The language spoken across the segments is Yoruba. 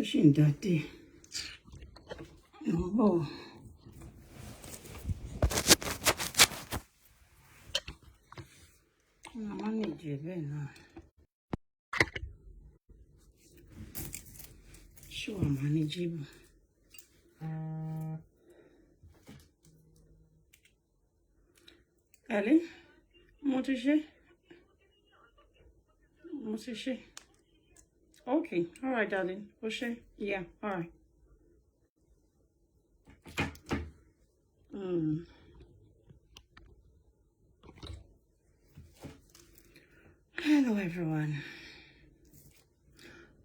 pushing that day. Oh. I'm manageable now. Sure, manageable. Allez, montez. Okay, all right, darling. Push it. Yeah, all right. Hello, everyone.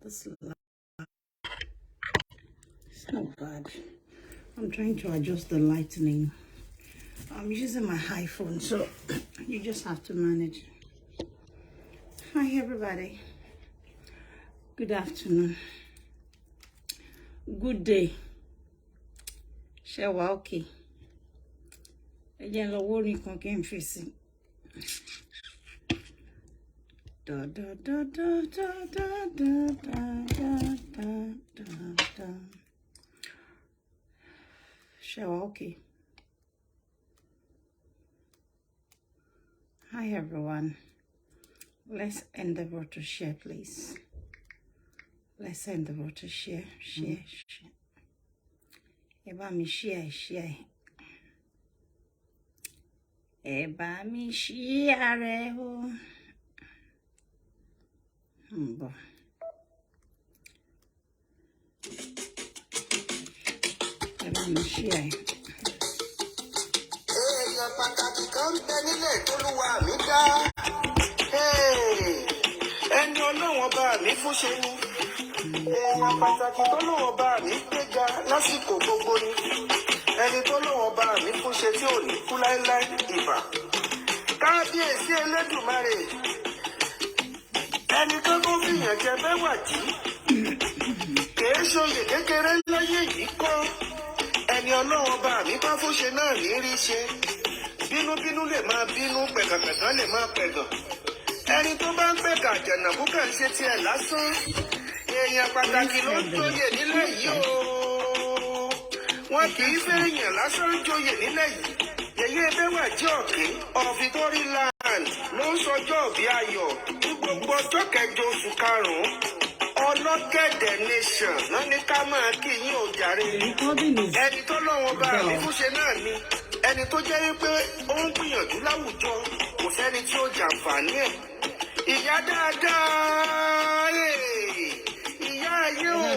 This it's not bad. I'm trying to adjust the lightning. I'm using my iPhone, so you just have to manage. Hi, everybody. Good afternoon. Good day. Shall we okay? Again, the warning can facing. Da da da da da da da da da da. Shall we okay? Hi, everyone. Let's endeavor to share, please. Let's endeavor to share. Eba mi share. Eba mi share ho. Boy. Eba mi share. Pàtàkì kan bẹ nílẹ̀ t'Olúwa mi dá. Ẹni Ọlọ́run Ọba mi fún ṣe ni. Èèyàn pàtàkì t'Ọlọ́run Ọba mi gbéga lásìkò gbogbo ni. Ẹni t'Ọlọ́run Ọba mi fún ṣe tí ò ní kú láéláé ìbà. Kábíyèsí Elédùmarè. Ẹni tó kó fìyàn jẹ Bewaji. Kìí ṣoyè kékeré láyé yìí kọ́. Ẹni Ọlọ́run Ọba mi bá fún ṣe náà ní rí ṣe. Bínú lè máa bínú, pẹ̀gàpẹ̀gàn lè máa pẹ̀gàn. Ẹni tó bá ń pẹ̀gà àjànàkú kàn ṣe tiẹ̀ lásán. Èèyàn pàtàkì ló ń joyè nílẹ̀ yìí o. Wọn kì í fẹ́ èèyàn lásán joyè nílẹ̀ yìí. Yeye Bewaji of Itori land ló ń sọjọ́ bí ayọ̀ ní gbogbo ọjọ́ kẹjọ oṣù karùn-ún. Ọlọ́gẹ̀dẹ̀ nation náà ní ká máa kí yín o jàre. Ẹni tó lọ́wọ́ bá mi fún ṣe náà ni. Ẹni tó jẹ́ wípé ó ń gbìyànjú láwùjọ kò sẹ́ni tí ó jàǹfààní ẹ̀. Ìyá dáadáa ìyá ayé o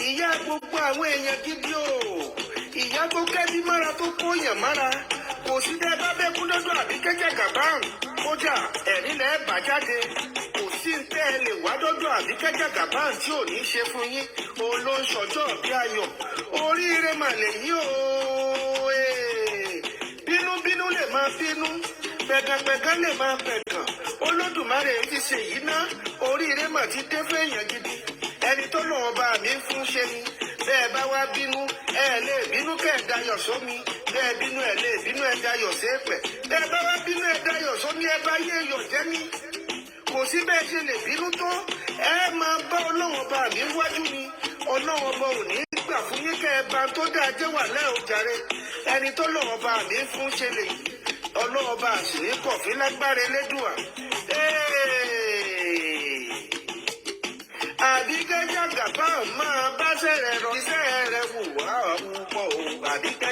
ìyá gbogbo àwọn èèyàn gidi o ìyá tó kẹ́bí mára tó kóyàn mára kò sí dẹ́ bá bẹ́ẹ̀ kún lọ́dọ̀ Abike Jagaban kódà ẹ̀rín lẹ́ẹ̀ bá jáde kò sí tẹ́ ẹ lè wá dọ́dọ̀ Abike Jagaban tí ò ní ṣe fún yín òun ló ń ṣọjọ́ bí ayọ̀ oríire màlẹ̀ yìí o. Bínú lè máa bínú, pẹ̀gàpẹ̀gàn lè máa pẹ̀gàn. Olódùmarè ti ṣe yìí ná, oríire mà ti dé fún èèyàn gidi. Ẹni tó lọ́wọ́ bá mi fún ṣe ni. Bẹ́ẹ̀ bá wá bínú, ẹ lè bínú kẹ́ ẹ̀ dayọ̀ sómi. Bẹ́ẹ̀ bínú ẹ lè bínú ẹ dayọ̀ séèpẹ̀. Bẹ́ẹ̀ bá wá bínú ẹ dayọ̀ sómi ẹ bá yé èèyàn jẹ́ ní. Kò sí bẹ́ẹ̀ ṣe lè bínú tó. Ẹ máa bá Ọlọ́wọ́ bá mi wájú ni. Ọlọ́wọ́ bá ò ní gbà fún yín kẹ́ ẹ bá tó dáa jẹ́ wà lẹ́ọ̀jàre. Ẹni tó lọ́wọ́ bá mi fún ṣe lè yìí Ọlọ́wọ́ bá sì ní kọ̀fín lágbára Elédùà. Abike Jagaban máa bá sẹ̀rẹ̀ lọ. Iṣẹ́ rẹ̀ wù wá púpọ̀ o. Abike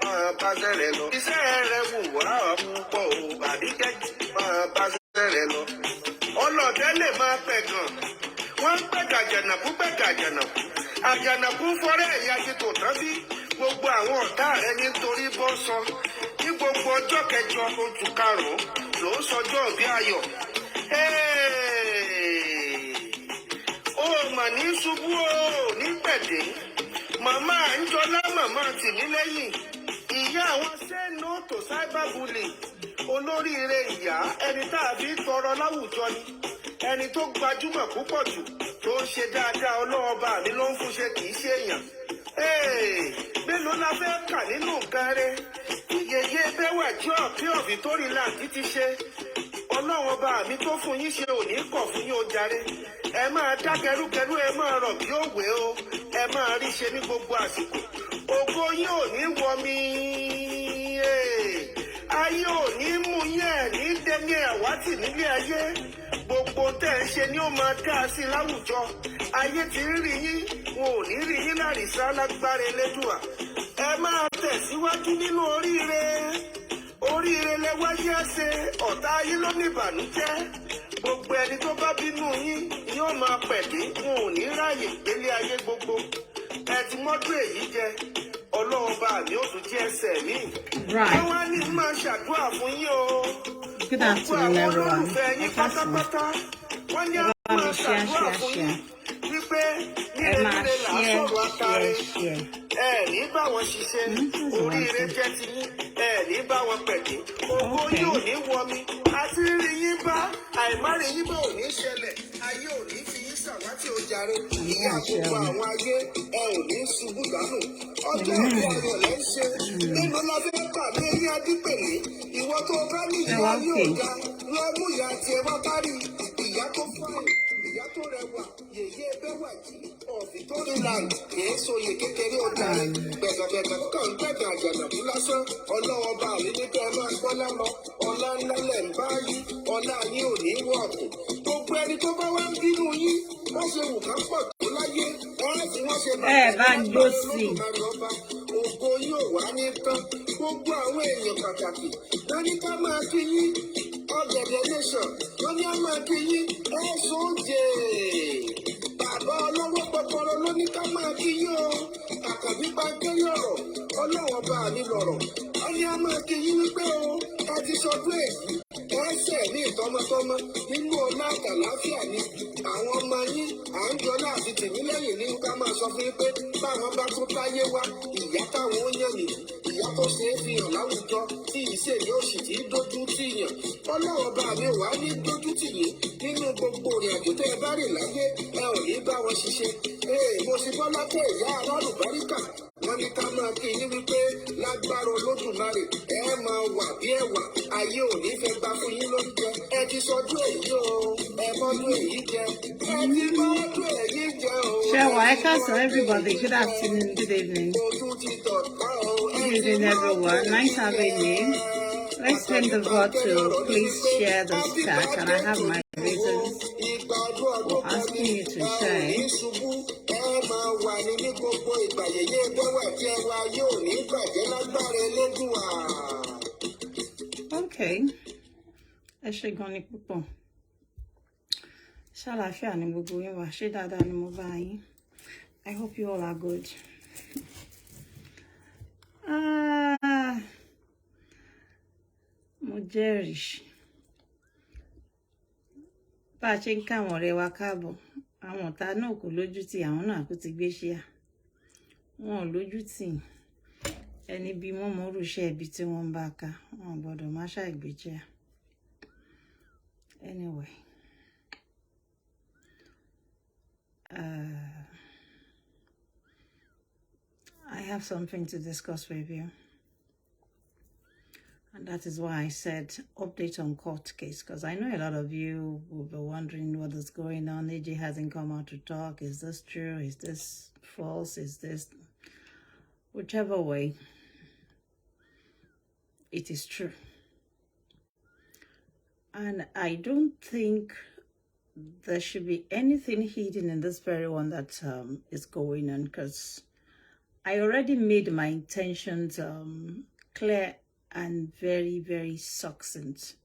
máa bá sẹ̀rẹ̀ lọ. Iṣẹ́ rẹ̀ wù wá púpọ̀ o. Abike máa bá sẹ̀rẹ̀ lọ. Ọlọ́dẹ lè máa pẹ̀gàn. Wọ́n ń pẹ̀gà àjànàkú. Àjànàkú fọ́rẹ́ ẹ̀yà ti tò tán bí. Gbogbo àwọn ọ̀tá rẹ̀ nítorí bọ́ sọ ní gbogbo ọjọ́ kẹjọ oṣù karùn-ún ló ń sọjọ́ bí ayọ̀. Ó mà ní ṣubú o ní pẹ̀dé màmá Àńjọlá màmá Tìmílẹ́yìn ìyá àwọn say no to cyberbullying olóríire ìyá ẹni tá a fi tọrọ láwùjọ ni ẹni tó gbajúmọ̀ púpọ̀ jù tó ń ṣe dáadáa Ọlọ́wọ́ bá mi ló ń fún ṣe kì í ṣe èèyàn. Mélòó la fẹ́ kà nínú nǹkan rẹ̀? Yeye Bewaji of Itori land ti ṣe ọlọ́run ọba mi tó fún yín ṣe ò ní kọ̀ fún yín ó jàre. Ẹ máa dá kẹrúkẹrú, ẹ máa rọ̀ bí òwe o, ẹ máa rí ṣe ní gbogbo àsìkò. Ògo yín ò ní wọ mi, ayé ò ní mú yín, ẹ̀ ní dẹ́ni ẹ̀wátì nílé ayé. Gbogbo tẹ́ ẹ ṣe ni ó máa dá sí láwùjọ. Ayé ti ń rí yín, wọn ò ní rí yín lárìsá lágbára Elédùà. Ẹ máa tẹ̀síwájú nínú oríire. Oríire lẹ wáyé ṣe, ọ̀tá ayé ló ní ìbànújẹ́. Gbogbo ẹni tó bá bínú yín ni ó máa pẹ̀lú, wọn ò ní ráàyè gbélé ayé gbogbo. Ẹ ti mọ́dún èyí jẹ, ọlọ́run bá mi ó tún jẹ́ ẹsẹ̀ mi. Wọ́n wá ní máa ṣàdúrà fún yín o. Good afternoon, everyone. Wọ́n ní àwọn máa ṣàdúrà fún yín wípé ní èdè là á sọ̀rọ̀ àtàrẹ. Ẹ ní bá wọn ṣiṣẹ́, oríire jẹ́ ti yín, ẹ ní bá wọn pẹ̀lú. Ògo yín ò ní wọ mi, àti rí yín bá, àìmárí yín bá ò ní ṣẹlẹ̀, ayé ò ní fi yín ṣàwátì ó jàre. Ìyá àkókò àwọn ayé, ẹ ò ní ṣubú dànù. Ọjọ́ ìwé ayọ̀ lẹ́ ń ṣe, nínú lábẹ́ pàdé yín adípèlé. Ìwọ tó bá ní ìyá yóò dá, lọ mú ìyá tiẹ̀ wá bá rí. Ìyá tó fáìn, ìyá tó rẹwà, Yeye Bewaji of Itori land, kìí soyè kékeré ọjà rẹ̀. Bẹ̀gàbẹ̀gà kàn ń gbẹ̀gà àjànàkú lásán. Ọlọ́wọ́ bá mi ní kẹ́ ẹ máa gbọ́ lámọ. Ọlá ńlá lẹ̀ ń bá yí, ọlá yín ò ní wọ̀ ọ̀kùn. Gbogbo ẹni tó bá wá ń bínú yín, wọ́n ṣe wù ká pọ̀ tó láyé. Wọ́n sì wọ́n ṣe bá gbó sí i. Ògo yóò wá ní tán. Gbogbo àwọn èèyàn pàtàkì wọ́n ní ká máa kí yín. Ọ̀gẹ̀dẹ̀ nation wọ́n ní á máa kí yín. Ẹ sóòjè. Bàbá ọlọ́wọ́ pọpọrọ ló ní ká máa kí yín o. Àkàbí bá gbé yọ̀rọ̀, ọlọ́wọ́ bá mi lọ̀rọ̀. Wọ́n ní á máa kí yín wípé o, ẹ ti sọdún èyí. Ẹsẹ̀ ní ìtọ́mọtọ́mọ nínú ọlá àtàláfíà ni. Àwọn ọmọ yín à ń jọ láti tìmí lẹ́yìn ní ká máa sọ fún yín pé báwọn bá tún táyé wá, ìyá táwọn ó yàn nìyí. Ìyá tó ṣe é fi hàn láwùjọ tí ìṣe ni ó sì ti dójú tì yàn. Ọlọ́wọ́ bá mi wà ní dójú tì yín nínú gbogbo ìrìn àjò tẹ́ ẹ bá rìn láyé, ẹ ò ní bá wọn ṣiṣẹ́. Mo sì bọ́ lápẹ́ ìyá alálùbáríkà. Wọ́n ní ká máa kí yín wípé lágbára Olódùmarè ẹ máa wà bí ẹ̀wà, ayé ò ní fẹ́ gbà fún yín lóúnjẹ. Ẹ ti sọdún èyí o, ẹ mọ́dún èyí jẹ, ẹ ti mọ́dún èyí jẹ o. Sure, I can so everybody. Good afternoon, good evening. Good evening, everyone. Nice having you. Let's send the vote to please share the chat, and I have my reasons for asking you to share. Okay. Ẹ ṣé gan ni púpọ̀. Ṣàlàáfíà ni gbogbo yín wà, ṣé dáadáa ni mo bá yín. I hope you all are good. Mo jẹ́rìí. Bá a ṣe ń káwọn ọ̀rẹ́ wa káàbọ̀, àwọn ọ̀tá náà kò lójú tì, àwọn náà kò ti gbé ṣíà. Wọn ò lójú tì. Ẹni bí wọ́n mọ orúṣẹ́ ibi tí wọ́n bá ká, wọn gbọ́dọ̀ má ṣàìgbéjẹ́. Anyway. I have something to discuss with you. And that is why I said update on court case, because I know a lot of you will be wondering what is going on. AJ hasn't come out to talk. Is this true? Is this false? Is this... Whichever way, it is true. And I don't think there should be anything hidden in this very one that is going on, because I already made my intentions clear and very, very succinct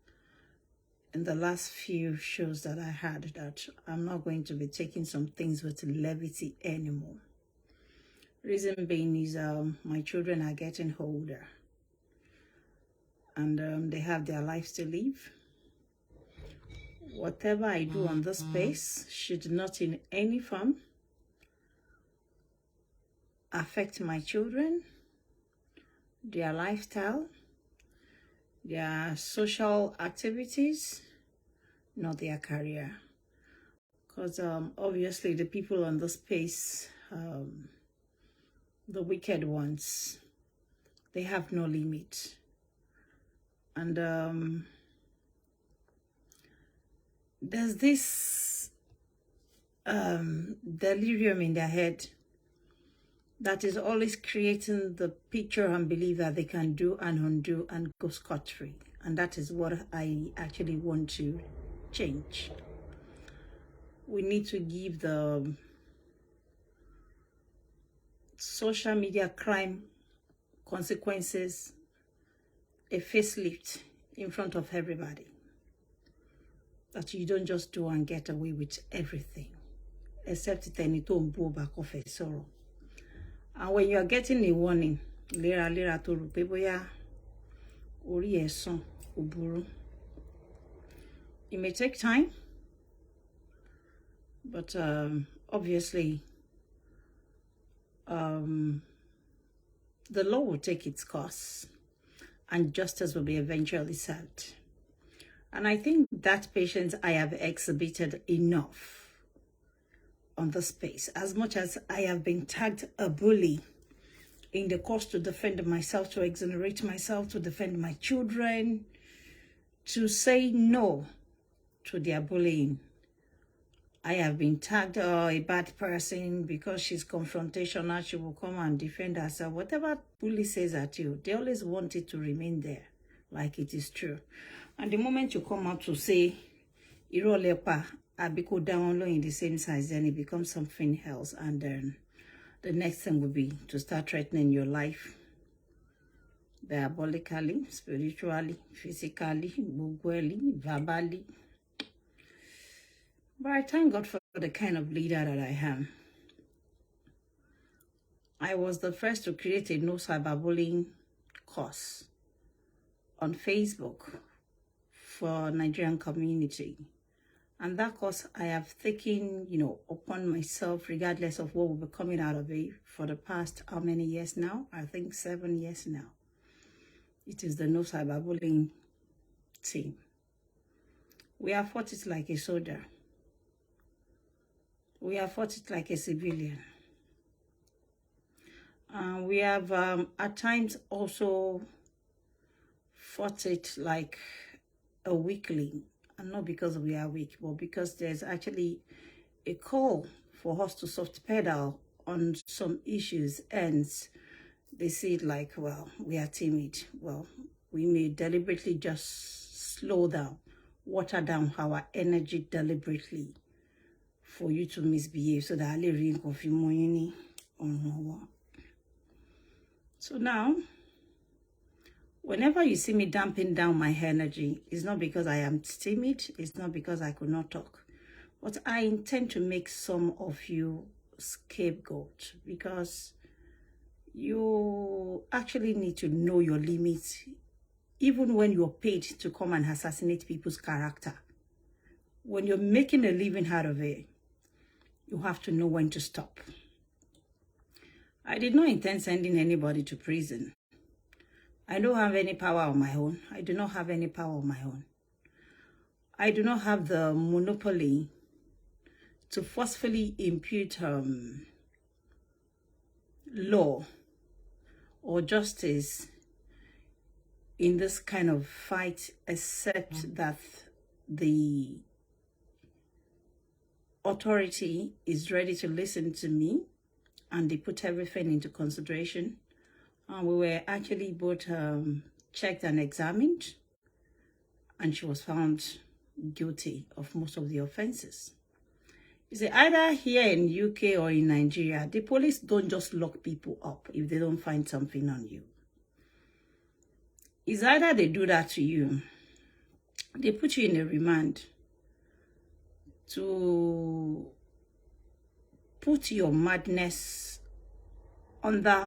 in the last few shows that I had, that I'm not going to be taking some things with levity anymore. Reason being is my children are getting older, and they have their lives to live. Whatever I do on this space should not in any form affect my children, their lifestyle, their social activities, not their career. Because obviously the people on the space, the wicked ones, they have no limit. And there's this delirium in their head that is always creating the picture and belief that they can do and undo and go scot-free. And that is what I actually want to change. We need to give the social media crime consequences a facelift in front of everybody. That you don't just do and get away with everything, except it any to go back of a sorrow. And when you are getting a warning, lera to rupeboya ori eson uburu. It may take time, but obviously the law will take its course and justice will be eventually served. And I think that patience I have exhibited enough on the space. As much as I have been tagged a bully in the course to defend myself, to exonerate myself, to defend my children, to say no to their bullying. I have been tagged a bad person because she's confrontational, she will come and defend herself. Whatever bully says at you, they always want it to remain there, like it is true. And the moment you come out to say, Irolepa, Abike down low in the same size, then it becomes something else. And then the next thing will be to start threatening your life. Diabolically, spiritually, physically, verbally. But I thank God for the kind of leader that I am. I was the first to create a no cyberbullying course on Facebook for Nigerian community. And that course I have taken, upon myself, regardless of what will be coming out of it for the past, how many years now? I think 7 years now. It is the no cyberbullying team. We have fought it like a soldier. We have fought it like a civilian. We have at times also fought it like a weakling, and not because we are weak, but because there's actually a call for us to soft pedal on some issues, and they see it like, well, we are timid. Well, we may deliberately just slow down, water down our energy deliberately for you to misbehave, so that I'll ring of you. So now, whenever you see me damping down my energy, it's not because I am timid, it's not because I could not talk, but I intend to make some of you scapegoat, because you actually need to know your limits, even when you're paid to come and assassinate people's character. When you're making a living out of it, you have to know when to stop. I did not intend sending anybody to prison. I don't have any power on my own. I do not have any power on my own. I do not have the monopoly to forcefully impute law or justice in this kind of fight, except that the authority is ready to listen to me and they put everything into consideration. And we were actually both checked and examined, and she was found guilty of most of the offenses. You see, either here in UK or in Nigeria, the police don't just lock people up if they don't find something on you. It's either they do that to you, they put you in a remand to put your madness under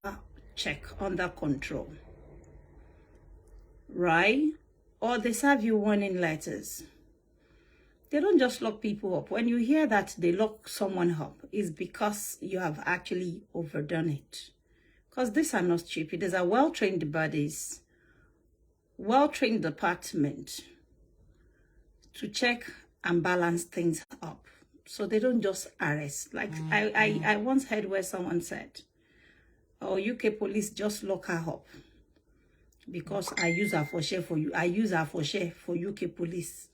check, under control, right? Or they serve you warning letters. They don't just lock people up. When you hear that they lock someone up, it's because you have actually overdone it. Because these are not stupid. These are well-trained bodies, well-trained department to check and balance things up. So they don't just arrest. Like I once heard where someone said, oh, UK police just lock her up because I use her for share for you. I use her for share for UK police.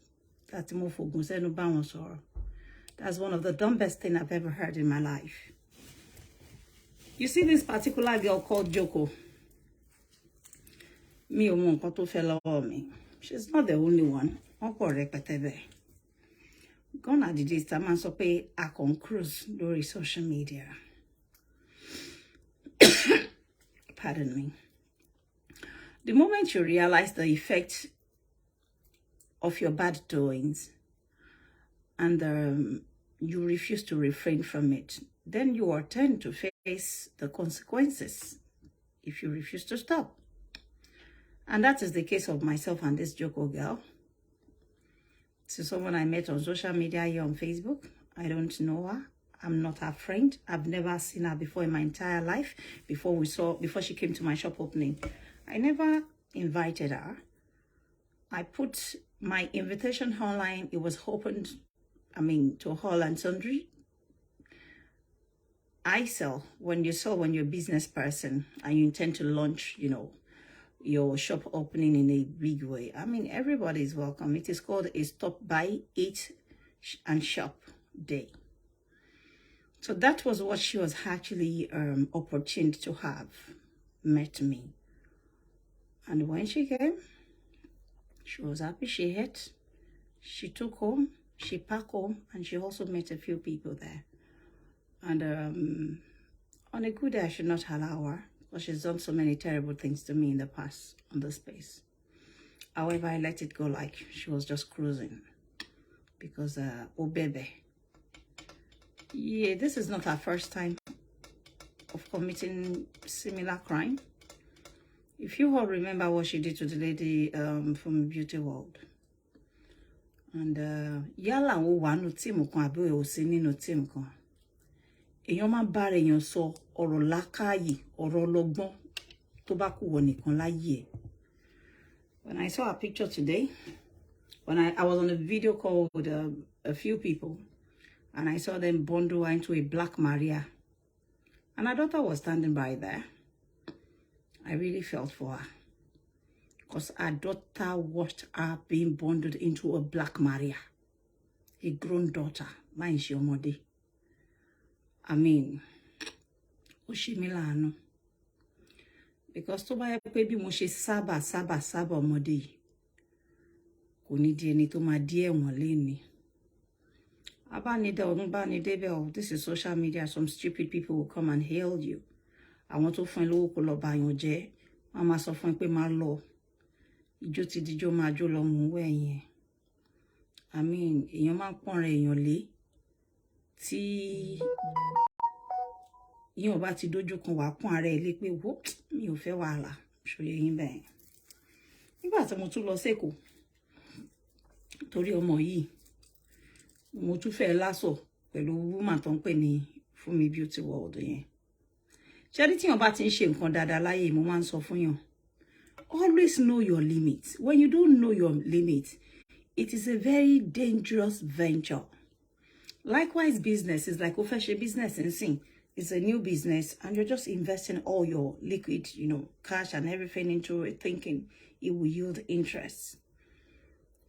That's one of the dumbest things I've ever heard in my life. You see this particular girl called Joko. Me me. She's not the only one. Gone are the days that man so pay a cruise during social media. Pardon me. The moment you realize the effect of your bad doings and you refuse to refrain from it, then you are tend to face the consequences if you refuse to stop. And that is the case of myself and this Joko girl. So someone I met on social media here on Facebook. I don't know her. I'm not her friend. I've never seen her before in my entire life. Before she came to my shop opening, I never invited her. I put my invitation online. It was opened, to Hall and Sundry. I sell. When you're a business person and you intend to launch, your shop opening in a big way, everybody is welcome. It is called a stop by, eat and shop day. So that was what she was actually opportune to have met me. And when she came, she was happy. She ate, she took home, she packed home, and she also met a few people there. And on a good day, I should not allow her, because she's done so many terrible things to me in the past on the space. However, I let it go like she was just cruising. Because, oh baby. Yeah, this is not her first time of committing similar crime. If you all remember what she did to the lady from Beauty World. And yala wo wa no team kan abi o si nínú team kan. Èyàn máa bá èyàn sọ ọ̀rọ̀ làákàyè, ọ̀rọ̀ ọlọ́gbọ́n tó bá kù wọ nìkan láyé. When I saw her picture today, when I was on a video call with a few people, and I saw them bundle into a black Maria, and her daughter was standing by there, I really felt for her. Because her daughter watched her being bundled into a black Maria. A grown daughter. Mine is your mother. Oshimilano. Because to buy a baby moshe saba modi. Kuni di eni to ma die won leni. This is social media. Some stupid people will come and hail you. I want to find low color by your j. Mama so fun pe ma lo. Ijo ti dijo ma jo lo mu we yen. Èyàn máa pon re èyàn lé. Tí èyàn bá ti dojú kan wá pon ara ẹ lé pé wo mi ò fẹ́ wàhálà. Ṣòye yín bẹ́ẹ̀. Nígbà tí mo tún lọ seko. Torí ọmọ yìí. Mo tún fẹ́ láso pẹ̀lú woman tó ń pè ní fún mi Beauty World yẹn. Charity yon bá ti ń ṣe nǹkan dáadáa láyé mo máa ń sọ fún yàn. Always know your limits. When you don't know your limits, it is a very dangerous venture. Likewise, business is like official business and sing. It's a new business and you're just investing all your liquid, cash and everything into it, thinking it will yield interest.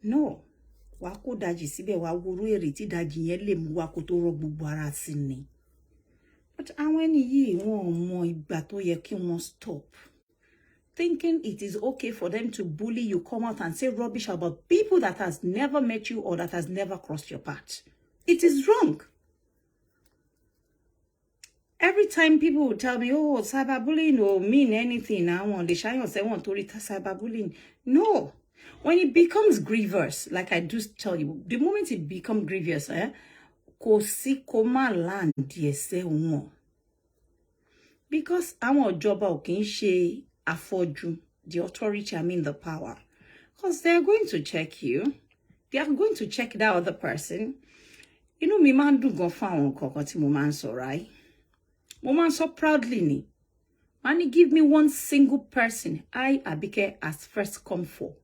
No. Wako daji sibe wa guru eriti daji yen le mu wa ko to ro gbogbo ara si ni. But àwọn ẹni yìí wọ́n mọ ìgbà tó yẹ kí wọ́n stop. Thinking it is okay for them to bully you, come out and say rubbish about people that has never met you or that has never crossed your path. It is wrong. Every time people will tell me, oh, cyberbullying will mean anything. I want the shy say want to read cyberbullying. No. When it becomes grievous, like I do tell you, the moment it becomes grievous, kò sí kó má land ẹsẹ̀ wọn. Because àwọn ìjọba ò kì í ṣe afọ́jú, the authority, the power. Because they are going to check you. They are going to check that other person. Mi máa ń dùn gan fún àwọn nǹkan tí mo máa ń sọ, right? Mo máa ń sọ proudly ni. Mani give me one single person I, Abike, has first come for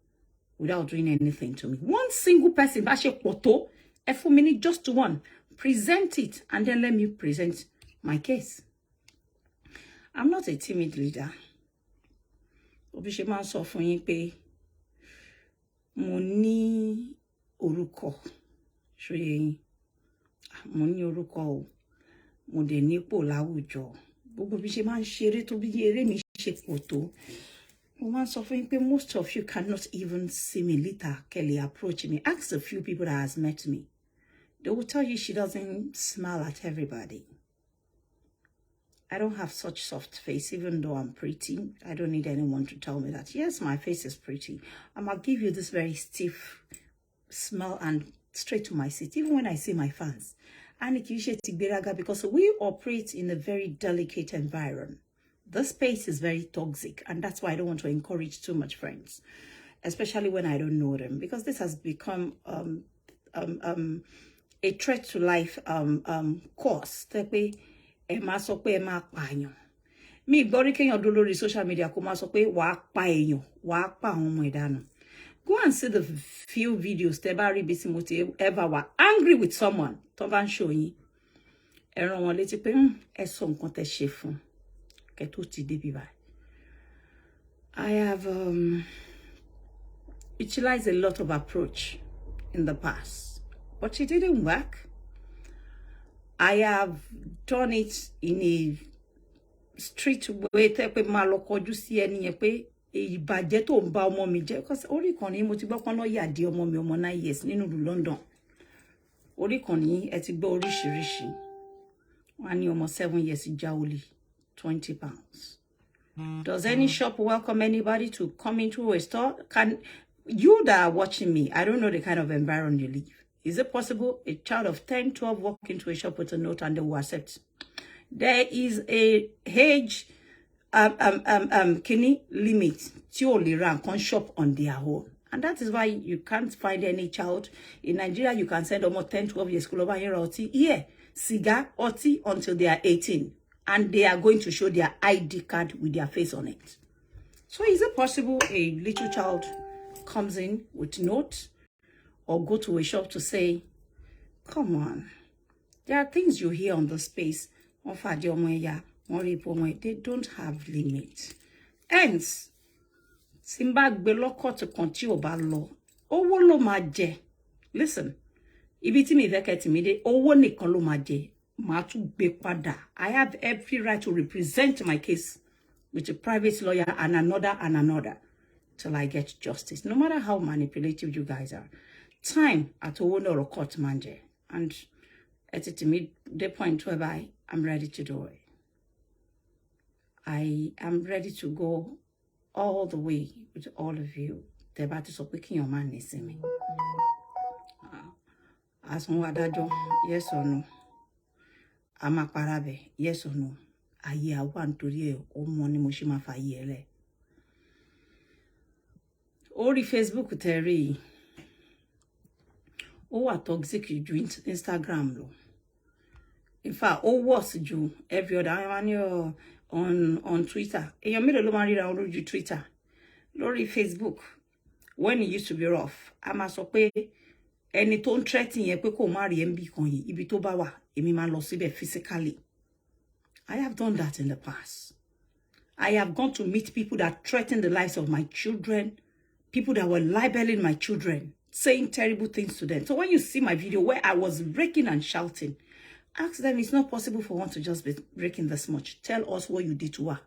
without doing anything to me. One single person, bá ṣe pọ̀ tó, ẹ fún mi ní just one. Present it and then let me present my case. I'm not a timid leader. Obi ṣe máa ń sọ fún yín pé mo ní orúkọ. Ṣóyé mo ní orúkọ o. Mo dẹ̀ nípò láwùjọ. Gbogbo bí ṣe máa ń ṣeré tó bí eré mi ṣe pọ̀ tó. Mo máa ń sọ fún yín pé most of you cannot even see me later. Kelly approach me. Ask a few people that has met me. They will tell you she doesn't smile at everybody. I don't have such soft face, even though I'm pretty. I don't need anyone to tell me that. Yes, my face is pretty. I'm going to give you this very stiff smile and straight to my seat, even when I see my fans. And because we operate in a very delicate environment. This space is very toxic, and that's why I don't want to encourage too much friends, especially when I don't know them, because this has become a threat to life course. Me gbori keyan do lórí social media kó má sọ pé wàá pa èèyàn, wàá pa àwọn ọmọ ìdánù. Go and see the few videos tẹ́ bá rí bí tí mo ti ever were angry with someone tó bá ń show yín. Ẹ rán wọn létí pé ẹ sọ nǹkan tẹ́ ṣe fún kẹ́ tó ti dé bí báyìí. I have utilized a lot of approach in the past, but it didn't work. I have done it in a street way tẹ́ pé máa lọ kọjú sí ẹni yẹn pé ìbàjẹ́ tó ń bá ọmọ mi jẹ́, because orí kan ní mo ti gbọ́ pọ́n náà yà dé ọmọ mi ọmọ 9 years nínú ìlú London. Orí kan ní ẹ ti gbọ́ oríṣiríṣi. Wọ́n ní ọmọ 7 years já olè £20. Does any shop welcome anybody to come into a store? Can you that are watching me, I don't know the kind of environment you live. Is it possible a child of 10, 12 walk into a shop with a note and they will accept? There is a age kini limit tí ó lè ra nǹkan shop on their own. And that is why you can't find any child in Nigeria. You can send almost 10, 12 years school over here oti here, cigar, oti until they are 18. And they are going to show their ID card with their face on it. So is it possible a little child comes in with notes or go to a shop to say, come on, there are things you hear on the space. They don't have limits. Hence, Simba beloko to continue about law. Owo lo maje. Listen, ibiti mi veketi mi de owo nikan lo maje. I have every right to represent my case with a private lawyer and another till I get justice. No matter how manipulative you guys are. Time at a court manje. And at the point whereby I'm ready to do it. I am ready to go all the way with all of you. The battle of picking your man is in me. As one yes or no. Ama parabe, yes or no. Aye I want to hear o money moshima fa yele. Ori Facebook teri. O wa toxic you Instagram lo. In fact, o worse you every other on Twitter. And you made a lot of you Twitter. Lori Facebook. When it used to be rough. Ama so pe any tone threatening ye pe ko marry MB kon yi ibi to ba wa emi ma lo síbẹ̀ physically. I have done that in the past. I have gone to meet people that threatened the lives of my children, people that were libeling my children, saying terrible things to them. So when you see my video where I was breaking and shouting, ask them, it's not possible for one to just be breaking this much. Tell us what you did to her.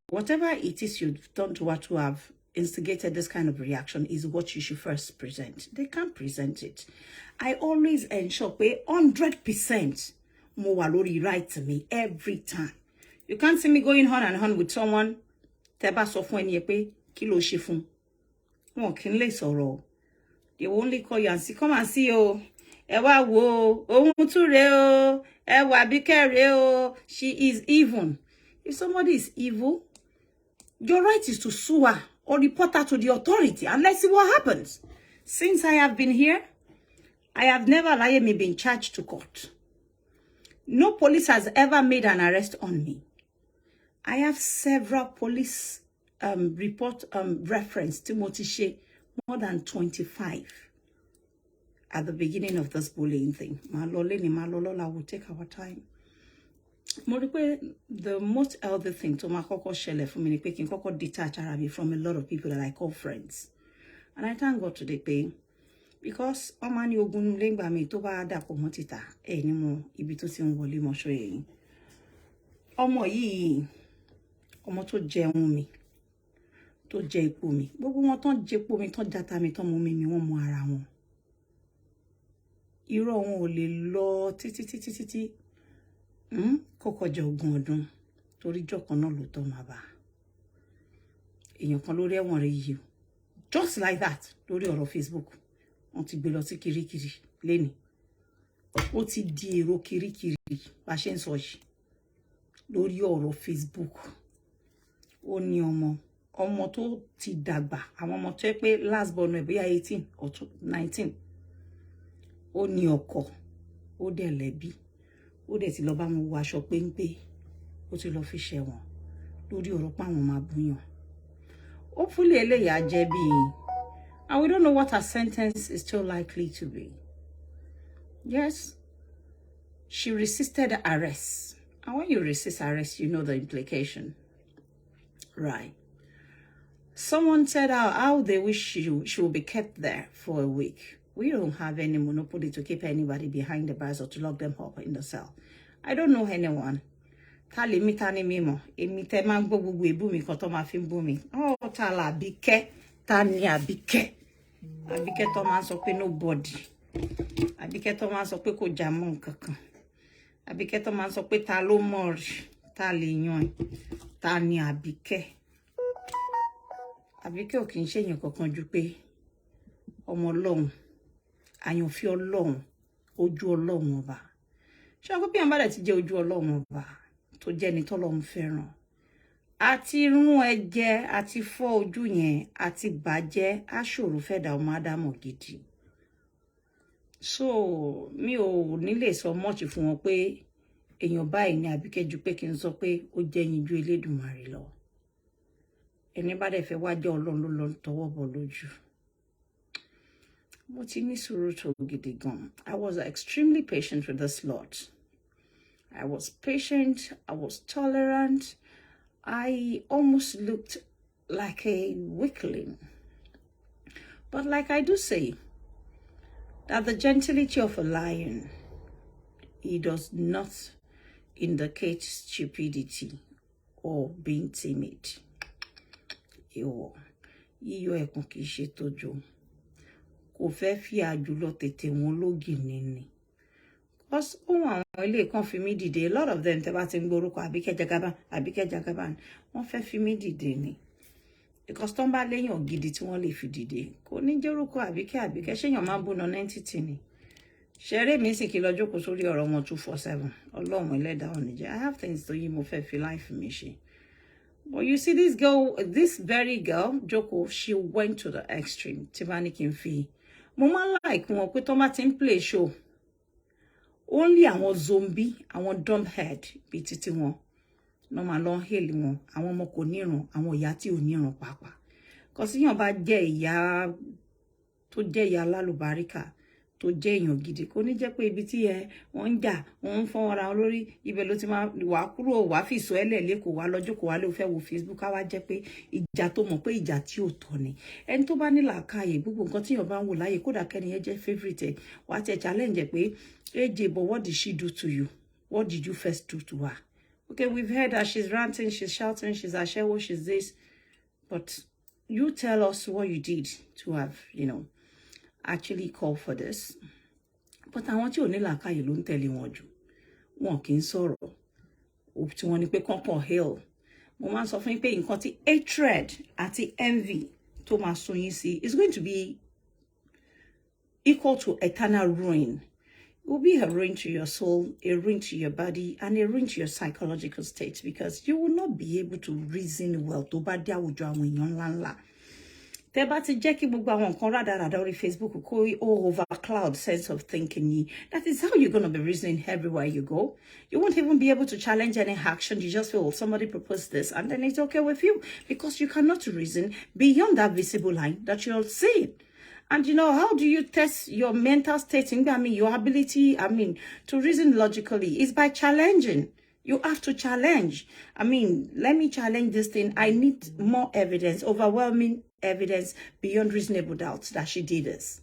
Whatever it is you've done to her to have instigated this kind of reaction is what you should first present. They can't present it. I always ensure 100% mo wa lórí right to me every time. You can't see me going on and on with someone. Teba sọ fún ẹni pé kí ló ṣe fún. Wọ́n kì í lè sọ̀rọ̀. They will only call you and say, come and see o. Ẹ wá wò ohun tún rè o. Ẹ wá Abike rè o. She is evil. If somebody is evil, your right is to sue her or report her to the authority and let's see what happens. Since I have been here, I have never allowed me being charged to court. No police has ever made an arrest on me. I have several police report reference to Motishe, more than 25 at the beginning of this bullying thing. Malolola will take our time. The most healthy thing to my koko shele for me to detach Arabi from a lot of people that I call friends. And I thank God today pé because ọmọ ní ogun lengba mi tó bá dàpọ̀ mọ́ títà ẹ ní mo ibi tó ti ń wọlé mọ́ṣọ́ yẹn. Ọmọ yìí ọmọ tó jẹun mi tó jẹ epo mi gbogbo wọn tán jẹ epo mi tán jata mi tán mú mi wọ́n mọ ara wọn. Irọ́ wọn ò lè lọ títí kọkọjọ ogún ọdún torí jọkan náà ló tọ́ máa bá èèyàn kan lórí ẹ̀wọ̀n rẹ̀ yìí just like that lórí ọ̀rọ̀ Facebook wọ́n ti gbé lọ sí kirikiri lẹ́ni ó ti di èrò kirikiri bá ṣe ń sọ yìí lórí ọ̀rọ̀ Facebook. Ó ní ọmọ tó ti dàgbà àwọn ọmọ tó yẹ pé last born ẹ̀ bóyá 18 or 19 ó ní ọkọ ó dẹ̀ lẹ́bí ó dẹ̀ ti lọ bá wọn wọ aṣọ péńpé ó ti lọ fi ṣẹ̀wọ̀n lórí ọ̀rọ̀ páwọn máa búyàn. Hopefully eléyà jẹ́ bí and we don't know what her sentence is still likely to be. Yes, she resisted arrest. And when you resist arrest, you know the implication. Right. Someone said how they wish she will be kept there for a week. We don't have any monopoly to keep anybody behind the bars or to lock them up in the cell. I don't know anyone. Kali mi tani mimo. Emi te ma gbo gbogbo ebu mi kan to ma fi bu mi. Oh, ta la Abike. Tani Abike. Abike to ma sọ pé nobody. Abike to ma sọ pé kò já mọ́ nǹkankan. Abike to ma sọ pé ta ló mọ̀ rí. Ta lè yan. Tani Abike. Abike ò kì í ṣe èèyàn kankan ju pé ọmọ Ọlọ́run àyànfẹ́ Ọlọ́run ojú Ọlọ́run ọba. Ṣé ọkọ bí àǹbá ti jẹ́ ojú Ọlọ́run ọba tó jẹ́ ni tọ́lọ́run fẹ́ràn. Àti rún ẹ̀jẹ̀ àti fọ́ ojú yẹn àti bàjẹ́ aṣòro fẹ́ dá ọmọ Ádámọ̀ gidi. So mi ò ní lè sọ much fún wọn pé èèyàn báyìí ni Abike ju pé kí n sọ pé ó jẹ́ yinjú Elédùmarè lọ. Ẹni bá dẹ̀ fẹ́ wá jẹ́ Ọlọ́run ló lọ tọwọ́ bọ̀ lójú. Mo ti ní sùúrù tó gidi gan. I was extremely patient with this lot. I was patient, I was tolerant. I almost looked like a weakling. But like I do say, that the gentility of a lion, it does not indicate stupidity or being timid. Iyo ẹkùn kìí ṣe tójó. Kò fẹ́ fi àjùlọ tètè wọn lógì nìní. Because ohun àwọn ilé kan fi mí dìde. A lot of them tẹ́ bá ti ń gbórúkọ Abike Jagaban. Wọ́n fẹ́ fi mí dìde ni. Because tó ń bá léèyàn gidi tí wọ́n lè fi dìde. Kò ní jẹ́ orúkọ Abike ṣéyàn máa ń bú non-entity ni. Ṣeré mi sì kí lọ jókòó sórí ọ̀rọ̀ wọn 247. Ọlọ́run ẹlẹ́dàá ò ní jẹ́. I have things to yí mo fẹ́ fi life mi ṣe. But you see this girl, this very girl, Joko, she went to the extreme. Tibani Kimfi. Mo máa like wọn pé tó bá ti ń play show. Only àwọn zombie, àwọn dumbhead bí títí wọn. No máa lọ hail wọn. Àwọn ọmọ kò níran, àwọn ìyá tí ò níran pàápàá. Kò sí yàn bá jẹ́ ìyá tó jẹ́ ìyá lálùbáríkà tó jẹ́ èèyàn gidi kò ní jẹ́ pé ibi tí wọ́n ń jà wọ́n ń fọ́n ara lórí ibẹ̀ ló ti máa wà kúrò wá fi sọ ẹlẹ̀ lẹ́kọ̀ọ́ wá lọ́jọ́ kò wá ló fẹ́ wo Facebook á wá jẹ́ pé ìjà tó mọ̀ pé ìjà tí ò tọ́ ni ẹni tó bá ní làákàyè gbogbo nǹkan tí èèyàn bá ń wò láyè kódà kẹ́ni yẹn jẹ́ favourite wá tẹ̀ challenge pé AJ but what did she do to you? What did you first do to her? Okay, we've heard her, she's ranting, she's shouting, she's ashewo, she's this, but you tell us what you did to have, actually call for this. But I want you to know làákàyè ló ń tẹ̀lé wọn jù. Wọn kì í sọ̀rọ̀. Tí wọ́n ní pé kọ́kọ́ hail. Mo máa ń sọ fún yín pé nǹkan tí hatred àti envy tó máa sún yín sí is going to be equal to eternal ruin. It will be a ruin to your soul, a ruin to your body, and a ruin to your psychological state because you will not be able to reason well tó bá dé àwùjọ àwọn èèyàn ńláńlá. Tẹ́ bá ti jẹ́ kí gbogbo àwọn nǹkan rádaràda orí Facebook kó overcloud sense of thinking yìí. That is how you're going to be reasoning everywhere you go. You won't even be able to challenge any action. You just feel, well, somebody proposed this and then it's okay with you because you cannot reason beyond that visible line that you're seeing. And how do you test your mental state? Your ability, to reason logically is by challenging. You have to challenge. I mean, let me challenge this thing. I need more evidence, overwhelming evidence beyond reasonable doubt that she did this.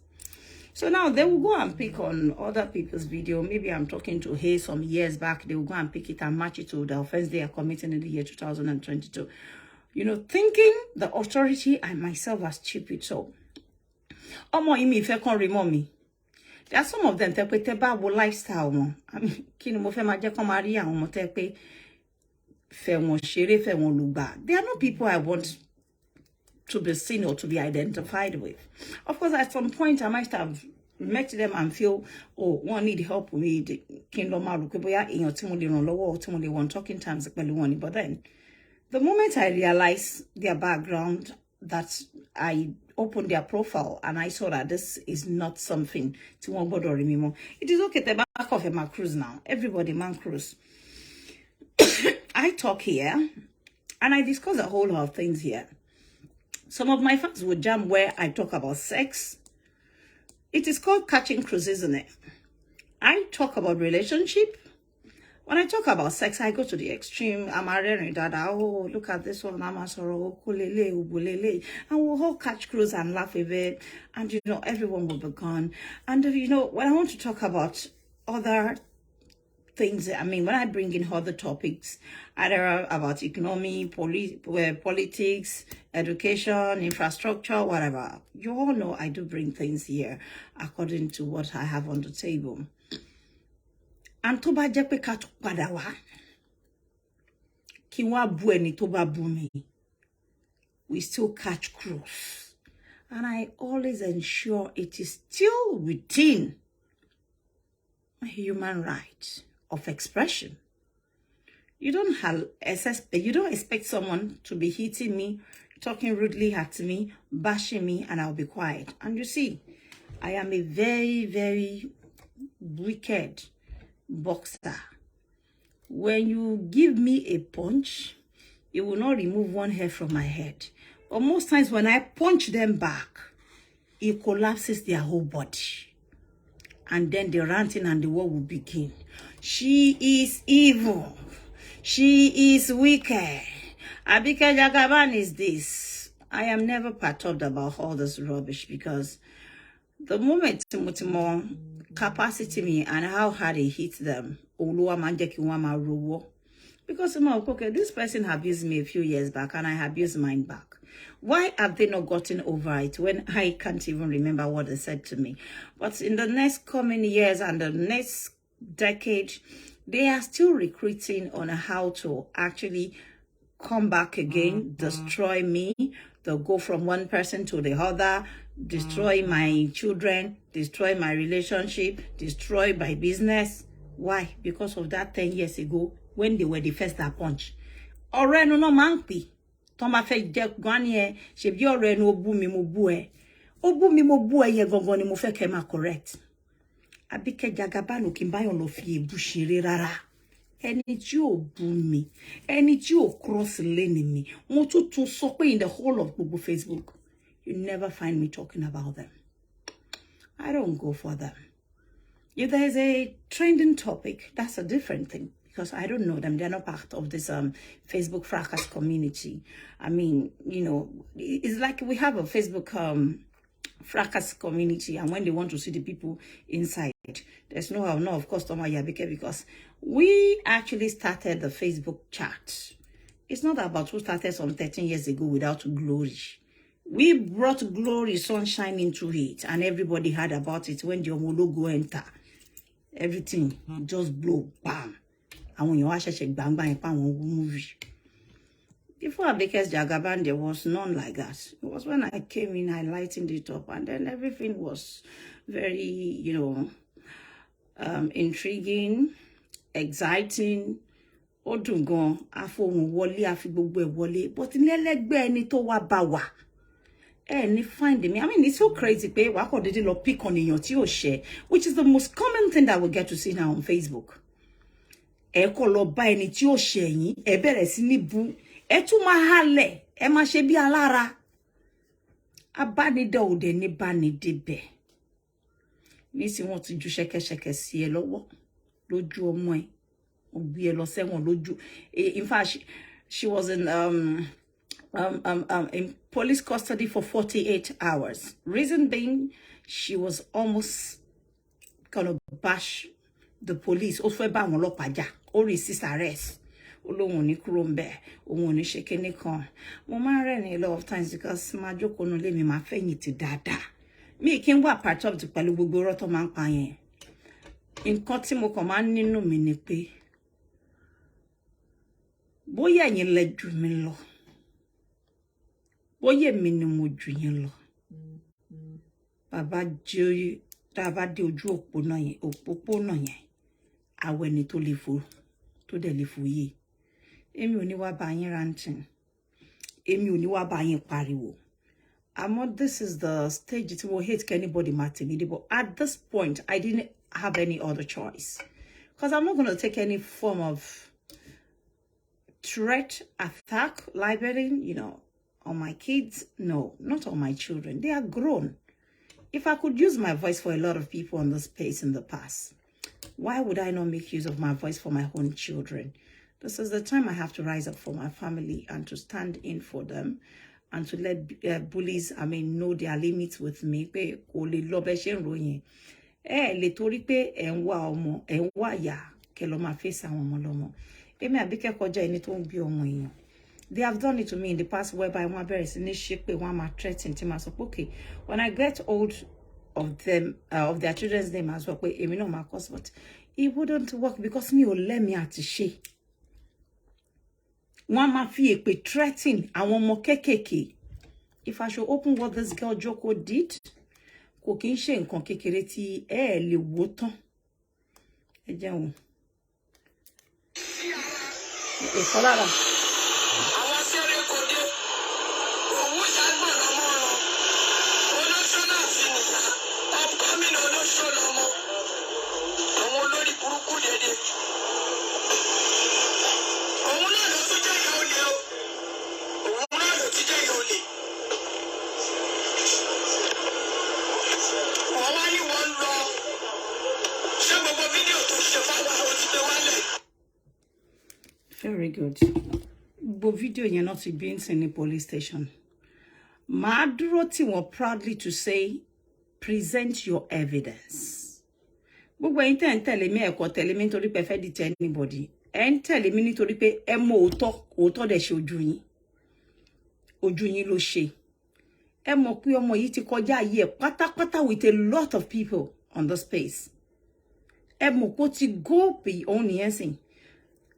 So now they will go and pick on other people's video. Maybe I'm talking to Hay some years back. They will go and pick it and match it to the offense they are committing in the year 2022. You know, thinking the authority and myself are stupid. So, if I can't remember me. There are some of them that pay babo lifestyle. I mean, kini mo fe ma je kon ma ri àwọn mo te pe fe won sere fe won lugba. They are not people I want to be seen or to be identified with. Of course, at some point I might have met them and feel, oh, one need help with kingdom malu ke boya eyan tí mo lè ràn lọ́wọ́ or tí mo lè won talking terms pẹ̀lú wọn. But then the moment I realized their background, that I opened their profile and I saw that this is not something to one body or anymore. It is okay, the back of a cruise now. Everybody man cruise. I talk here and I discuss a whole lot of things here. Some of my fans would jam where I talk about sex. It is called catching cruise, isn't it? I talk about relationship. When I talk about sex, I go to the extreme. I'm a dada. Oh, look at this one. I'm a sorrow. And we'll all catch cruise and laugh a bit. And, you know, everyone will be gone. And, you know, when I want to talk about other things, I mean, when I bring in other topics, either about economy, politics, education, infrastructure, whatever, you all know I do bring things here according to what I have on the table. And to ba jẹ́ pé ká tún padà wá kí wọ́n bu ẹni tó bá bú mi, we still catch cruise. And I always ensure it is still within my human right of expression. You don't expect someone to be hitting me, talking rudely at me, bashing me, and I'll be quiet. And you see, I am a very, very wicked boxer. When you give me a punch, it will not remove one hair from my head. But most times when I punch them back, it collapses their whole body. And then the ranting and the war will begin. She is evil. She is wicked. Abike Jagaban is this. I am never perturbed about all this rubbish because the moment capacity me and how hard it hits them, because okay, this person abused me a few years back and I abused mine back. Why have they not gotten over it when I can't even remember what they said to me? But in the next coming years and the next decade, they are still recruiting on how to actually come back again, destroy me. They'll go from one person to the other, destroy my children, destroy my relationship, destroy my business. Why? Because of that 10 years ago when they were the first that punch. Ọ̀rẹ́ no manpi. Toma fe je gwanye, she bi ọ̀rẹ́ no bu mi mo bu e. O bu mi mo bu e ye gangan ni mo fe ke ma correct. Abike Jagaban kin bayon lo fi ebu ṣeré rárá. Ẹni tí ó bú mi, ẹni tí ó cross lane mi. Mo tún sọ pé in the whole of gbogbo Facebook, you never find me talking about them. I don't go for them. If there is a trending topic, that's a different thing because I don't know them. They're not part of this Facebook fracas community. I mean, you know, it's like we have a Facebook fracas community, and when they want to see the people inside, there's no how. No, of course, Toma Yabike, because we actually started the Facebook chat. It's not about who started some 13 years ago without glory. We brought glory, sunshine into it, and everybody heard about it when the logo enter. Everything just blow, bam. And when you watch it, bang, bang, bang, movie. Before Abike Jagaban, there was none like that. It was when I came in, I lightened it up, and then everything was very, you know, intriguing, exciting. Odungon, afo wole, afi gbogbo e wole, but nilegbe ẹni tó wá bá wa. Ni find me. I mean, it's so crazy. Pé wa ko dédé lọ pick on èyàn tí ó share, which is the most common thing that we get to see now on Facebook. Kò lọ bá ẹni tí ó share yín, bẹ̀rẹ̀ sí ní bú, tún máa halẹ̀, máa ṣe bí alára. Abánidá ò dé ní bánidébẹ̀. Nísìn wọ́n ti ju ṣẹ̀kẹ̀ṣẹ̀kẹ̀ sí ẹ lọ́wọ́, lójú ọmọ ẹ. In fact, she was in police custody for 48 hours. Reason being, she was almost gonna bash the police. Also, resist arrest. Olóhun ní kúrò ńbẹ̀, òun ò ní ṣe kíní kan. Mo máa ń rẹ́rìn a lot of times because máa jókòó nínú ilé mi máa fẹ̀yìntì dáadáa. Mi kì í wà part of the pẹ̀lú gbogbo ọ̀rọ̀ tó máa ń pa yẹn. Nǹkan tí mo kàn máa ń nínú mi ni pé bóyá ẹ̀yin lẹ jù mí lọ. Bóyá èmi ni mo jù yín lọ. Bàbá jẹ́ tá bá dé ojú òpópónà yẹn. Àwẹ̀ ni tó lè fò tó dẹ̀ lè fò yé. Èmi ò ní wá bá yín ranting. Èmi ò ní wá bá yín pariwo. This is the stage to hate anybody matter, but at this point, I didn't have any other choice. Because I'm not going to take any form of threat, attack, libelling, on my kids. No, not on my children. They are grown. If I could use my voice for a lot of people on this space in the past, why would I not make use of my voice for my own children? This is the time I have to rise up for my family and to stand in for them and to let bullies, know their limits with me. Pé kò lè lọ bẹ́ ṣe ń ròyìn. Lè torí pé ẹ ń wá ọmọ, ẹ ń wá ìyá, kẹ́ lọ máa face àwọn ọmọ lọ́mọ. Èmi Abike kọjá ẹni tó ń bí ọmọ èèyàn. They have done it to me in the past whereby one very ship one ma threaten to myself. Okay, when I get old of them, of their children's name as well, èmi náà máa cause, but it wouldn't work because me ò let me àti ṣe. One ma fi èpè threaten àwọn ọmọ kékèké. If I should open what this girl Joko did, kò kí ń ṣe nǹkan kékeré tí ẹ lè wò tán. Ẹ jẹun. Lára. Very good. But video you're not being in the police station. Ma dúró tí wọ́n proudly to say, present your evidence. Gbogbo ẹ̀yin tẹ́ ń tẹ̀lé mi ẹ kò tẹ̀lé mi nítorí pé fẹ́ deter anybody. Ẹ ń tẹ̀lé mi nítorí pé ẹ mọ̀ òótọ́ dẹ̀ ṣe ojú yín. Ojú yín ló ṣe. Ẹ mọ̀ pé ọmọ yìí ti kọjá ayé pátápátá with a lot of people on the space. Ẹ mọ̀ kó ti go beyond yẹn sìn.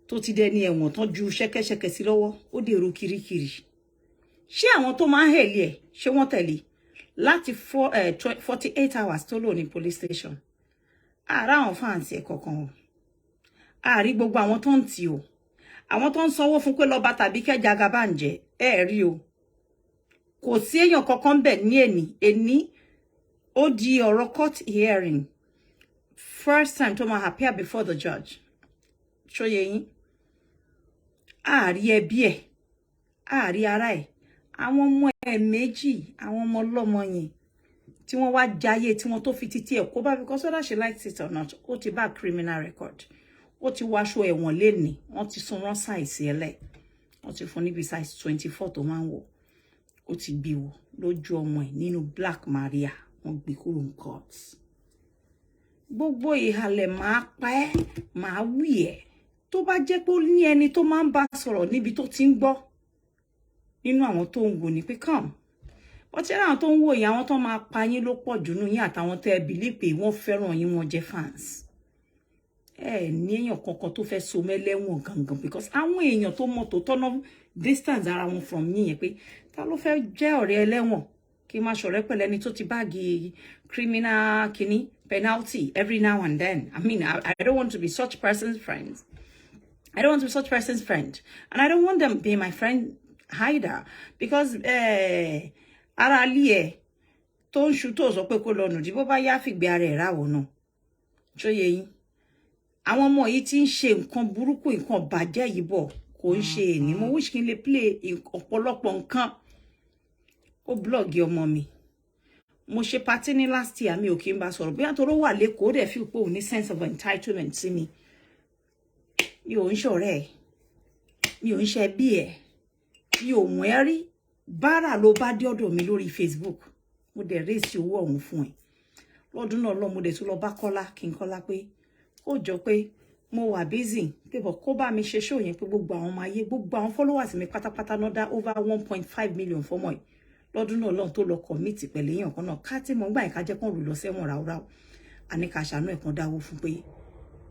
Tó ti dẹni ẹ̀wọ̀n tán ju ṣẹ́kẹ́ṣẹkẹ̀ sí lọ́wọ́, ó dèrò kirikiri. Ṣé àwọn tó máa ń hẹ̀lì ẹ̀, ṣé wọ́n tẹ̀lé láti 48 hours tó lò ní police station? Àrà àwọn fans ẹ̀ kọ̀ọ̀kan o. Àrí gbogbo àwọn tó ń tì o. Àwọn tó ń sanwó fún pé lọ́ba Abike Jagaban jẹ́, rí o. Kò sí èèyàn kankan bẹ̀ ní èní ó di ọ̀rọ̀ court hearing. First time tó máa appear before the judge. Ṣóyé yín. Àrí ẹbí ẹ̀, àrí ará ẹ̀, àwọn ọmọ ẹ̀ méjì, àwọn ọmọ ọlọ́mọ yẹn tí wọ́n wá jayé tí wọ́n tó fi títí ẹ̀ kó bá because whether she likes it or not, ó ti bá criminal record. Ó ti wáṣọ ẹ̀wọ̀n lénìí, wọ́n ti sún rán size ẹlẹ́. Wọ́n ti fún níbi size 24 tó máa ń wọ̀. Ó ti gbé wọ̀ lójú ọmọ ẹ̀ nínú Black Maria, wọ́n gbé kúrò ní court. Gbogbo ìhàlẹ̀ máa pa ẹ́, máa wí ẹ̀. Tó bá jẹ́ pé ó ní ẹni tó máa ń bá sọ̀rọ̀ níbi tó ti ń gbọ́ nínú àwọn tó ń wò ní pé come. But ṣé àwọn tó ń wò yìí àwọn tó máa pa yín ló pọ̀ jù nínú yín àtàwọn tẹ́ believe pé wọ́n fẹ́ràn yín wọ́n jẹ́ fans. Ní èèyàn kankan tó fẹ́ so mẹ́lẹ́wọ̀n gangan because àwọn èèyàn tó mọ̀ tó tọ́nà distance ara wọn from yín yẹn pé ta ló fẹ́ jẹ́ ọ̀rẹ́ ẹlẹ́wọ̀n kí má ṣọ̀rẹ́ pẹ̀lú ẹni tó ti báàgì criminal kini penalty every now and then. I don't want to be such person's friend. I don't want to be such person's friend. And I don't want them being my friend either. Because ara li ẹ tó ń ṣu tó sọ pé kó lọ nù dí bó bá yá fìgbé ara ẹ̀ ráwọ̀ náà. Ṣóyé yín. Àwọn ọmọ yìí ti ń ṣe nǹkan burúkú nǹkan bàjẹ́ yìí bọ̀ kò ń ṣe èní. Mo wish kí n lè play ọ̀pọ̀lọpọ̀ nǹkan. Ó blọ́ọ̀gì ọmọ mi. Mo ṣe party ní last year mi ò kí n bá sọ̀rọ̀ bóyá tó wà lÉkòó dẹ̀ fi pé ó ní sense of entitlement sí mi. mi ò ń ṣọ̀rẹ́ ẹ̀, mi ò ń ṣe bí ẹ̀, mi ò mọ̀ ẹ́ rí. Bára ló bá dé ọ̀dọ̀ mi lórí Facebook, mo dẹ̀ raise owó ọ̀hún fún ẹ. Lọ́dún náà lọ mo dẹ̀ tún lọ bá Kọ́lá, kí n Kọ́lá pé ó jọ pé mo wà busy pé bọ̀ kó bá mi ṣe show yẹn pé gbogbo àwọn ọmọ ayé, gbogbo àwọn followers mi pátápátá náà dá over 1.5 million fọ́mọ yìí. Lọ́dún náà lọ́n tó lọ commit pẹ̀lú èèyàn kan náà ká tí mo gbà yẹn ká jẹ́ kán lù lọ sẹ́wọ̀n ráúráú. Àní ká ṣàánú ẹ̀kan dáwó fún pé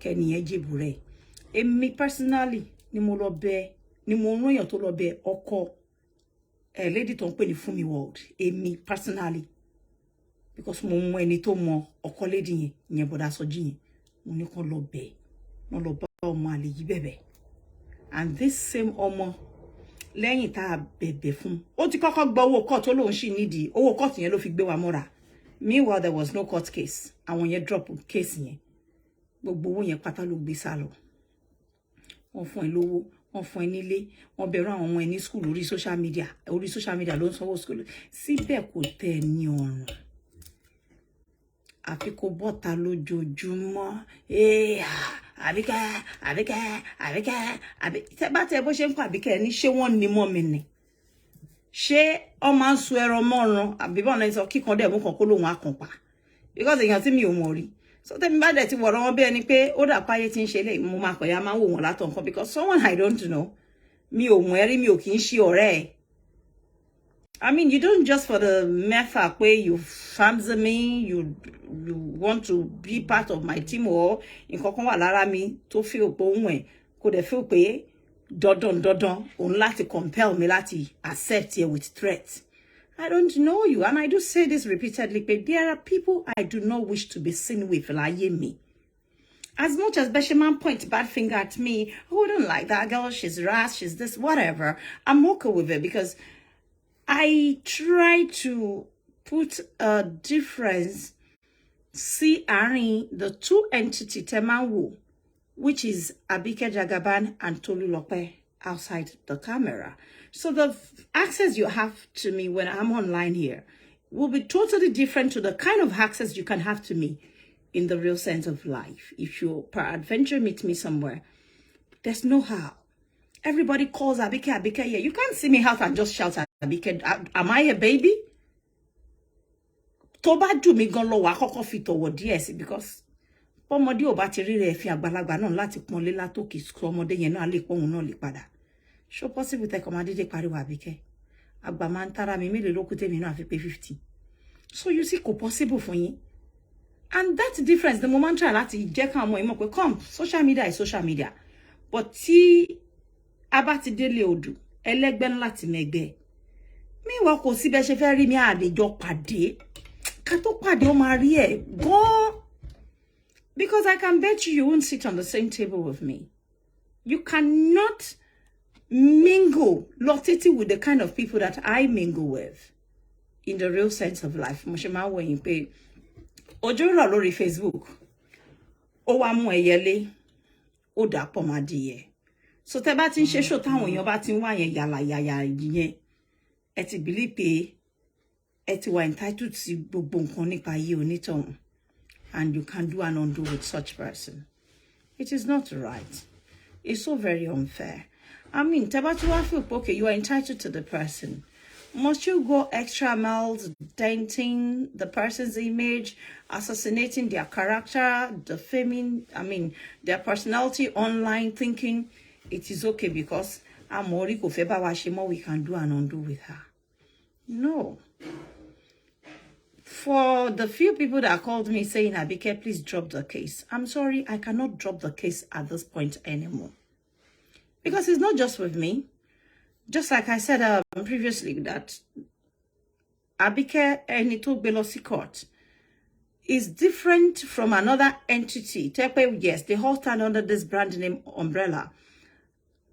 kẹ́niyẹn jèbù rẹ̀. Èmi personally ni mo lọ bẹ̀, ni mo rán èèyàn tó lọ bẹ̀ ọkọ lady tó ń pè ní Fúnmi World. Èmi personally, because mo mọ ẹni tó mọ ọkọ lady yẹn bọ̀dá Sọjí yẹn, mo ní kán lọ bẹ̀, wọ́n lọ bá ọmọ àlè yìí bẹ̀bẹ̀. And this same ọmọ lẹ́yìn tá a bẹ̀bẹ̀ fún, ó ti kọ́kọ́ gba owó court, ó lóun sì nídìí owó court yẹn ló fi gbé wa mọ́ra. Meanwhile there was no court case. Àwọn yẹn drop case yẹn, gbogbo owó yẹn pátá ló gbé sá lọ. Wọ́n fún ẹ lówó, wọ́n fún ẹ nílé, wọ́n bẹ̀rù àwọn ọmọ ẹ ní school orí social media ló ń sanwó school. Síbẹ̀ kò tẹ́ ẹ ní ọrùn. Àfi kó bọ́ta lójoojúmọ́. Àbíkẹ́. Tẹ́ bá tẹ bó ṣe ń kọ́ Àbíkẹ́ ní ṣé wọ́n ní mọ́ mi ni? Ṣé ọ máa ń sun ẹran mọ́ran? Àbí bọ́ọ̀ náà sọ kíkan dẹ̀ mú kan kó lóun akànpá. Because èèyàn tí mi ò mọ̀ rí. So tẹ́mi bá dẹ̀ ti wọ̀rọ̀ wọn bí ẹni pé ó dà páyé tí ń ṣe lẹ́yìn, mo máa pẹ̀ ya máa ń wò wọ́n látọ̀ nǹkan because someone I don't know, mi ò mọ̀ ẹ́ rí, mi ò kì í ṣe ọ̀rẹ́ ẹ̀. I mean, you don't just for the method where you fancy me, you want to be part of my team or nǹkan kan wà lára mi tó feel pé òun ẹ̀ kò dẹ̀ feel pé dandan òun láti compel me láti accept it with threat. I don't know you, and I do say this repeatedly, but there are people I do not wish to be seen with láyé mi. As much as Beshiman point bad finger at me, I wouldn't like that girl, she's rash, she's this, whatever. I'm okay with it because I try to put a difference, see the two entity Temanwu, which is Abike Jagaban and Tolulope outside the camera. So the access you have to me when I'm online here will be totally different to the kind of access you can have to me in the real sense of life. If you peradventure meet me somewhere, there's no how. Everybody calls Abike, Abike. Yeah, you can't see me out and just shout at Abike. Am I a baby? Toba do mi gan lo wa kọ́kọ́ fi tọ̀wọ̀ díẹ̀ sí because ọmọdé ò bá ti rí rẹ̀ fi àgbàlagbà náà láti pọ́nlé látòkè sọ ọmọdé yẹn náà lè pọ́n náà lè padà. Show possible take ọmọdé dé pariwo Abike. Àgbà máa ń tara mi mélòó ló kù tèmi náà fi pé 50. So you see kò possible fún yín. And that difference the moment try láti jẹ́ ká ọmọ ìmọ̀ pé come social media is social media. But tí aba ti délé odù ẹlẹ́gbẹ́ láti mẹ́gbẹ́. Meanwhile kò sí bẹ́ ṣe fẹ́ rí mi àlejò pàdé. Ká tó pàdé ó máa rí ẹ̀ gan. Because I can bet you won't sit on the same table with me. You cannot mingle lotity with the kind of people that I mingle with in the real sense of life. Mo ṣe máa wò yín pé ojú rọ̀ lórí Facebook. Ó wá mú ẹyẹlé, ó dàpọ̀ mọ́ adìyẹ. So tẹ́ bá ti ń ṣe show táwọn èèyàn bá ti ń wá yẹn yàlà yàyà yẹn, ẹ ti believe pé ẹ ti wà entitled sí gbogbo nǹkan nípa ayé onítọ̀hún. And you can do and undo with such person. It is not right. It's so very unfair. I mean, Tabatu feel okay, you are entitled to the person. Must you go extra miles, denting the person's image, assassinating their character, defaming, their personality online, thinking it is okay because we can do and undo with her? No. For the few people that called me saying, Abike, please drop the case. I'm sorry, I cannot drop the case at this point anymore. Because it's not just with me. Just like I said previously, that Abike Enito Belosi Court is different from another entity. Yes, they all stand under this brand name umbrella.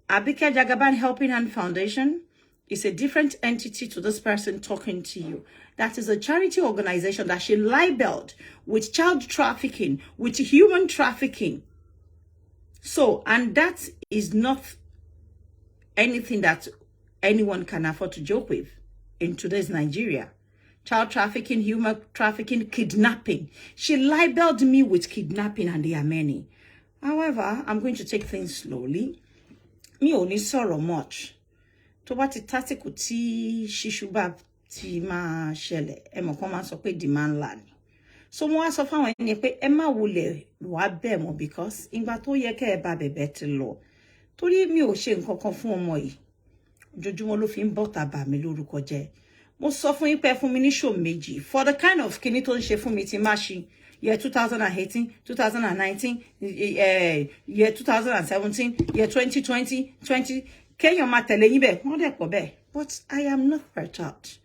Abike Jagaban Helping Hand Foundation is a different entity to this person talking to you. That is a charity organization that she libeled with child trafficking, with human trafficking. So, and that is not anything that anyone can afford to joke with in today's Nigeria. Child trafficking, human trafficking, kidnapping. She libeled me with kidnapping, and there are many. However, I'm going to take things slowly. Me only sorrow much. To what it tactical tea shishubab ti ma shele. Emo koma so pe demand land. So mo aso fa wen ni pe e ma wule wa be mo because ingba to ye ke e ba bebe ti lo. Tori mi ò ṣe nǹkan kan fún ọmọ yìí. Ojoojúmọ́ ló fi ń bọ́ta bà mí lórúkọ jẹ́. Mo sọ fún yín pé fún mi ní show méjì. For the kind of kíní tó ń ṣe fún mi ti máa ṣe. Year 2018, 2019, year 2017, year 2020, 20. Kéèyàn máa tẹ̀lé yín bẹ́ẹ̀, wọ́n dẹ̀ pọ̀ bẹ́ẹ̀. But I am not perturbed.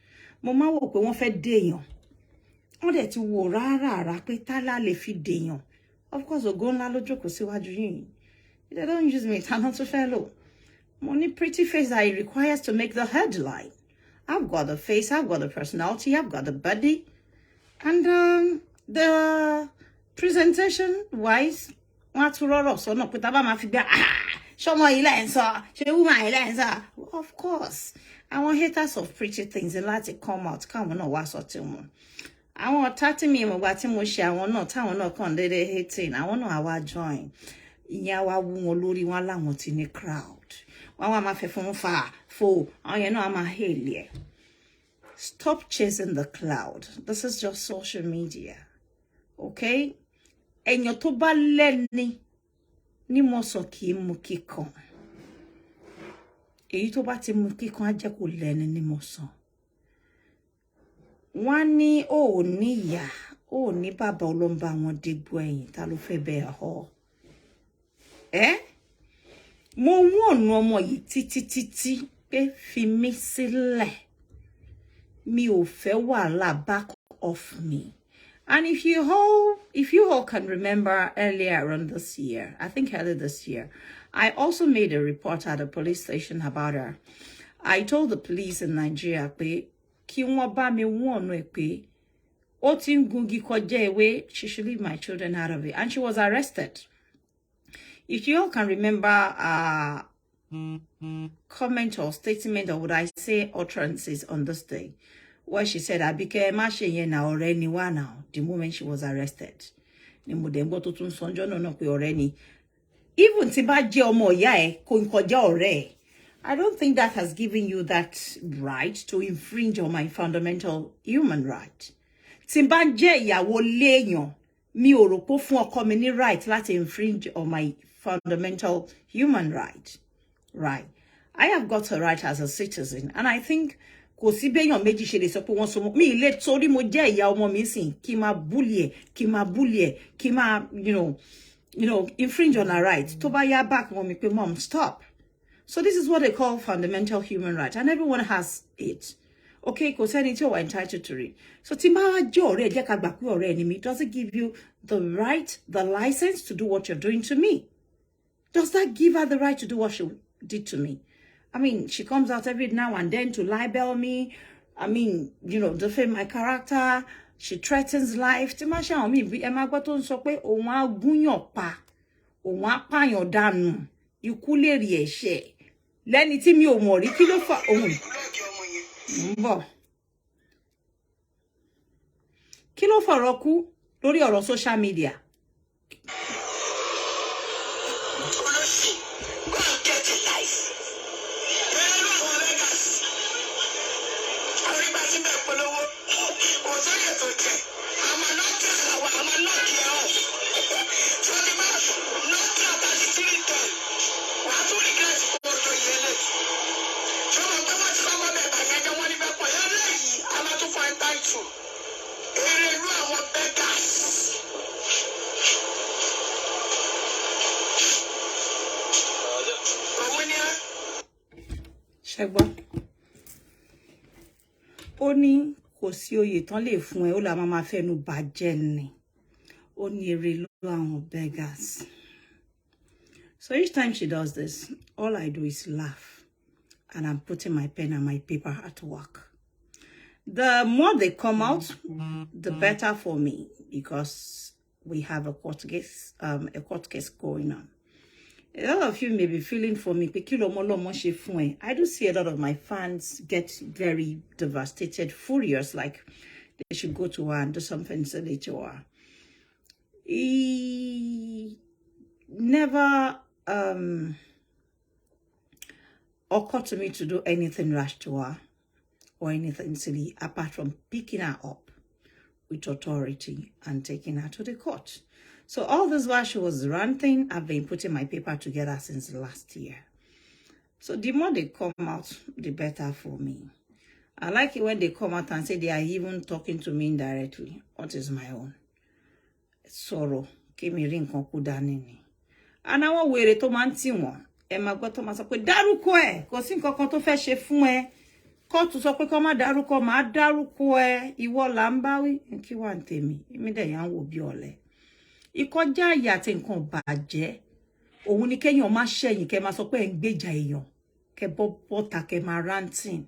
Mo máa wò pé wọ́n fẹ́ dèèyàn. Wọ́n dẹ̀ ti wò rárá pé tálá lè fi dèèyàn. Of course, ògo ńlá ló jókòó síwájú yín. They don't use me, I'm not so fellow. Money pretty face that it requires to make the headline. I've got the face, I've got the personality, I've got the body. And the presentation wise, of I want haters of pretty things and let it come out. Come on, what's what I want 30 me, what I want not con they hating. I want to how I join. Yawa wulori wan la won ti ni crowd. Wan wa ma fe fun fa fo. You know I'm a hail. Stop chasing the cloud. This is just social media. Okay? Enyo to ba leni ni mo so ki mu kikon. Èyí tó bá ti mu kikon a jẹ́ kó leni ni mo so. Wọ́n ní ó ní ìyá, ó ní bàbá olomba wọn digbo ẹ̀yìn ta ló fẹ́ be ho. Mo won ọmọ yìí títí pé fi mí sílẹ̀. Mi ò fẹ́ wàhálà back off me. And if you all can remember earlier on this year, I think earlier this year, I also made a report at a police station about her. I told the police in Nigeria pé kí wọ́n bá mi wọ́n ẹ pé ó ti ń gungi kọjá ewé, she should leave my children out of it. And she was arrested. If you all can remember comment or statement, or would I say utterances on this day, where she said, Abike Mashe na already now, the moment she was arrested. Even I don't think that has given you that right to infringe on my fundamental human right. Timbanje ìyàwó léèyàn, mi ò rò pé fún ọkọ mi ní right láti infringe on my fundamental human right. Right. I have got a right as a citizen, and I think kò sí béèyàn méjì ṣe lè sọ pé wọ́n so mi ilé torí mo jẹ́ ìyá ọmọ mi sìn kí máa bully ẹ̀, kí máa you know, infringe on her right. Tó bá yá back wọ́n mi pé mom stop. So this is what they call fundamental human right, and everyone has it. Okay, kò sẹ́ni tí ó wà entitled to it. So tí máa jẹ́ ọ̀rẹ́ jẹ́ ká gbà pé ọ̀rẹ́ ni mi, does it give you the right, the license to do what you're doing to me? Does that give her the right to do what she did to me? I mean, she comes out every now and then to libel me. I mean, you know, defame my character. She threatens life. Tí máa ṣe àwọn mi bí ẹ máa gbọ́ tó ń sọ pé òun á gúnyàn pa, òun á pààyàn dànù, ikú lè rí ẹ̀ṣẹ̀. Lẹ́ni tí mi ò mọ̀ rí kí ló fà òun. Mbọ̀. Kí ló fọ̀rọ̀ kú lórí ọ̀rọ̀ social media? Ṣẹ́gbọ́n. Ó ní kò sí oyè tán lè fún ẹ, ó la máa fẹ́nu bàjẹ́ ni. Ó ní èrè lọ́wọ́ àwọn beggars. So each time she does this, all I do is laugh. And I'm putting my pen and my paper at work. The more they come out, the better for me, because we have a court case going on. A lot of you may be feeling for me. I do see a lot of my fans get very devastated, furious, like they should go to her and do something silly to her. never occurred to me to do anything rash to her or anything silly apart from picking her up with authority and taking her to the court. So all this while she was ranting, I've been putting my paper together since last year. So the more they come out, the better for me. I like it when they come out and say they are even talking to me indirectly. What is my own? Sorrow. Kemi rin kan ku dani ni. And àwọn wèrè tó máa ń tì wọ́n. Ẹ máa gbọ́ tó máa sọ pé dárúkọ ẹ̀, kò sí nǹkan kan tó fẹ́ ṣe fún ẹ. Kóòtù sọ pé kó má dárúkọ, máa dárúkọ ẹ. Ìwọ là ń bá wí. Kí wà ń tèmi. Èmi dẹ̀ yà ń wò bí ọ̀lẹ. Ìkọjá àyà àti nǹkan bàjẹ́. Òun ni kéèyàn má ṣẹ̀yìn kẹ́ máa sọ pé ẹ ń gbèjà èèyàn. Kẹ́ bọ́ta kẹ́ máa ranting.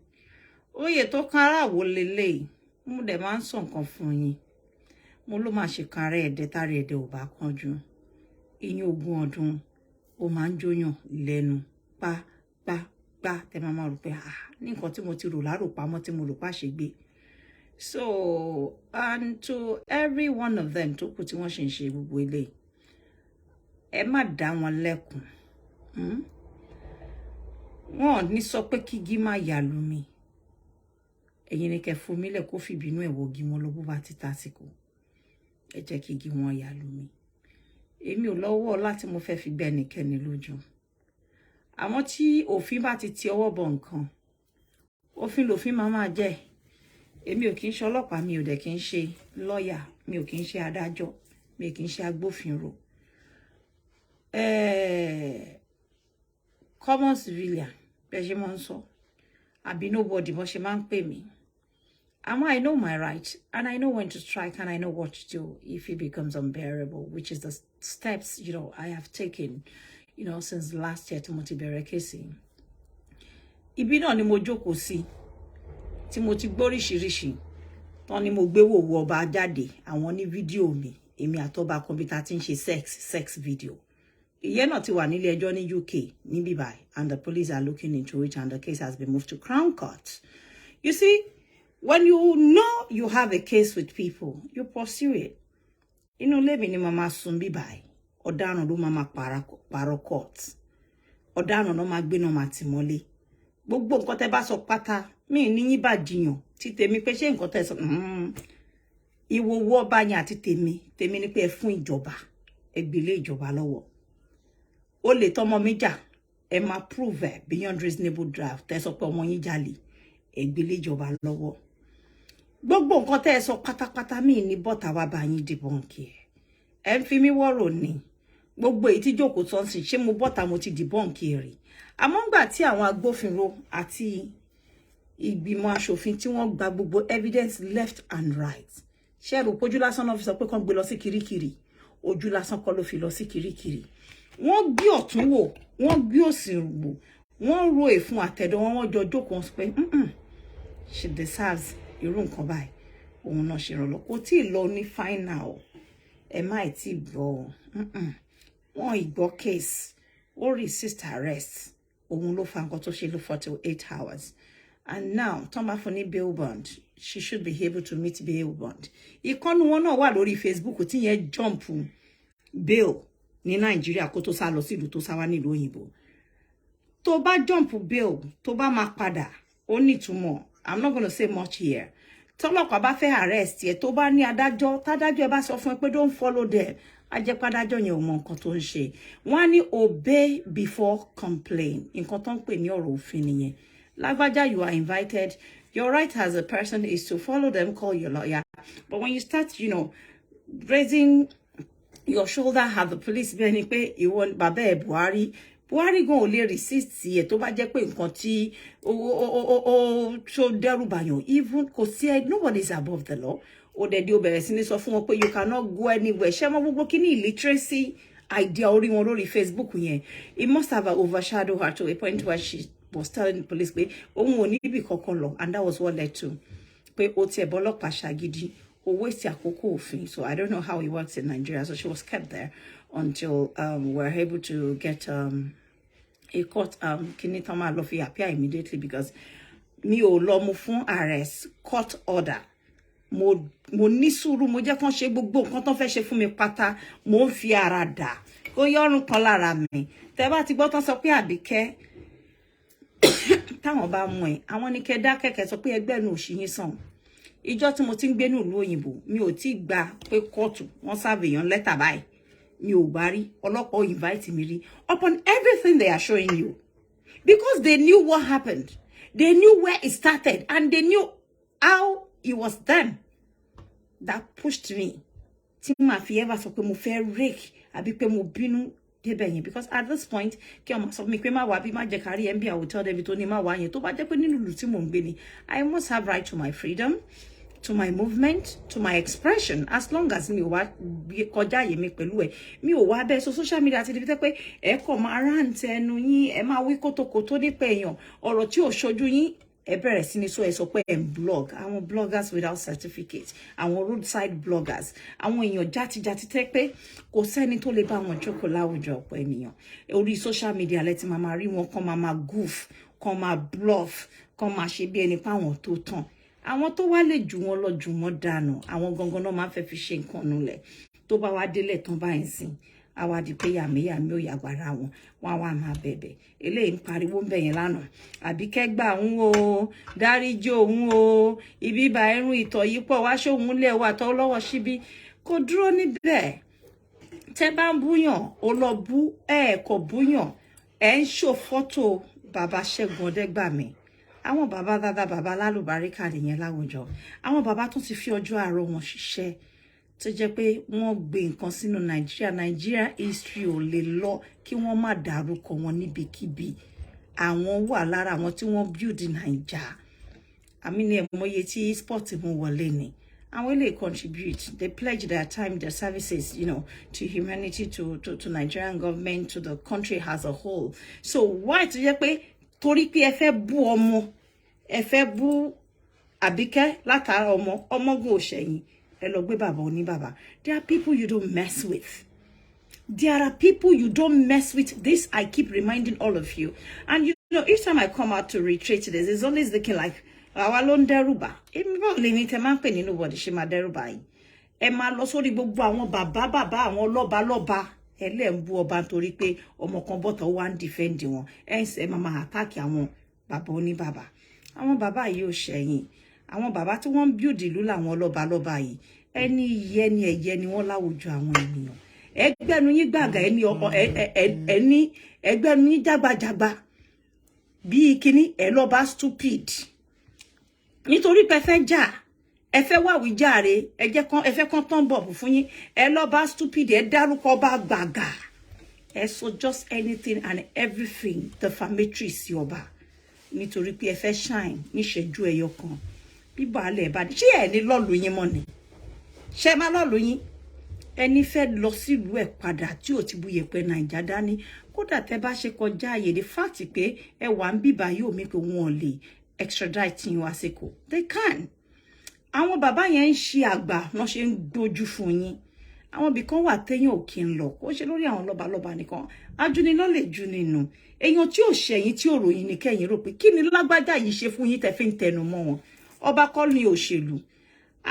Oyè tó kan ara wo leléyìí. Mo dẹ̀ máa ń sọ nǹkan fún yín. Mo ló máa ṣe kan rẹ̀ ẹ̀dẹ̀ tàrí ẹ̀dẹ̀ ò bá kánjú. Ìyẹn ogún ọdún ó máa ń jóyàn lẹ́nu pa tẹ máa rò pé ní nǹkan tí mo ti rò láròpamọ́ tí mo rò pa ṣe gbé. So, and to every one of them tó kù tí wọ́n ṣe ń ṣe gbogbo eléyìí. Ẹ má dá wọn lẹ́kùn. Wọ́n ní sọ pé kígi má yà lù mí. Ẹ̀yin ni kẹ́ fún mi lẹ̀ kó fi bínú ẹ̀ wọ́gi wọn lọ bó bá ti tásìkò. Ẹ jẹ́ kígi wọn yà lù mí. Èmi ò lọ́wọ́ láti mo fẹ́ fi gbé ẹnikẹ́ni lójú. Àmọ́ tí òfin bá ti ọwọ́ bọ nǹkan, òfin lòfin máa jẹ́. Èmi ò kì í ṣe ọlọ́pàá, mi ò dẹ̀ kì í ṣe lọ́yà, mi ò kì í ṣe adájọ́, mi ò kì í ṣe agbófinró. Common civilian, bẹ́ẹ̀ ṣe máa ń sọ. Àbí nobody bó ṣe máa ń pè mí. I know my right, and I know when to strike, and I know what to do if it becomes unbearable, which is the steps, I have taken, since last year to motivate kesi. Ibi náà ni mo jókòó sí, tí mo ti gbóríṣiríṣi, tán ni mo gbé wòwò ọba jáde, àwọn ní fídíò mi, èmi àtọba kọ̀mpútà tí ń ṣe sex video. Ìyẹn náà ti wà nílé ẹjọ́ ní UK, ní bíbáyìí, and the police are looking into it, and the case has been moved to Crown Court. You see, when you know you have a case with people, you pursue it. Inú ilé mi ni mama sùn bíbáyìí, ọ̀daràn ló máa pààrọ̀ court. Ọ̀daràn ló máa gbé náà máa tì mọ́lé. Gbogbo nǹkan tẹ́ bá sọ pátá, mi ní yín bá jiyàn, tí tèmi pé ṣé nǹkan tẹ́ sọ, ìwòwò ọba yẹn àti tèmi ni pé ẹ fún ìjọba, ẹ gbélé ìjọba lọ́wọ́. Ó lè tọ́mọ mi jà, ẹ máa prove beyond reasonable doubt, tẹ́ sọ pé ọmọ yín jalè, ẹ gbélé ìjọba lọ́wọ́. Gbogbo nǹkan tẹ́ sọ pátápátá mi ní bọ́tà wá bá yín debunk ẹ. Ẹ ń fi mí wọ́rọ̀ ni. Gbogbo èyí tí jókòó tán sí, ṣé mo bọ́tà mo ti debunk rí. Àmọ́ ńgbà tí àwọn agbófinró àti ìgbìmọ̀ aṣòfin tí wọ́n gba gbogbo evidence left and right. Ṣé rò pójú lásán náà fi sọ pé kán gbé lọ sí Kirikiri. Ojú lásán kọ́ ló fi lọ sí Kirikiri. Wọ́n gbé ọ̀tún wò, wọ́n gbé òsì wò, wọ́n ro èfun àtẹ̀dọ̀ wọn jọ jókòó pé she deserves irú nǹkan báyìí. Òun náà ṣe rànlọ́. Kò tí ì lọ ní final. Ẹ má tí gbọ́. Wọ́n ìgbọ́ case. Ó resist arrest. Òun ló fa nǹkan tó ṣe ló 48 hours. And now, tọ́n bá fún ní bail bond. She should be able to meet bail bond. Ìkànnì wọn náà wà lórí Facebook tí yẹn jump bail ní Nigeria kó tó sá lọ sí ìlú tó sá wá nílùú òyìnbó. Tó bá jump bail, tó bá máa padà, ó ní ìtumọ̀. I'm not going to say much here. Tọ́lọ́pàá bá fẹ́ arrest ẹ, tó bá ní adájọ́, tádájọ́ ẹ bá sọ fún ẹ pé don't follow them. A jẹ́ pádájọ́ yẹn ò mọ nǹkan tó ń ṣe. Wọ́n á ní obey before complain. Nǹkan tó ń pè ní ọ̀rọ̀ òfin nìyẹn. Lágbájá, you are invited. Your right as a person is to follow them, call your lawyer. But when you start, raising your shoulder at the police, bí ẹni pé ìwọ bàbá ẹ̀ Buhari gan ò lè resist ẹ̀ tó bá jẹ́ pé nǹkan tí ó dẹ́rù bàyàn. Even kò sí nobody is above the law. Ó dẹ̀ di ó bẹ̀rẹ̀ sí ní sọ fún wọn pé you cannot go anywhere. Ṣé mọ̀ gbogbo kí ní illiteracy idea orí wọn lórí Facebook yẹn. It must have overshadowed her to a point where she was telling the police pé òun ò ní ibi kankan lọ, and that was what led to pé ó tiẹ̀ bọ́lọ́pàá ṣàgídí. Waste àkókò òfin. So I don't know how it works in Nigeria. So she was kept there until we were able to get a court kinitama lọ fi appear immediately because mi ò lọ mú fún arrest court order. Mo ní sùúrù, mo jẹ́ kán ṣe gbogbo nǹkan tán fẹ́ ṣe fún mi pátá, mo ń fi ara dà. kó yọrùn kan lára mi tẹ́ bá ti gbọ́ tán sọ pé Àbíkẹ́ táwọn bá mú ẹ àwọn ní kẹ́ dá kẹ̀kẹ́ sọ pé ẹgbẹ́ nu òṣì yín sàn ìjọ tí mo ti ń gbé ní ìlú òyìnbó mi ò tí gbà pé kóòtù wọ́n ṣàbẹ̀yàn lẹ́tà báyìí mi ò gbà rí ọlọ́pàá invite mi rí upon everything they are showing you because they knew what happened, they knew where it started, and they knew how it was them that pushed me tí ma fi ever sọ pé mo fẹ́ rake àbí pé mo bínú débẹ̀ yẹn because at this point kí ọmọ sọ mi pé má wá bí má jẹ́ kárí MB I will tell David tó ní má wá yẹn tó bá jẹ́ pé nínú ìlú tí mò ń gbé ni I must have right to my freedom, to my movement, to my expression, as long as mi ò wá kọjá yé mi pẹ̀lú ẹ̀ mi ò wá bẹ́ẹ̀ so social media ti di pé ẹ kọ̀ máa rántí ẹnu yín ẹ máa wí kótókótó nípa èèyàn ọ̀rọ̀ tí ò ṣojú yín ẹ bẹ̀rẹ̀ sí ní sọ ẹ sọ pé ẹ ń blog àwọn bloggers without certificate àwọn roadside bloggers àwọn èèyàn játijàti tẹ́ pé kò sẹ́ni tó lè bá wọn jókòó láwùjọ ọ̀pọ̀ ènìyàn orí social media lẹ́tí máa rí wọn kàn máa goof kàn máa bluff kàn máa ṣe bí ẹni pé àwọn tó tàn àwọn tó wá lè jù wọn lọ jù wọn dànù àwọn gangan náà máa fẹ́ fi ṣe nǹkan nulẹ̀ tó bá wá délẹ̀ tán báyìí sìn àwa di pé yàmíyàmí ò yàgbára wọn wá máa bẹ̀bẹ̀ eléyìí ń pariwo ń bẹ̀yẹn lánàá Àbíkẹ́ gbà ń o dáríjì òun o ibi ìbà ẹrùn ìtọ̀ yìí pọ̀ wá ṣóhun lẹ̀ wà tọ́ lọ́wọ́ síbí kò dúró níbẹ̀ tẹ́ bá ń búyàn ó lọ bú kò búyàn ń ṣò fọ́tò bàbá Ṣẹ́gun Ọdẹ́gbàmí àwọn bàbá dáadáa bàbá lálùbáríkà nìyẹn láwùjọ àwọn bàbá tó ti fi ọjọ́ àárọ̀ wọn ṣiṣẹ́ tó jẹ́ pé wọ́n gbé nǹkan sínú Nigeria history ò lè lọ kí wọ́n má dárúkọ wọn níbikíbi àwọn wà lára àwọn tí wọ́n build Naija àmì ní ẹ̀mọ́ye tí sport mú wọlé ni àwọn lè contribute they pledge their time their services to humanity to Nigerian government to the country as a whole so why tó jẹ́ pé torí pé ẹ fẹ́ bú ọmọ ẹ fẹ́ bú Àbíkẹ́ látara ọmọgùn òṣèyìn ẹ lọ gbé bàbá oní bàbá there are people you don't mess with there are people you don't mess with this I keep reminding all of you and each time I come out to reiterate this it's always looking like àwa ló ń dẹ́rùbà èmi báwo lè ní tẹ máa ń pè nínú bọ̀dì ṣe máa dẹ́rùbà yìí ẹ máa lọ sórí gbogbo àwọn bàbá àwọn lọ́ba ẹlẹ́ ń bú ọba nítorí pé ọmọ kan bọ́tọ̀ wá ń dìfẹ́ǹdì wọn ẹ̀ ń sẹ́ máa àtàkì àwọn bàbá oníbàbà àwọn bàbá yìí ò ṣẹ̀yìn àwọn bàbá tí wọ́n ń bíòdì ìlú làwọn lọ́ba yìí ẹni ìyẹ́ ni ẹ̀yẹ ni wọ́n láwùjọ àwọn ènìyàn ẹgbẹ́nu yín gbàgà ẹni ọkọ ẹni ẹgbẹ́nu yín jágbajàgba bíi kíní ẹ lọ́ba stupid nítorí pé fẹ́ jà ẹ fẹ́ wá wíjàre ẹ fẹ́ kán tán bọ̀ fún yín ẹ lọ́ba stupid ẹ dárúkọ bá gbàgà ẹ sọ just anything and everything defamatory sí ọba nítorí pé ẹ fẹ́ shine níṣẹ́jú ẹyọ kan bíbá alẹ́ bá dé ṣé ẹ ní lọ́ọ̀lù yín mọ́ ni ṣé má lọ́ọ̀lù yín ẹni fẹ́ lọ sílùú ẹ̀ padà tí ò ti bu yẹ̀pẹ̀ Naija dání kódà tẹ́ bá ṣe kọjá àyè the fact pé ẹ wà ń bíbá yóò mi pé wọn lè extradite yín wá síkò they can àwọn bàbá yẹn ń ṣe àgbà wọn ṣe ń gbójú fún yín àwọn ibì kan wà téèyàn ò kí ń lọ kó ṣe lórí àwọn lọ́balọ́ba nìkan ajúnilọ́ lè jú nínú èèyàn tí ò ṣẹ̀yìn tí ò ròyìn ní kẹ́yìn rò pé kí ni lágbájá yìí ṣe fún yín tẹ́ fi ń tẹnu mọ́ wọn ọba kọ́ ní òṣèlú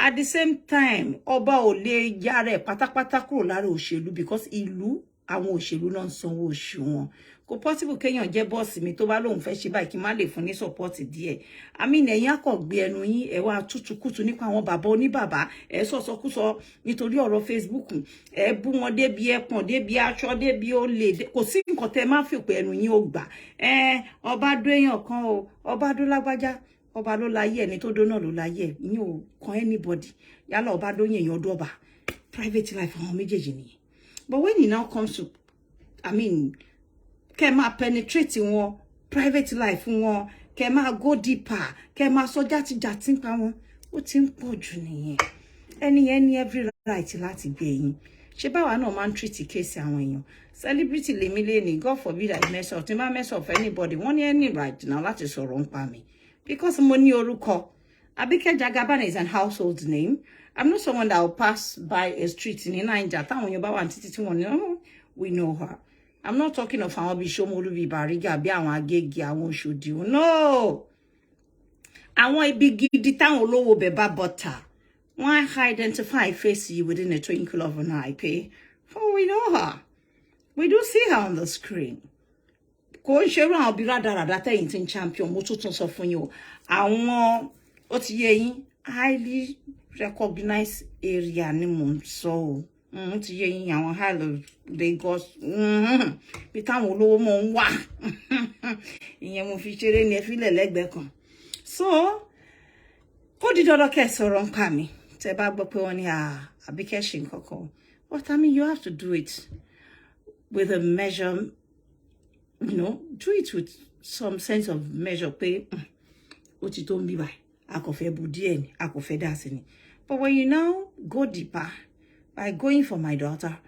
at the same time ọba ò lè yára ẹ̀ pátápátá kúrò lára òṣèlú because ìlú àwọn òṣèlú náà ń sanwó oṣù wọn kò possible kéèyàn jẹ́ bọ́ọ̀sì mi tó bá lóun fẹ́ ṣe báyìí kí n má lè fún ní support díẹ̀ àmì ẹ̀yìn akọ̀gbé ẹnu yín ẹ wá tútùkùtù nípa àwọn bàbá oníbàbá ẹ sọ̀sọ̀kúsọ nítorí ọ̀rọ̀ Facebook ẹ bú wọn débi ẹpọ̀n débi aṣọ débi ó lè kò sí nǹkan tẹ́ máa fi pé ẹnu yín ó gbà ọba dó èèyàn kan o ọba dó lágbájá ọba ló láyé ẹni tó dó náà ló láyé ẹ ìyẹn ò kan anybody yálà ọba dó yẹn èèyàn dọ́ba private life àwọn méjèèjì nìyẹn but when it now comes to kẹ́ máa penetrate wọn private life wọn kẹ́ máa go deeper kẹ́ máa sọ játijàti pa wọn ó ti ń pọ̀ jù nìyẹn ẹni yẹn ní every right láti gbé yín ṣé báwa náà máa ń treat case àwọn èèyàn celebrity lèmi lẹ́ni God forbid I mess up tí má mess up anybody wọ́n ní any right now láti sọ̀rọ̀ ń pa mi because mo ní orúkọ Abike Jagaban is an household name I'm not someone that will pass by a street in Naija táwọn èèyàn bá wà ní títí tí wọ́n ní we know her. I'm not talking of àwọn Bishomolu bí Bariga bí àwọn Agége àwọn Oṣòdì no àwọn ibi gidi táwọn olówó beba butter wọ́n identify face you within a twinkle of an eye pay for we know her We do see her on the screen. Ko ṣe ran obi radarada tẹ̀yin tin champion mo tún sọ fún yín o. Àwọn ó ti yé yín highly recognized area ni mo sọ o. Ti yé yín àwọn high Lagos. Bí táwọn olówó mo ń wà. Ìyẹn mo fi ṣeré ní ẹ fi lẹ̀ lẹ́gbẹ̀ẹ́ kan. So, ó di dandan kẹ́ sọ̀rọ̀ npa mi. Tẹ́ bá gbọ́ pé wọ́n ní Abike ṣe nǹkan kan. But I mean, you have to do it with a measure, you know, do it with some sense of measure. Pé, ó ti tó ń bí báyìí, a kò fẹ́ bu díẹ̀ ni, a kò fẹ́ dá sí ni. But when you now go deeper, by going for my daughter,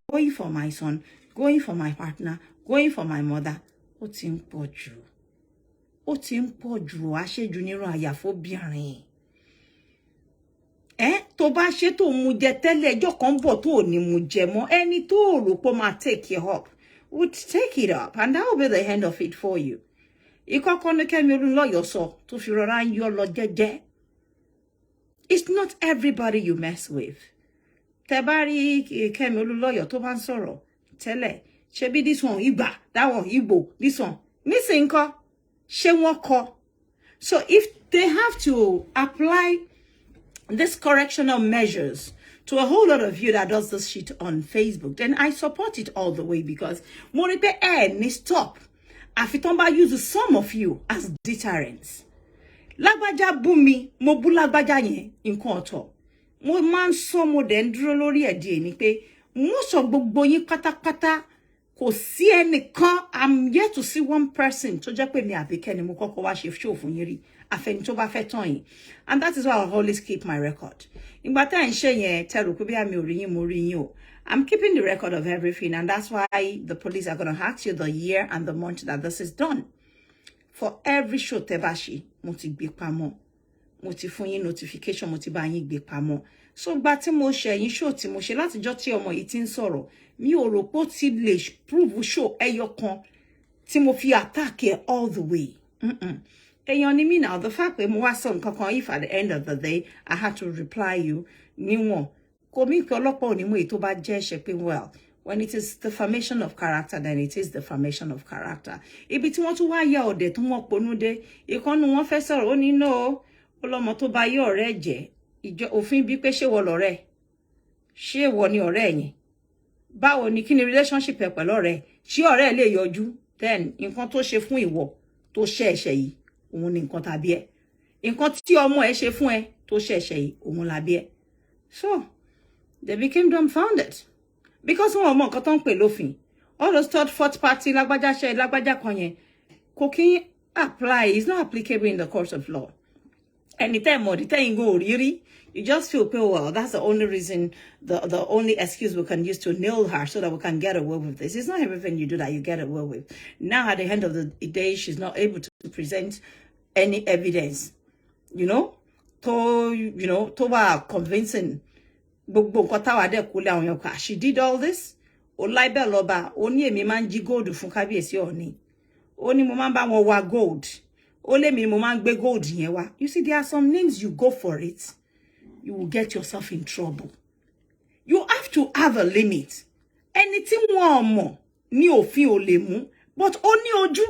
going for my son, going for my partner, going for my mother, ó ti ń pọ̀ jù. Ó ti ń pọ̀ jù, àṣejù nírú àyàfóbìnrin. Tó bá ṣe tó mu jẹ tẹ́lẹ̀ ẹjọ́ kan bọ̀ tó ní mu jẹ mọ́ ẹni tó rò pé máa take it up would take it up, and that will be the end of it for you. Ìkọ́kọ́ ní Kẹ́mi Olúnlọ́yọ̀ sọ tó fi rọra ń yọ lọ jẹ́jẹ́. It's not everybody you mess with. Tẹ́ bá rí Kẹ́mi Olúnlọ́yọ̀ tó bá ń sọ̀rọ̀ tẹ́lẹ̀ ṣebí this one Igba, that one Igbo, this one nísìnyí ńkọ́ ṣé wọ́n kọ́. So if they have to apply this correctional measures to a whole lot of you that does this shit on Facebook, then I support it all the way, because mo rí pé ní stop. Àfi tán bá use some of you as deterrents. Lágbájá bú mi, mo bú lágbájá yẹn nǹkan ọ̀tọ̀. Mo máa ń sọ mo dẹ̀ ń dúró lórí ẹ̀dí ni pé mo sọ gbogbo yín pátápátá kò sí ẹnìkan. I'm yet to see one person tó jẹ́ pé mi Àbíkẹ́ ni mo kọ́kọ́ wá ṣe show fún yín rí. Àfẹni tó bá fẹ́ tán yín. And that is why I always keep my record. Ìgbà tá ń ṣe yẹn tẹ́ rò pé bí àmì ò rí yín mo rí yín o. I'm keeping the record of everything, and that's why the police are going to ask you the year and the month that this is done. For every show tẹ́ bá ṣe, mo ti gbé pamọ́. Mo ti fún yín notification, mo ti bá yín gbé pamọ́. So gba tí mo ṣe yín show tí mo ṣe látijọ́ tí ọmọ yìí ti ń sọ̀rọ̀, mi ò rò pé ó ti lè prove show ẹyọ kan tí mo fi attack it all the way. Èèyàn ni mí now. The fact pé mo wá sọ nǹkan kan, if at the end of the day I had to reply you níwọ̀n kò mí pé ọlọ́pàá ò ní mú èyí tó bá jẹ́ ṣe pé well, when it is defamation of character, then it is defamation of character. Ibi tí wọ́n tún wá ya ọ̀dẹ̀ tó wọ́n ponú dé, ìkànnì wọn fẹ́ sọ̀rọ̀ ó ní no ọlọ́mọ tó bá yé ọ̀rẹ́ jẹ́ ìjọ òfin bí pé ṣé wọ lọ̀rẹ́ ṣé wọ ni ọ̀rẹ́ yẹn báwo ni kí ni relationship ẹ pẹ̀lú ọ̀rẹ́ ṣé ọ̀rẹ́ lè yọjú, then nǹkan tó ṣe fún ìwọ tó ṣe ẹ̀ṣẹ̀ yìí òun ni nǹkan tàbí ẹ, nǹkan tí ọmọ ẹ ṣe fún ẹ tó ṣe ẹ̀ṣẹ̀ yìí òun làbí ẹ. So they became dumbfounded because wọn mọ nǹkan tó ń pè lófin. All those third fourth party lágbájá ṣe lágbájá kan yẹn kò kí apply, is not applicable in the court of law. Anytime more, the time go really, you just feel, well, that's the only reason, the only excuse we can use to nail her so that we can get away with this. It's not everything you do that you get away with. Now, at the end of the day, she's not able to present any evidence, to convincing. She did all this. Olaibe loba, oni emi man jí gold fún kábíyèsí Ọọ̀ni. Oni mo man bá wọn wá gold. Ole mi mo man gbé gold yẹn wá. You see, there are some names you go for it, you will get yourself in trouble. You have to have a limit. Anything wọn mọ̀ ní òfin ò lè mú, but ó ní ojú,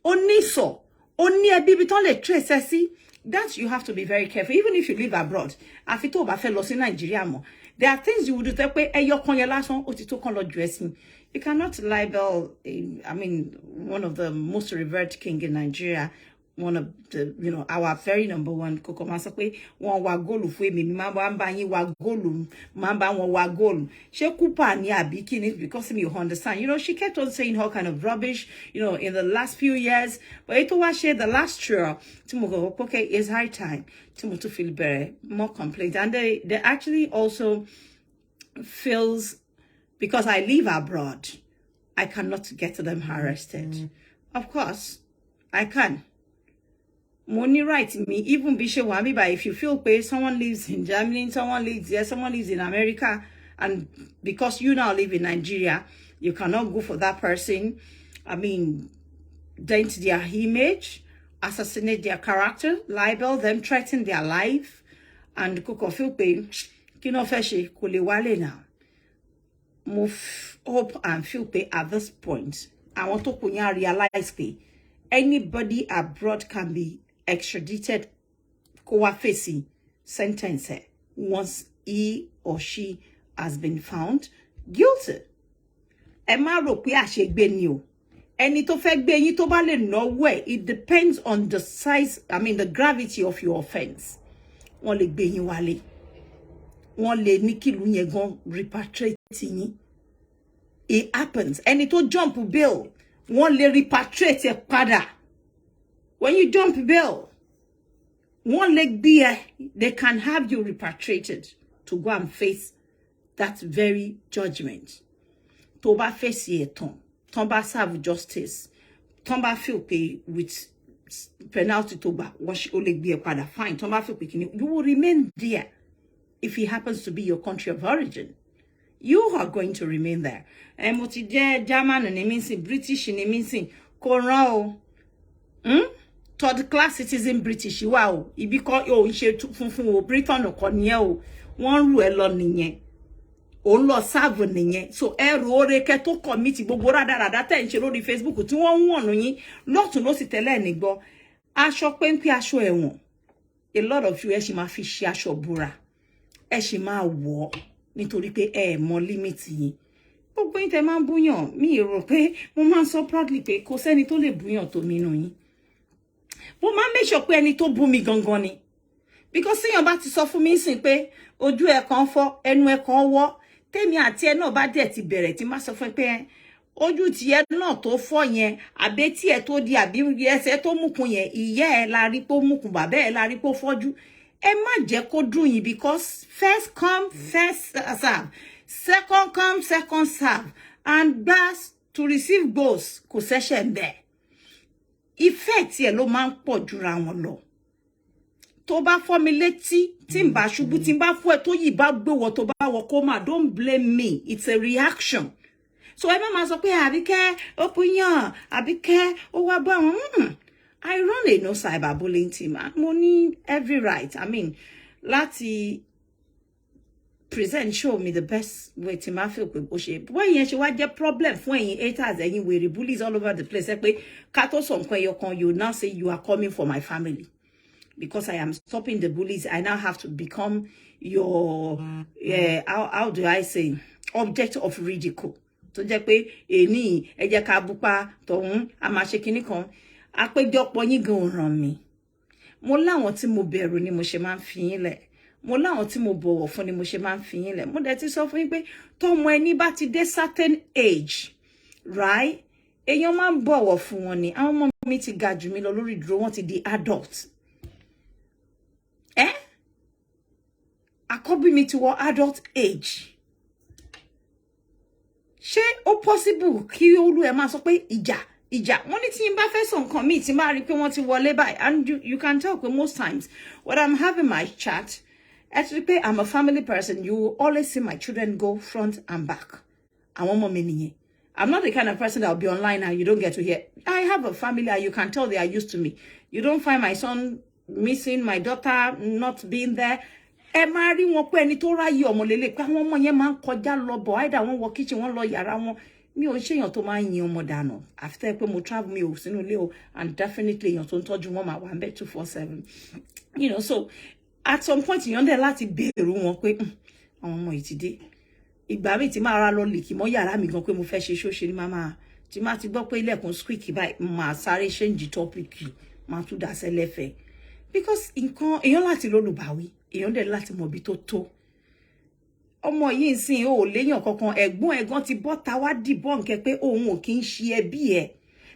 ó ní sọ, ó ní ẹbí bí tán lè trace ẹ sí. That you have to be very careful, even if you live abroad. Àfi tó bá fẹ́ lọ sí Nigeria mọ́. There are things you would do pé ẹyọ kan yẹn lásán ó ti tó kan lọ dressing. You cannot libel one of the most revered king in Nigeria, one of the, our very number one, Koko ma sọ pé wọ́n wá góòlù fún èmi, mi máa bá yín wá góòlù, máa bá wọn wá góòlù. Ṣé Kúpà ni àbí kíni, because you understand. She kept on saying all kind of rubbish, in the last few years. But ito wa share the last year, tí mo go, okay, it's high time tí mo tún feel better, more complete. And they actually also feels, because I live abroad, I cannot get them arrested. Of course, I can. Money right me, even Bishop Wamiba, if you feel pay, someone lives in Germany, someone lives here, someone lives in America, and because you now live in Nigeria, you cannot go for that person. Dent their image, assassinate their character, libel them, threaten their life, and Koko feel pay, kino feshe kule wale now. mo hope and feel pé at this point àwọn tó kù yẹn realize pé anybody abroad can be extradited kó wá face sentence once he or she has been found guilty. Ẹ má rò pé àṣegbé ni o. Ẹni tó fẹ́ gbé yín tó bá lè náwó ẹ̀, it depends on the size, the gravity of your offense. Wọ́n lè gbé yín wálé. Wọ́n lè ní kílù yẹn gan repatriate yín. It happens. Ẹni tó jump bail, wọ́n lè repatriate ẹ padà. When you jump bail, wọ́n lè gbé ẹ, they can have you repatriated to go and face that very judgment. Tó bá face ẹ̀ tán, tán bá serve justice, tán bá feel pé with penalty tó gbà, ó lè gbé ẹ padà, fine. Tán bá feel pé kíni, you will remain there. If it happens to be your country of origin, you are going to remain there. Mo ti jẹ́ German ni mi nsìn, British ni mi nsìn, kò rán o. Third class citizen British wà o. Ibi kan o ṣe funfun o, Britain ko nìyẹn o. Wọ́n rú ẹ lọ nìyẹn. O lọ serve nìyẹn. So ẹrù oreke tó commit gbogbo rádaràdá tẹ́ ń ṣe lórí Facebook tí wọ́n wọ̀nù yín lọ́tùn ló sì tẹ́lẹ̀ ní gbọ́. Aṣọ péńpé aṣọ ẹ̀wọ̀n. A lot of you ẹ ṣì máa fi ṣe aṣọ búra. Ẹ ṣì máa wọ̀ nítorí pé ẹ mọ limit yín. Gbogbo yín tẹ́ máa ń búyàn, mi rò pé mo máa ń sọ proudly pé kò sẹ́ni tó lè búyàn tó mi nù yín. Mo máa ń make sure pé ẹni tó bú mi gangan ni. Because síyàn bá ti sọ fún mi sìn pé ojú ẹ kan fọ́, ẹnu ẹ kan wọ́, tèmi àti ẹ náà bá dẹ̀ ti bẹ̀rẹ̀ tí má sọ fún pé ojú ti ẹ náà tó fọ́ yẹn, àbẹ́tí ẹ tó di àbí ẹsẹ̀ tó mùkún yẹn, ìyá ẹ la rí pé ó mùkún, bàbá ẹ la rí pé ó fọ́jú. Ẹ má jẹ́ kó dùn yín because first come, first serve. Second come, second serve. And that's to receive goals, kò ṣẹ̀ṣẹ̀ ńbẹ̀. Effect ẹ ló máa ń pọ̀ jura wọn lọ. Tó bá fọ́ mi létí, tí n bá ṣubú, tí n bá fọ́ ẹ tó yìí bá gbé wọ tó bá wọ kó má, don't blame me. It's a reaction. So ẹ má máa sọ pé Abike ó pínyàn, Abike ó wá bá wọn. I run a no cyberbullying team and mo ní every right. Láti present show me the best way tí ma feel pé bó ṣe. When yẹn ṣe wá jẹ́ problem fún ẹ̀yin haters, ẹ̀yin wèrè bullies all over the place. Ẹ pé ká tó sọ nǹkan ẹyọ kan, you now say you are coming for my family. Because I am stopping the bullies, I now have to become your, how do I say, object of ridicule. Tó jẹ́ pé èní ẹ jẹ́ ká búpa tọ̀hún, a máa ṣe kinní kan. Àpéjọpọ̀ yín gan ràn mí. Mo láwọn tí mo bẹ̀rù ni mo ṣe máa ń fi yín lẹ̀. Mo láwọn tí mo bọ̀wọ̀ fún ni mo ṣe máa ń fi yín lẹ̀. Mo dẹ̀ ti sọ fún yín pé tọ́mọ ẹni bá ti dé certain age, right? Èèyàn máa ń bọ̀wọ̀ fún wọn ni. Àwọn ọmọ mi ti ga jù mí lọ lórí ìdúró, wọ́n ti di adult. Àkọ́bí mi ti wọ adult age. Ṣé ó possible kí olú ẹ máa sọ pé ìjà wọ́n ní tí n bá fẹ́ sọ nǹkan mi tí máa rí pé wọ́n ti wọlé báyìí, and you can tell pé most times when I'm having my chat, actually pé I'm a family person, you will always see my children go front and back. Àwọn ọmọ mi nìyẹn. I'm not the kind of person that will be online and you don't get to hear. I have a family and you can tell they are used to me. You don't find my son missing, my daughter not being there. Ẹ máa rí wọn pé ẹni tó ráyè ọmọ lélẹ̀ pé àwọn ọmọ yẹn máa ń kọjá lọ bọ̀, either wọ́n wọ kitchen, wọ́n lọ yàrá wọn. Mi ò ṣèyàn tó máa ń yin ọmọ dànù. After pé mo travel, mi ò sínú ilé o, and definitely èèyàn tó ń tọ́jú wọn máa wà ńbẹ̀ 247. You know, so at some point èèyàn dẹ̀ láti bẹ̀rù wọn pé àwọn ọmọ yìí ti dé. Ìgbà mi tí máa ra lọ lìkì mọ́ yàrá mi gan pé mo fẹ́ ṣe ṣóṣe ní màmá. Tí máa ti gbọ́ pé ilẹ̀kùn squeak báyìí, máa sáré change topic, máa tún dá sẹ́lẹ̀fẹ̀. Because nǹkan èèyàn láti lólùbáwí, èèyàn dẹ̀ láti mọ̀ bí tó tó. Ọmọ yìí nsìn ó léyàn kankan, ẹ̀gbọ́n ti bọ́ta wá debunk pé òun ò kí ń ṣe ẹbí ẹ̀.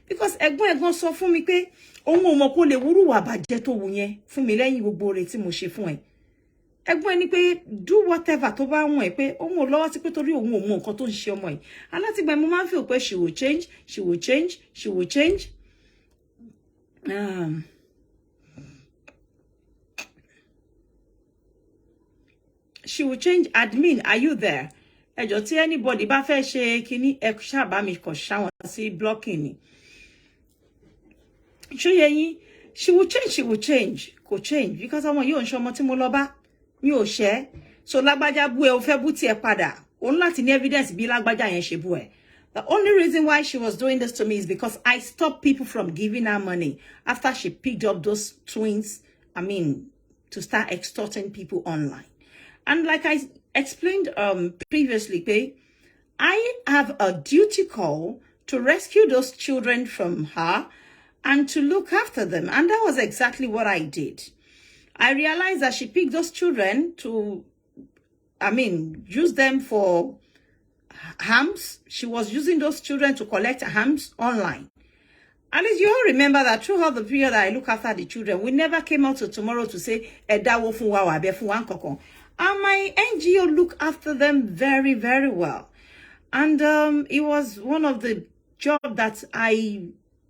Because ẹ̀gbọ́n sọ fún mi pé òun ò mọ̀ kó lè wúrúwà bàjẹ́ tó wù yẹn fún mi lẹ́yìn gbogbo rẹ̀ tí mo ṣe fún ẹ. Ẹ̀gbọ́n ní pé do whatever tó bá wùn ẹ́, pé òun ò lọ́wọ́ sí pé torí òun ò mọ̀ nǹkan tó ń ṣe ọmọ yìí. Alátìgbà mo máa ń feel pé she will change. She will change. Admin, are you there? Ẹjọ́ tí anybody bá fẹ́ ṣe kíní, ẹ ṣá bá mi kàn ṣáwọn sí blocking ni. Ṣó yé yín? She will change. Kò because ọmọ yìí ò ń ṣọmọ tí mo lọ bá. Mi ò ṣẹ́. So lágbájá bú ẹ, o fẹ́ bú tiẹ̀ padà. Only evidence be lagbaja yen shebu e. The only reason why she was doing this to me is because I stopped people from giving her money after she picked up those twins, to start extorting people online. And like I explained previously, I have a duty call to rescue those children from her and to look after them. And that was exactly what I did. I realized that she picked those children to, use them for hams. She was using those children to collect hams online. At least you all remember that throughout the period that I look after the children, we never came out to tomorrow to say, and my NGO look after them very, very well. And it was one of the jobs that I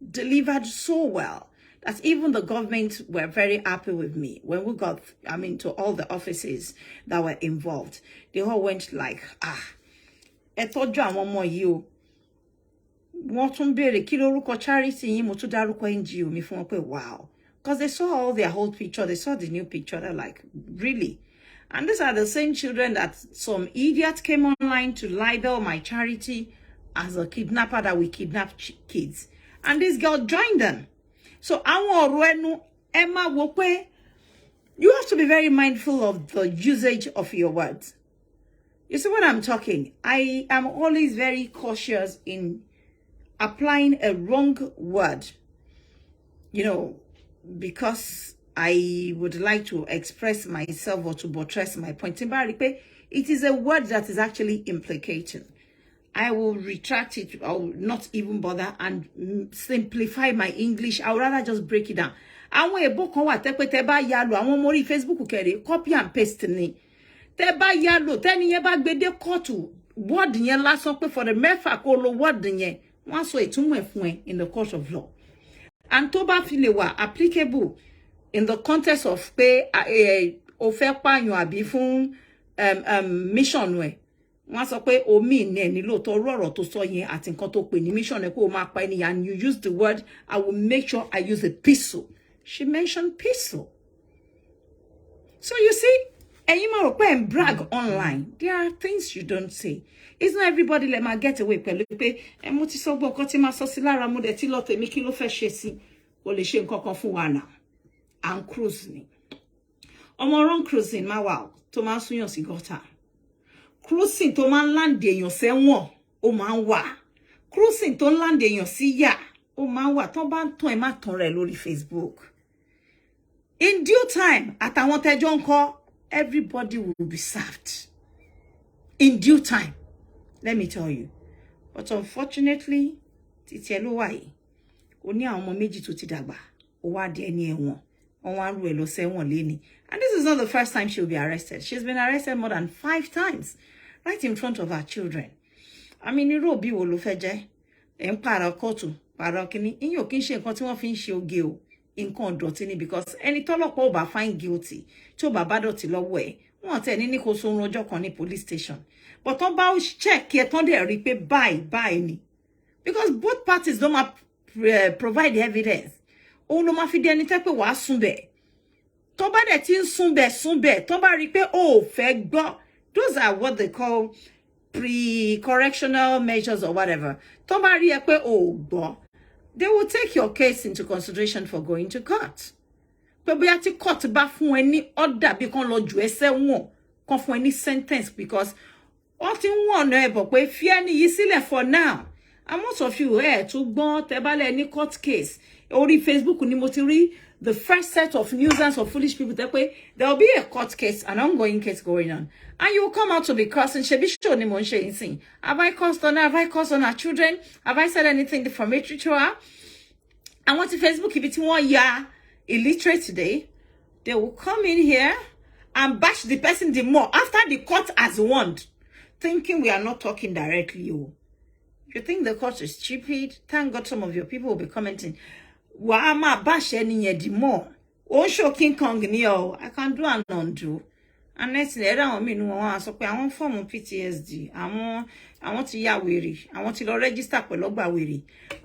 delivered so well that even the government were very happy with me. When we got, to all the offices that were involved, they all went like, you. Charity, wow. Because they saw all their whole picture, they saw the new picture, they're like, really? And these are the same children that some idiot came online to libel my charity as a kidnapper that we kidnap kids. And this girl joined them. So, Emma Wokwe, you have to be very mindful of the usage of your words. You see what I'm talking? I am always very cautious in applying a wrong word, because I would like to express myself or to buttress my point. It is a word that is actually implicating. I will retract it. I will not even bother and simplify my English. I would rather just break it down. Facebook copy and paste ni. Teba yalo teni yeba gbede kotu word yen lásán pé for the mefa ko lo word yen wọ́n sọ ìtumọ̀ fún in the court of law. And tó bá fi lè wà applicable in the context of pé ó fẹ́ pààyàn àbí fún mission we. Wọ́n sọ pé o mean ni lóòótọ́ ọ̀rọ̀ tó sọ yẹn àti nǹkan tó pè ní mission ẹ kó o máa pa ẹni and you use the word, I will make sure I use a pistol. She mentioned pistol. So you see, and you might and brag online. There are things you don't say. It's not everybody let me get away. And what is so good? Got him a socilara mode tilote mi kilo feshesi. Ole shen kokon wana. And cruising. Omoron cruising ma wow. Toma sunyo si gota. Cruising to man land de yon se won. O man wa. Cruising to land de yon si ya. O man wa. Ton ban ton e ma ton re lori Facebook. In due time, at I want a John call. Everybody will be served in due time. Let me tell you. But unfortunately, titielo wai. Oni àwọn ọmọ méjì tó ti dàgbà. Ó wá di ẹni ẹ̀wọ̀n. Wọ́n wá rú ẹ lọ sẹ́wọ̀n leni. And this is not the first time she'll be arrested. She's been arrested more than 5 times. Right in front of her children. Irú òbí wo ló fẹ́ jẹ́? Ẹ ń pààrọ̀ kóòtù, pààrọ̀ kíní. Ìyẹn ò kí ń ṣe nǹkan tí wọ́n fi ń ṣe oge o. Nǹkan dọ̀tí ni because ẹni tọ́lọ́pàá ò bá find guilty tí ó bá bá dọ̀tí lọ́wọ́ ẹ̀ wọ́n tẹ̀ ní kó so ọjọ́ kan ní police station but tọ́n bá check ẹ̀ tọ́n dẹ̀ rí pé báyìí ni because both parties don't provide evidence òun ló máa fi di ẹni tẹ́ pé wàá sùn bẹ̀ tó bá dẹ̀ ti ń sùn bẹ̀ tọ́n bá rí pé ó fẹ́ gbọ́ those are what they call pre-correctional measures or whatever tọ́n bá rí ẹ pé ó gbọ́ they will take your case into consideration for going to court. But we have to court bá fún any order bí kan lọ jù ẹ́ sẹ́wọ̀n kan fún any sentence because all ti wọ́n no but pé fi ẹni yìí sílẹ̀ for now. And most of you to gbọ́n tẹ́ bá lẹ ní court case orí Facebook ni mo ti rí the first set of nuisance of foolish people tẹ́ pé there will be a court case, an ongoing case going on. And you will come out to be cursing. Shebi show ni mo nse insane. Have I cursed on her? Have I cursed on her children? Have I said anything defamatory to her? And what if Facebook if it's 1 year illiterate today, they will come in here and bash the person the more after the court has won, thinking we are not talking directly. You think the court is stupid? Thank God some of your people will be commenting. Wama bash any the more. Oh, show King Kong ni I can do and undo. honestly ẹ dáwọn míì nínú wọn á sọ pé àwọn fọ́ọ̀mù PTSD àwọn ti ya wèrè àwọn ti lọ register pẹ̀lú ọgbà wèrè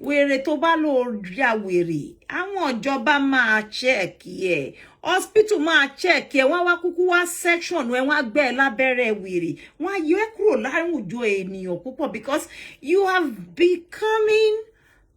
wèrè tó bá lọ ya wèrè àwọn ìjọba máa check ẹ hospital máa check ẹ wọ́n wá kúkú wá section ẹ wọ́n gbé ẹ lábẹ́rẹ́ wèrè wọ́n yọ ẹ kúrò láwùjọ ènìyàn púpọ̀ because you have becoming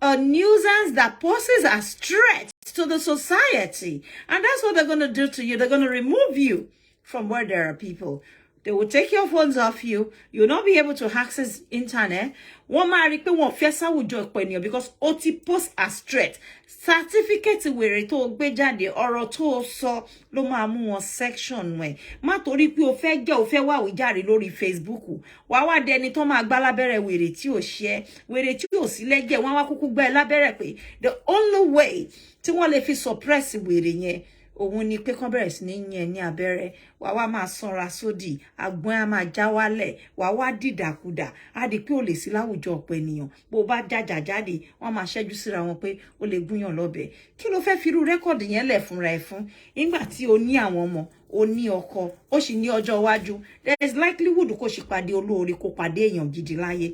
a nuisance that poses as threat to the society. And that's what they're going to do to you. They're going to remove you from where there are people. They will take your phones off you. You'll not be able to access internet. One marry pe won fiesa wujo eniyan because ó ti post as threat. Certificate wèrè tó gbé jáde ọ̀rọ̀ tó sọ ló máa mú wọn section we. Má torí pé ó fẹ́ wá wíjàre lórí Facebook. Wá wá dẹni tó máa gbá lábẹ́rẹ́ wèrè tí ó ṣe, wèrè tí ó sì lẹ́jẹ̀ wọ́n wá kúkú gbé lábẹ́rẹ́ pé the only way tí wọ́n lè fi suppress wèrè yẹn òun ni pé kán bẹ̀rẹ̀ sí ní yẹn ní abẹ́rẹ́ wá wá máa sanra sódì àgbọn á máa já wálẹ̀ wá wá dìdàkudà á di pé ó lè sí láwùjọ ọ̀pọ̀ ènìyàn bó bá jájà jáde wọ́n máa ṣẹ́jú síra wọn pé ó lè gúnyàn lọ́bẹ̀ kí ló fẹ́ firú rẹ́kọ̀dì yẹn lẹ̀ fúnra ẹ̀ fún nígbà tí o ní àwọn ọmọ o ní ọkọ ó sì ní ọjọ́ iwájú there is likelihood kó sì pàdé olóore kó pàdé èèyàn gidi láyé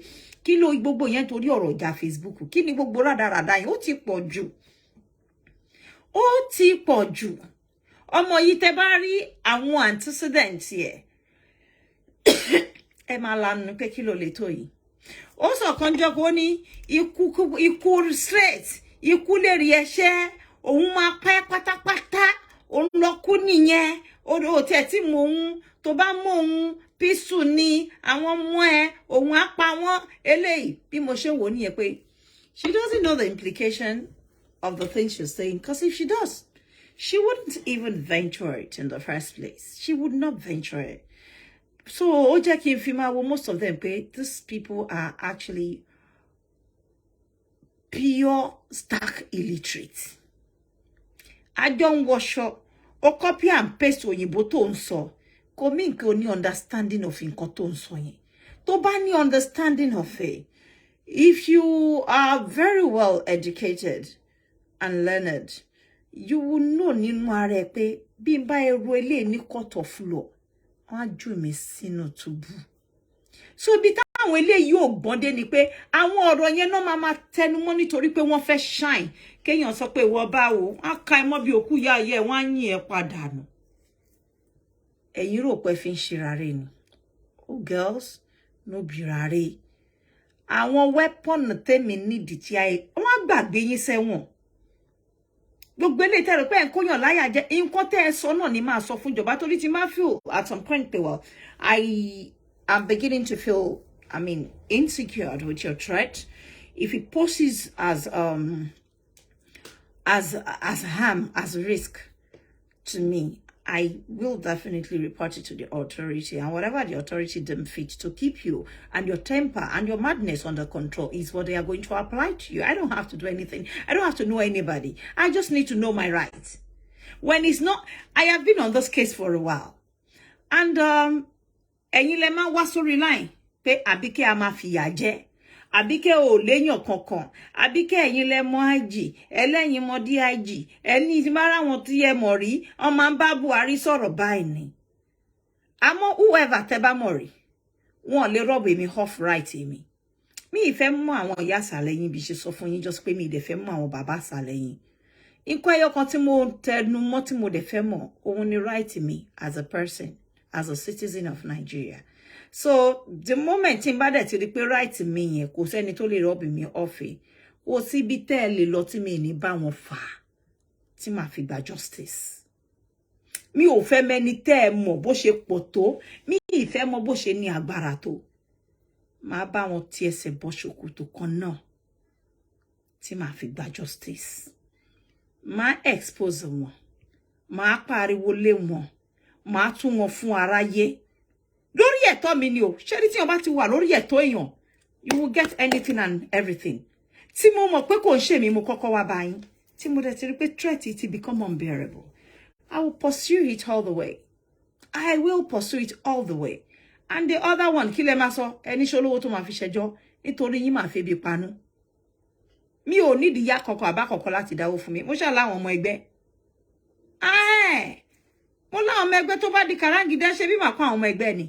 kí ló gbogbo yẹn torí ọ̀rọ̀ ìjà Facebook kí ni gbogbo rádaràda yẹn ó ti pọ̀ jù ó ti pọ̀ jù ọmọ yìí tẹ́ bá rí àwọn antecedent ẹ ẹ máa lanu pé kí ló lè tó yìí ó sọ kan jọ kó ní ikú straight ikú lè rí ẹ̀ṣẹ̀ òun máa pẹ́ pátápátá òun lọ kú nìyẹn ó tẹ̀ tí mò ń tó bá mọ òun písù ni àwọn ọmọ ẹ òun á pa wọ́n eléyìí bí mo ṣe wò nìyẹn pé she doesn't know the implication of the things she's saying because if she does she wouldn't even venture it in the first place. She would not venture it. So, Ojaki and Fimawo, most of them, these people are actually pure, stark illiterate. I don't wash up or copy and paste when you button so. Coming only understanding of in cotton soye. To bani understanding of it. If you are very well educated and learned, you will know nínú ara pé bí n bá ero ele ní court of law wọ́n ju mi sínú túbú so bí táwọn ele yóò gbọ́ndé ni pé àwọn ọ̀rọ̀ yẹn náà máa tẹnumọ́ nítorí pé wọ́n fẹ́ shine kéèyàn sọ pé wo bá wo wọ́n ka ẹ mọ́ bí òkú ya ye wọ́n yìn ẹ́ padà nù ẹ̀yin rò pé fi ń ṣerare ni oh girls no be rare àwọn weapon tèmi need tí ai wọ́n gbàgbé yín sẹ́wọ̀n gbogbo ele tẹ́ rò pé en koyan láyà jẹ́ nǹkan tẹ́ ẹ sọ náà ni máa sọ fún ìjọba torí tí máa feel at some point well I am beginning to feel insecure with your threat if it poses as harm as risk to me I will definitely report it to the authority, and whatever the authority deem fit to keep you and your temper and your madness under control is what they are going to apply to you. I don't have to do anything. I don't have to know anybody. I just need to know my rights. When it's not, I have been on this case for a while. And, ẹ̀yin lẹ máa wá sórí line pé Abike a máa fìyà jẹ. Abike ò léyàn kankan. Abike ẹ̀yin lẹ mọ̀ IG, ẹlẹ́yin mọ̀ DIG, ẹni tí bá ra wọn tí ẹ mọ̀ rí, wọ́n máa ń bá Buhari sọ̀rọ̀ báyìí ni. Àmọ́ whoever tẹ́ bá mọ̀ rí, wọ́n lè rob èmi off right èmi. Mi ìfẹ́ mọ̀ àwọn ìyá sàlẹ́yìn bí ṣe sọ fún yín just pé mi dẹ̀ fẹ́ mọ̀ àwọn bàbá sàlẹ́yìn. Nǹkan ẹyọ kan tí mo tẹnu mọ́ tí mo dẹ̀ fẹ́ mọ̀, òun ni right mi as a person, as a citizen of Nigeria. So the moment in bad to the right me kò sẹ́ni tó lè rob mi off e kò sí bí tẹ́ lè lọ tí mi ní bá wọn fà tí ma fi gba justice mi ò fẹ́ mẹ́ni tẹ́ mọ̀ bó ṣe pọ̀ tó mi ìfẹ́ mọ̀ bó ṣe ní agbára tó ma bá wọn tí ẹsẹ̀ bọ́ ṣòkòtò kan náà tí ma fi gba justice ma expose wọn ma pariwo lé wọn ma tún wọn fún aráyé lórí ẹ̀tọ́ mi ni o ṣé rí tí o bá ti wà lórí ẹ̀tọ́ èèyàn you will get anything and everything tí mo mọ̀ pé kò ń ṣe mi mo kọ́kọ́ wá bá yín tí mo dẹ̀ ti rí pé threat it become unbearable I will pursue it all the way I will pursue it all the way and the other one kí lẹ máa sọ ẹni ṣolówó tó máa fi ṣẹjọ́ nítorí yín máa febi panu mi ò nídìí yá kọ̀kọ̀ àbá kọ̀kọ̀ láti dáwó fún mi mo ṣá láwọn ọmọ ẹgbẹ́ mo la ọmọ ẹgbẹ́ tó bá di karangida ṣe bí ma ko àwọn ọmọ ẹgbẹ́ ni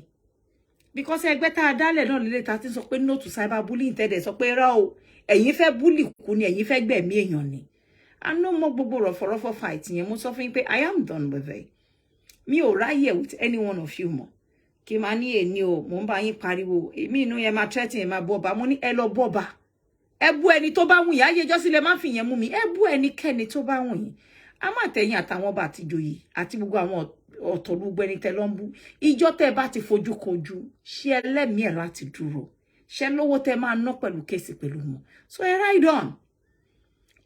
because ẹgbẹ́ tá dálẹ̀ náà lele tá tin sọ pé no to cyberbullying tede sọ pé ra o ẹ̀yin fẹ́ bully kú ni ẹ̀yin fẹ́ gbẹ̀mí èyàn ni I no mo gbogbo rọ̀fọ̀rọ̀fọ̀ fight yẹn mo sọ fún yín pé I am done with it mi ò ráyè with any one of you mo kí ma ní eni o mo ń bá yín pariwo èmi inú yẹn ma threaten ma boba mo ní ẹ lọ boba ẹ bú ẹni tó bá wùn yín ayé jọ́sí lẹ má fi yẹn mú mi ẹ bú ẹnikẹ́ni tó bá wùn yín a má tẹ̀yìn àtàwọn bá ti joyè àti gbogbo àwọn ọ̀tọ̀ gbogbo ẹni tẹ́ lọ ń bú ìjọ tẹ́ bá ti fojú kojú ṣé ẹlẹ́mìí ẹ̀ láti dúró ṣé lówó tẹ́ máa ná pẹ̀lú kéèsì pẹ̀lú wọn so ẹ ride on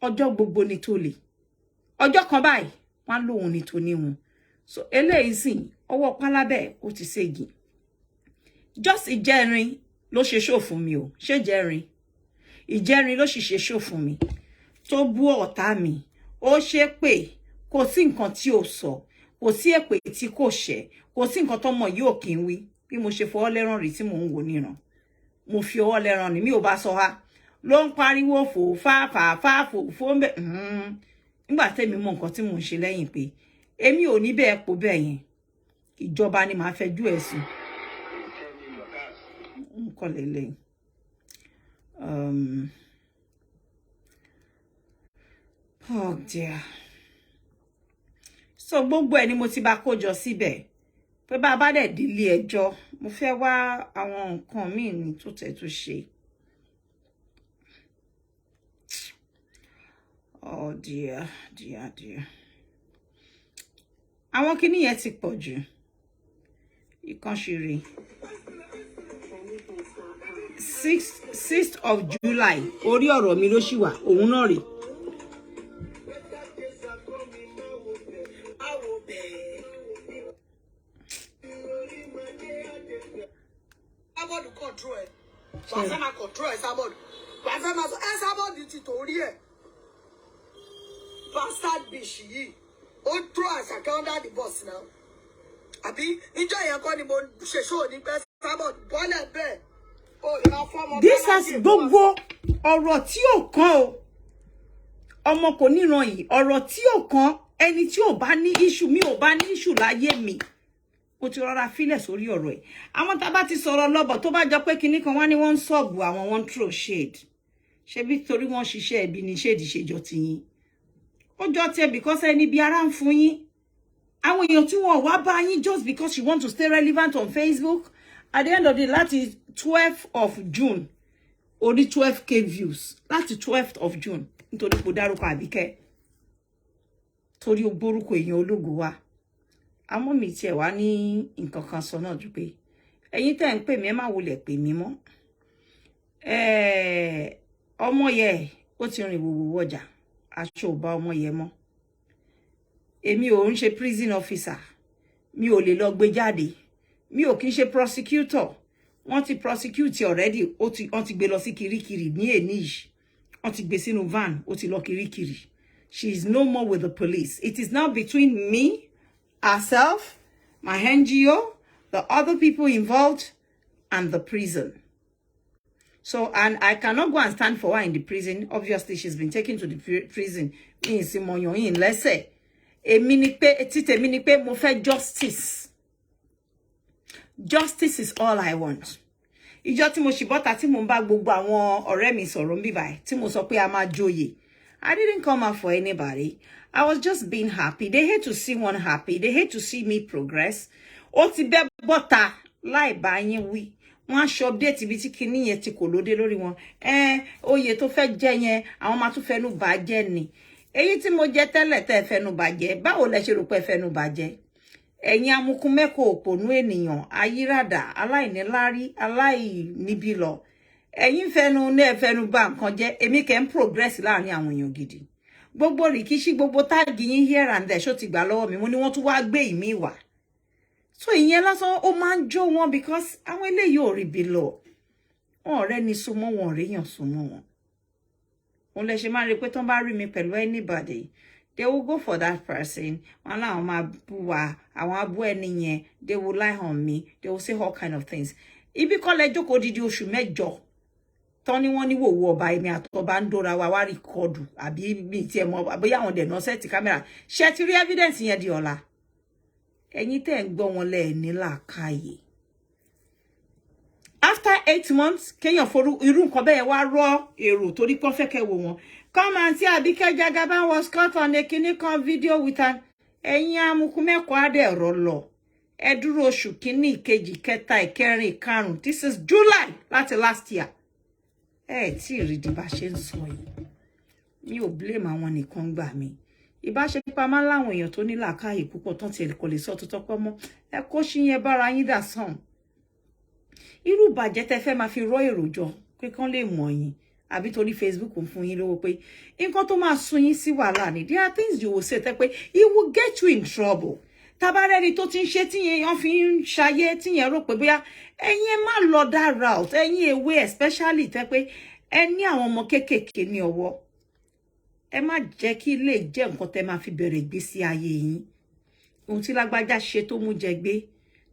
ọjọ́ gbogbo ni tó lè ọjọ́ kan báyìí wọ́n lóhun ni tó ní wọn so eléyìí sìn ọwọ́ pálábẹ́ ó ti ségi just ìjẹrin ló ṣe show fún mi o ṣé ìjẹrin ló sì ṣe show fún mi tó bú ọ̀tá mi ó ṣe pé kò sí nǹkan tí ó sọ kò sí èpè tí kò ṣe kò sí nǹkan tó mọ̀ yóò kí n wí bí mo ṣe fọwọ́ lẹ́rán rí tí mò ń wò níran mo fi ọwọ́ lẹ́rán ni mi ò bá sọ ha ló ń pariwo fò fà fò ń bẹ nígbà tẹ́mi mọ̀ nǹkan tí mò ń ṣe lẹ́yìn pé èmi ò ní bẹ́ẹ̀ po bẹ́ẹ̀ yẹn ìjọba ni màá fẹ́ jú ẹ̀sùn nǹkan lélẹ́yìn oh dear so gbogbo ẹni mo ti bá kójọ síbẹ̀ pé bá bá dẹ̀ dílé ẹjọ́ mo fẹ́ wá àwọn nǹkan míì ní tó tẹ̀ tó ṣe oh dear àwọn kinní yẹn ti pọ̀ jù ìkan ṣeré 6th of July orí ọ̀rọ̀ mi ló ṣì wà òun náà rèé. Control bastard bitch yìí ó throw Àṣàkẹ́ under the bus now àbí ìjọ yẹn kọ́ ni mo ṣe show ní pé sábọ̀ bọ́lẹ̀ bẹ́ẹ̀ ó lè máa fọ́ ọmọ. This has gbogbo ọ̀rọ̀ tí ò kàn o ọmọ kò níran yìí ọ̀rọ̀ tí ò kàn ẹni tí ò bá ní issue mi ò bá ní issue láyé mi mo ti rọra fílẹ̀ sórí ọ̀rọ̀ ẹ̀ àwọn tá bá ti sọ̀rọ̀ lọ́bọ̀ tó bá jọ pé kinní kan wá ní wọ́n ń sọ̀bù àwọn wọ́n ń throw shade ṣebí torí wọ́n ṣiṣẹ́ ẹbí ni shade ṣèjọ ti yín ó jọ tiẹ̀ because ẹni bí ara ń fún yín àwọn èèyàn tí wọ́n wá bá yín just because you want to stay relevant on Facebook at the end of the day láti 12th of June orí 12k views láti 12th of June nítorí kò dárúkọ Àbíkẹ́ torí ó gbórúkọ èèyàn ológo wa àmọ́ mi tiẹ̀ wá ní nǹkan kan sọ náà jù pé ẹ̀yin tẹ́ ń pè mí ẹ má wulẹ̀ pè mí mọ́ ọmọ yẹ ó ti rìn wòwò wọjà aṣọ ò bá ọmọ yẹ mọ́ èmi ò ń ṣe prison officer mi ò lè lọ gbé jáde mi ò kí ń ṣe prosecutor wọ́n ti prosecute already wọ́n ti gbé lọ sí Kirikiri ní èní yìí wọ́n ti gbé sínú van ó ti lọ Kirikiri she is no more with the police it is now between me herself my NGO the other people involved and the prison. So, and I cannot go and stand for her in the prison. Obviously, she's been taken to the prison. Let's say, mo fẹ́ justice. Justice is all I want. Ìjọ́ tí mo ṣì bọ́ta tí mo ń bá gbogbo àwọn ọ̀rẹ́ mi sọ̀rọ̀ níbí báyìí tí mo sọ pé a máa joyè. I didn't come out for anybody. I was just being happy. They hate to see one happy. They hate to see me progress. Ó ti bẹ́ bọ́ta láì bá yín wí. Wọ́n ṣe update ibi tí kinní yẹn ti kò lóde lórí wọn oyè tó fẹ́ jẹ yẹn àwọn máa tún fẹ́nu bàjẹ́ ni èyí tí mo jẹ tẹ́lẹ̀ tẹ́ fẹ́nu bàjẹ́ báwo lẹ ṣe rò pé fẹ́nu bàjẹ́ ẹ̀yin amukun mẹ́kọ òpònú ènìyàn ayírádà aláìníláárí aláìníbi lọ ẹ̀yin fẹ́nu ní fẹ́nu bà nǹkan jẹ́ èmi kẹ́ ń progress láàrin àwọn èèyàn gidi gbogbo rìkíṣí gbogbo táàgì yín here and there ṣó ti gbà lọ́wọ́ mi mo ní wọ́n tún wá gbé ìmí wá so ìyẹn lásán ó máa ń jó wọn because àwọn eléyìí ò rí bí lọ wọn ọ̀rẹ́ ni so mọ́ wọn ọ̀rẹ́ yàn so mọ́ wọn òun lẹ ṣe máa rí pé tán bá rí mi pẹ̀lú anybody they will go for that person wọn láwọn máa bú wa àwọn abú ẹni yẹn they will lie on me they will say all kind of things ibi kọ́ lẹ jókòó dídí oṣù mẹ́jọ tán ni wọ́n ní wòwò ọba èmi àtọba ń dóra wa wá rìkọ́dù àbí mi tiẹ̀ mọ́ bóyá àwọn dẹ̀ náà sẹ́ẹ̀tì kámẹ́rà ṣe ti rí evidence yẹn di ọ̀la ẹ̀yin tẹ́ ń gbọ́ wọn lẹ ní làákàyè. After 8 months, kéèyàn foru irú nǹkan bẹ́ẹ̀ wá rọ èrò torí pé fẹ́ kẹ́ wò wọ́n. Come and see Abike Jagaban was caught on a kinikan video with an ẹ̀yin amukú mẹ́kọ̀ọ́ adé ọ̀rọ̀ lọ. Ẹ dúró oṣù kìíní, ìkejì, kẹta, ìkẹrin, ìkarùn. This is July láti last year. Tí rí di bá ṣe ń sọ yìí. Mi ò blame àwọn nìkan gbà mí. Ìbá ṣe pa máa láwọn èèyàn tó ní làákàyè púpọ̀ tán tí kò lè sọ tó tọ́pọ̀ mọ́. Ẹ kó ṣí yẹn bára yín dà sàn. Irú bàjẹ́ tẹ́ fẹ́ máa fi rọ èrò jọ pé kán lè mọ̀ yín àbí torí Facebook ń fún yín lówó pé nǹkan tó máa sún yín sí wàhálà ni. There are things you will say tẹ́ pé it will get you in trouble. Tabarẹ́ni tó ti ń ṣe tí yẹn fi ń ṣayé tí yẹn rò pé bóyá ẹ̀yin má lọ that route ẹ̀yin ewé especially tẹ́ pé ẹ ní àwọn ọmọ kéékèèké ní ọwọ́. Ẹ má jẹ́ kí lè jẹ́ nǹkan tẹ́ máa fi bẹ̀rẹ̀ ìgbésí ayé yín. Ohun tí lágbájá ṣe tó mú jẹ gbé.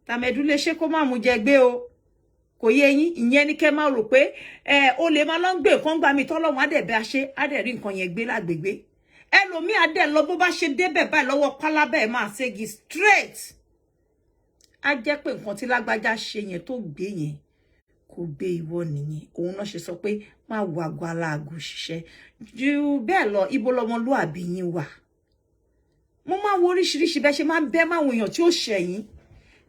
Tàmẹ̀dú lè ṣe kó má mú jẹ gbé o. Kò yé yín ìyẹn ni kẹ́ máa rò pé o lè máa lọ gbé nǹkan gbà mí tọ́lọ́run á dẹ̀ bẹ́ a ṣe á dẹ̀ rí nǹkan yẹn gbé lágbègbè. Ẹlòmíì á dẹ̀ lọ bó bá ṣe débẹ̀ báyìí lọ́wọ́ pálábá ẹ̀ máa ségi straight. Á jẹ́ pé nǹkan tí lágbájá ṣe yẹn tó gbé yẹn kò gbé ìwọ nìyẹn. Òun náà ṣe sọ pé má wo àgọ́ aláàgọ́ ṣiṣẹ́. Ju bẹ́ẹ̀ lọ ibo lọmọlúàbí yín wà. Mo máa wo oríṣiríṣi bẹ́ẹ̀ ṣe máa bẹ́ máwọn èèyàn tí ó ṣẹ̀yìn.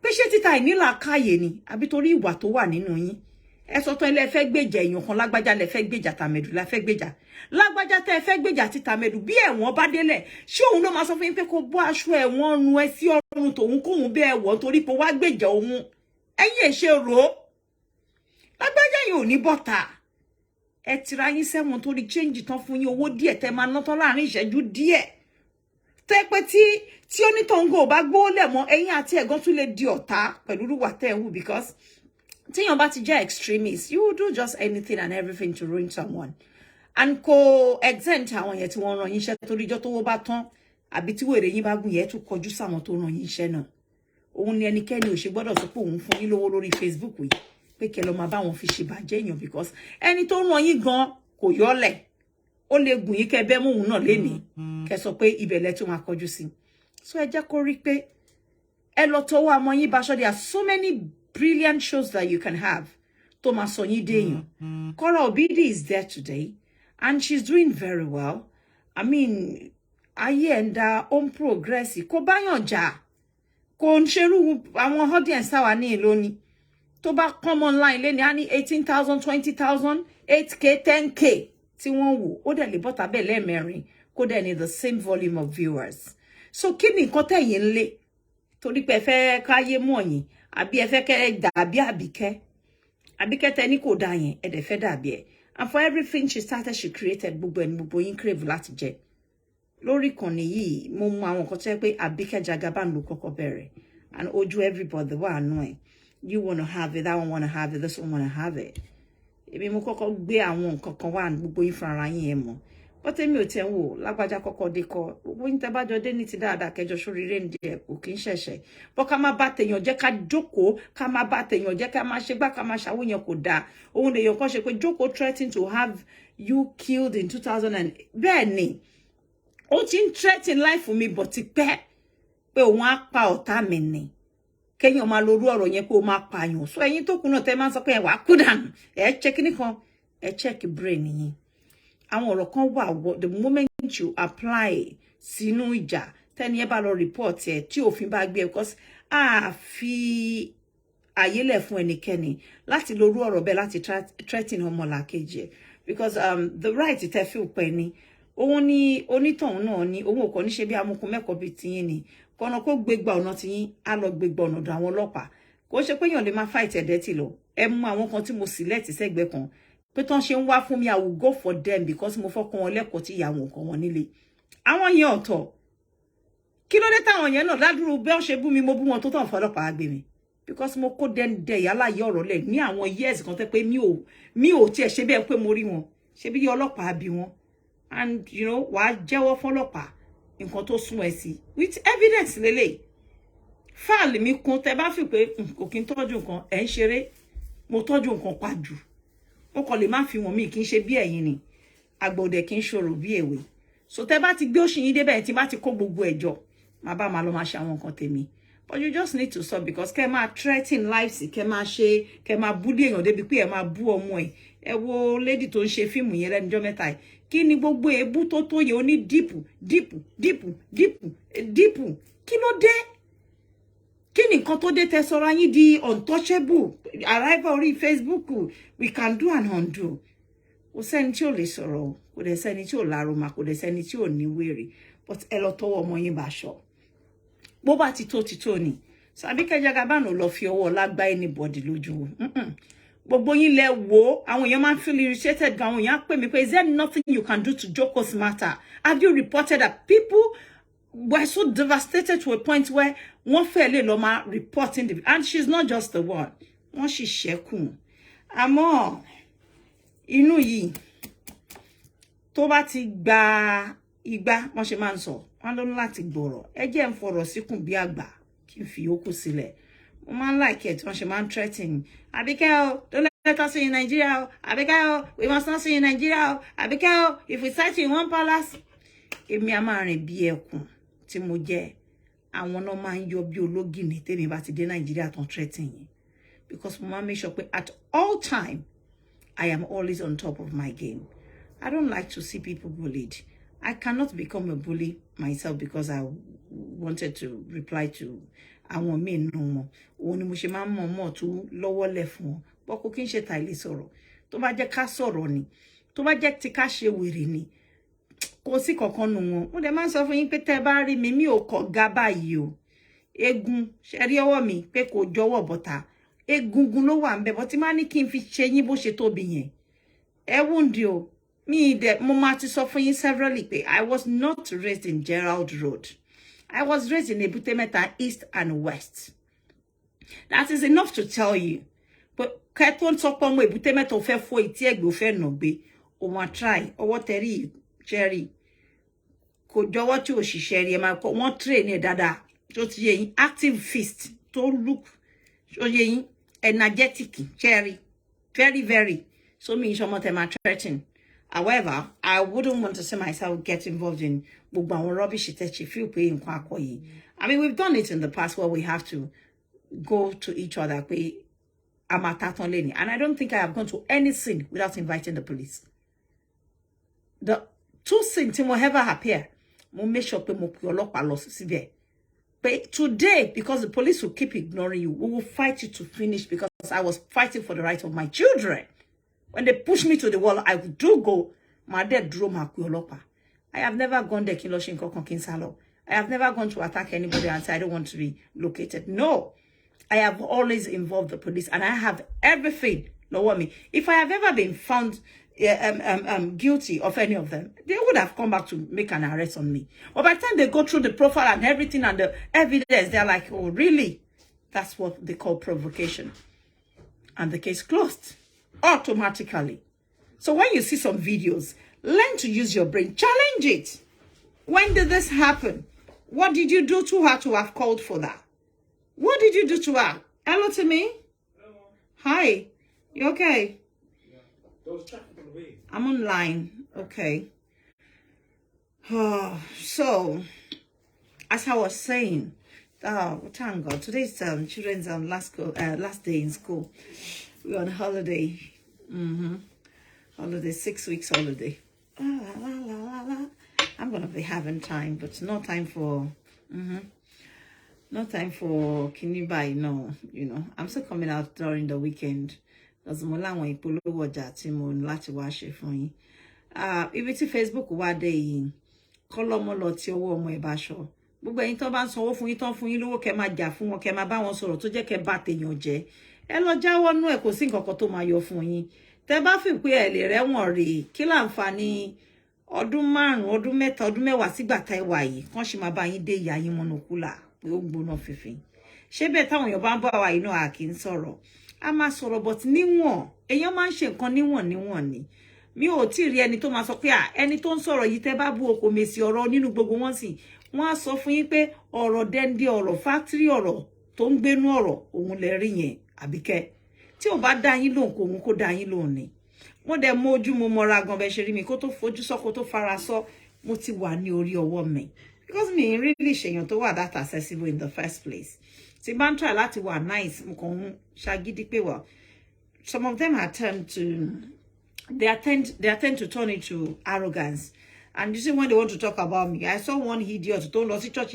Pé ṣé títa ìnílàákàyè ni àbí torí ìwà tó wà nínú yín. Ẹ sọ tán ilé fẹ́ gbèjà èèyàn kan lágbájá lẹ fẹ́ gbèjà tàmẹ̀dù la fẹ́ gbèjà. Lágbájá tẹ́ fẹ́ gbèjà ti tàmẹ̀dù bí ẹ̀wọ̀n bá délẹ̀. Ṣé òun ló máa sọ fún yín pé kó bọ́ aṣọ ẹ̀wọ̀n run ẹ sí ọrùn tòun kóhun bí ẹ̀wọ̀n torí pé wá gbèjà òun. Ẹ̀yin ṣe rò ó. Lágbájá yìí ò ní bọ́tà. Ẹ tira yín sẹ́wọ̀n torí change tán fún yín owó díẹ̀ tẹ́ máa ná tán láàrin ìṣẹ́jú díẹ̀. Tẹ́ pé tí onítọ̀ǹgò bá gbówó lẹ̀ mọ́ ẹ̀yin àti ẹ̀gán tún lè di ọ̀tá pẹ̀lú rúwà tẹ́ ń wù because tíyàn bá ti jẹ́ extremist you will do just anything and everything to ruin someone and kò exempt àwọn yẹn tí wọ́n rán yín iṣẹ́ torí ijọ́ tówó bá tán àbí tí wèrè yín bá gùn yẹn tún kọjú sáwọn tó rán yín iṣẹ́ náà òun ni ẹnikẹ́ni ò ṣe gbọ́dọ̀ sọ pé òun fún yín lówó lórí Facebook yìí pé kẹ́ lọ máa bá wọn fi ṣèbàjẹ́ èèyàn because ẹni tó rán yín gan kò yọ́lẹ̀ ó lè gùn yín kẹ́ bẹ́ mọ́ òun náà lénìí kẹ́ sọ pé ibẹ̀lẹ̀ tó máa kọjú sí so ẹ jẹ́ kó rí pé ẹ lọ tọwọ́ àmọ́ yín báṣọ there are so many brilliant shows that you can have tó máa sọ yín déèyàn Kora Obidi is there today and she's doing very well I mean ayé ẹ̀ńdà on progress kò báyàn jà kò ń ṣerú àwọn audience táwa ní ìlónìí tó bá come online lé ní á ní 18,000 20,000 8k 10k tí wọ́n wò ó dẹ̀ lè bọ́ta bẹ́ẹ̀ lẹ́ẹ̀mẹrin kó dẹ̀ ní the same volume of viewers so kí ni nǹkan tẹ̀yìn ń lé torí pé ẹ fẹ́ káyé mọ̀ yín àbí ẹ fẹ́ kẹ́ dàbí Àbíkẹ́ tẹ́ ní kò dá yẹn ẹ dẹ̀ fẹ́ dàbí ẹ and for everything she started she created gbogbo ẹni gbogbo yín crave láti jẹ lórí ìkànnì yìí mo mú àwọn nǹkan tó yẹ pé Abike Jagaban ló kọ́kọ́ bẹ̀rẹ̀ and ojú everybody wà nù ẹ̀ you wanna have it that one wanna have it this one wanna have it èmi mo kọ́kọ́ gbé àwọn nǹkan kan wà gbogbo yín fún ara yín ẹ mọ̀ bọ́tẹ́ mi ò tẹ́ ń wò lágbájá kọ́kọ́ dé kọ́ gbogbo yín tẹ́ bá jọ dé ní ti dáadáa kẹjọ sóríire ń díẹ̀ kò kí ń ṣẹ̀ṣẹ̀ bọ́ ká má bá tèèyàn jẹ́ ká jókòó ká má bá tèèyàn jẹ́ ká má ṣe gbá ká má ṣàwó yẹn kò dáa òun lèèyàn kan ṣe pé jókòó threatening to have you killed in 2000 and bẹ́ẹ̀ ni ó ti ń threaten life mi bọ̀ ti pẹ́ pé òun á pa ọ̀tá mi ni kéèyàn máa lorú ọ̀rọ̀ yẹn pé ó máa pààyàn so ẹ̀yin tó kù náà tẹ́ máa ń sọ pé ẹ wàá kú dànù ẹ check nìkan ẹ check brain yín àwọn ọ̀rọ̀ kan wà the moment you apply sínú ìjà tẹ́ni ẹ bá lọ report ẹ tí òfin bá gbé ẹ because a fi àyè lẹ̀ fún ẹnikẹ́ni láti lorú ọ̀rọ̀ bẹ́ẹ̀ láti threaten ọmọlàkejì ẹ because the right tẹ́ fi pẹ́ ni òun ni onítọ̀hún náà ni òun ò kọ́ ní ṣe bí amukun mẹ́kọ̀ọ́ bíi tiyín ni kọ́nà kó gbégbá ọ̀nà tiyín á lọ gbégbá ọ̀nà ọ̀dọ̀ àwọn ọlọ́pàá kò ṣe pé èèyàn lè máa fight ẹ̀dẹ́ tì lọ ẹ mú àwọn kan tí mo select sẹ́gbẹ̀ẹ́ kan pé tán ṣe ń wá fún mi I will go for them because mo fọ́kàn wọn lẹ́kọ̀ọ́ tí ìyá wọn kan wọn nílé àwọn yẹn ọ̀tọ̀ kí ló dé táwọn yẹn náà ládùúrú bí wọ́n ṣe bú mi mo bú wọn tó tàn fọlọ́pàá gbé mi because mo kó dẹ́ndẹ́ yálà yẹ ọ̀rọ̀ lẹ̀ ní àwọn years kan tẹ́ pé mi ò tiẹ̀ ṣe bẹ́ẹ̀ pé mo rí wọn ṣe bí ọlọ́pàá bí wọn and you know wàá jẹ́wọ́ fọlọ́pàá nǹkan tó sún ẹ sí with evidence lélẹ̀ fáàlì mi kún tẹ́ bá fi pé kò kí n tọ́jú nǹkan ẹ̀ ń ṣeré mo tọ́jú nǹkan pa jù ó kò lè má fi wọn mí kì í ṣe bí ẹ̀yin ni àgbọ̀dẹ̀ kì í ṣòro bí èwe so tẹ́ bá ti gbé òṣì yín débẹ̀ tí bá ti kó gbogbo ẹ̀jọ́ má bá máa lọ máa ṣe àwọn nǹkan tèmi But you just need to stop because kema threaten lives, kema bully èèyàn débi pé ẹ máa bú ọmọ ẹ. Ẹ wo lady tó ń ṣe fíìmù yẹn lẹ́nu ọjọ́ mẹ́ta yìí. Kí ni gbogbo èébú tó yẹ ó ní dípù. Kí ló dé? Kí ni nǹkan tó dé tẹ́ sọra yín di untouchable? Arrival orí Facebook, we can do and undo. Kò sẹ́ni tí ò lè sọ̀rọ̀, kò dẹ̀ sẹ́ni tí ò láròmà, kò dẹ̀ sẹ́ni tí ò ní wèrè. But ẹ lọ tọwọ́ ọmọ yín báṣọ. Bó bá ti tó ni. So Abike Jagaban ò lọ fi ọwọ́ lágbá anybody lójú. Gbogbo yín lẹ wò, àwọn èèyàn máa feel irritated gan, àwọn èèyàn pè mí pé is there nothing you can do to Joko's matter? Have you reported that people were so devastated to a point where one fẹ́ lè lọ máa reporting the, and she's not just the one. Wọ́n sì ṣẹ́kù. Àmọ́ inú yìí tó bá ti gba ìgbà wọ́n ṣe máa ń sọ wọ́n ló ní láti gbọ́rọ̀ ẹ jẹ́ ń fọ̀rọ̀ síkùn bí àgbà kí n fi yòókù sílẹ̀ mo máa ń like it wọ́n ṣe máa ń threaten Abike o don't let us see in Nigeria o Abike o we must not see in Nigeria o Abike o if we search in one palace èmi a máa rìn bí ẹkùn tí mo jẹ́ àwọn náà máa ń yọ bí ológìnní tèmi bá ti dé Nigeria tó ń threaten yín because mo máa make sure pé at all time I am always on top of my game. I don't like to see people bullied. I cannot become a bully myself because I wanted to reply to àwọn men no more. Òun ni mo ṣe máa mọ̀ tó lọ́wọ́ lẹ̀ fún wọn. Bó kò kín ṣe ta ilé sọ̀rọ̀. Tó bá jẹ́ ká sọ̀rọ̀ ni. Tó bá jẹ́ tí ká ṣe wèrè ni. Kò sí kankan nu wọn. Mo dẹ̀ máa sọ fún yín pé tẹ́ bá rí mi mi ò kọ̀ ga báyìí o. Egun ṣe rí ọwọ́ mi pé kò jọ̀wọ́ bọ́ta. Egungun ló wà ńbẹ̀ but tí máa ní kí n fi ṣe yín bó ṣe tóbi yẹn. Ẹ wúndi o. Mo máa ti sọ fún yín severally pé I was not raised in Gerald Road. I was raised in Ebute Metta East and West. That is enough to tell you. But kẹ́tọ́ sọ pé ọmọ Ebute Metta ò fẹ́ fọ́ etí ẹ̀gbẹ́ ò fẹ́ nà gbé. O máa try ọwọ́ tẹ̀rí cherry. Kò jọ̀wọ́ tí ò ṣiṣẹ́ rí ẹ máa kọ́ wọ́n train ẹ̀ dáadáa. Tó ti yé yín active fist tó look tó yé yín energetic cherry very very so me ṣọmọ tẹ́ máa threaten. However, I wouldn't want to see myself get involved in gbogbo àwọn rubbish that you feel pé nǹkan akọ̀yí. I mean, we've done it in the past where we have to go to each other pé amataton leni, and I don't think I have gone to any scene without inviting the police. The two scenes tí mo ever appear, mo make sure pé mo pe ọlọ́pàá lọ síbẹ̀. But today, because the police will keep ignoring you, we will fight you to finish because I was fighting for the right of my children. When they push me to the wall, I do go. My dad drew my kuolopa. I have never gone there, Kinsalo. I have never gone to attack anybody and say I don't want to be located. No. I have always involved the police and I have everything. Know me. If I have ever been found guilty of any of them, they would have come back to make an arrest on me. But by the time they go through the profile and everything and the evidence, they're like, oh, really? That's what they call provocation. And the case closed. Automatically. So when you see some videos, learn to use your brain. Challenge it. When did this happen? What did you do to her to have called for that? What did you do to her? Hello to me? Hello. Hi. You okay? Yeah. There was traffic on the way. I'm online. Okay. So, as I was saying, thank God. Today's children's last day in school. We're on holiday. Holiday, 6 weeks holiday. I'm gonna be having time, but no time for no time for kinibai. No, you know, I'm still coming out during the weekend. Because mo láwọn ìpolówó ọjà tí mo láti wá ṣe fún yín. Ibi tí Facebook wá dé yìí, kọ́lọ́mọ lọ tí owó ọmọ ẹ̀ bá ṣọ. Gbogbo ẹ̀yin tó bá ń sanwó fún yín tán fún yín lówó kẹ́ máa jà fún wọn kẹ́ máa bá wọn sọ̀rọ̀ tó jẹ́ kẹ́ bá tèèyàn jẹ́. Ẹ lọ jáwọ́ nú ẹ̀ kò sí nǹkan kan tó máa yọ fún yín. Tẹ́ bá fi pé ẹ lè rẹ́wọ̀n rè kí láǹfààní ọdún 5 ọdún 3 ọdún 10 sígbà tá ẹ wà yìí kàn sì máa bá yín dé ìyá yín mọ́nú kúlà pé ó gbóná fífín. Ṣé bẹ́ẹ̀ táwọn èèyàn bá ń bá wa yìí náà kì í sọ̀rọ̀. A máa sọ̀rọ̀ but níwọ̀n èèyàn máa ń ṣe nǹkan níwọ̀n ni. Mi ò tí rí ẹni tó máa sọ pé ẹni tó ń sọ̀rọ̀ yìí tẹ́ bá bú oko mèsì ọ̀rọ̀ nínú gbogbo wọn sì wọ́n á sọ fún yín pé ọ̀rọ̀ dẹ́ndé ọ̀rọ̀ fáktírì ọ̀rọ̀ tó ń gbénú ọ̀rọ̀ òun lẹ rí yẹn Àbíkẹ́ tí ò bá dá yín lóhùn kò òun kó dá yín lóhùn ni. Mo dẹ̀ mọ ojú mo mọ́ra gan bẹ́ẹ̀ ṣe rí mi kó tó fojú sọ kó tó fara sọ mo ti wà ní orí ọwọ́ mi because me really ṣèyàn tó wà that accessible in the first place. Tí bá ń try láti wà nice, mo kàn ṣagídí pé well, some of them are turned to they attend to turn into arrogance. And you see, when they want to talk about me, I saw one idiot don't know church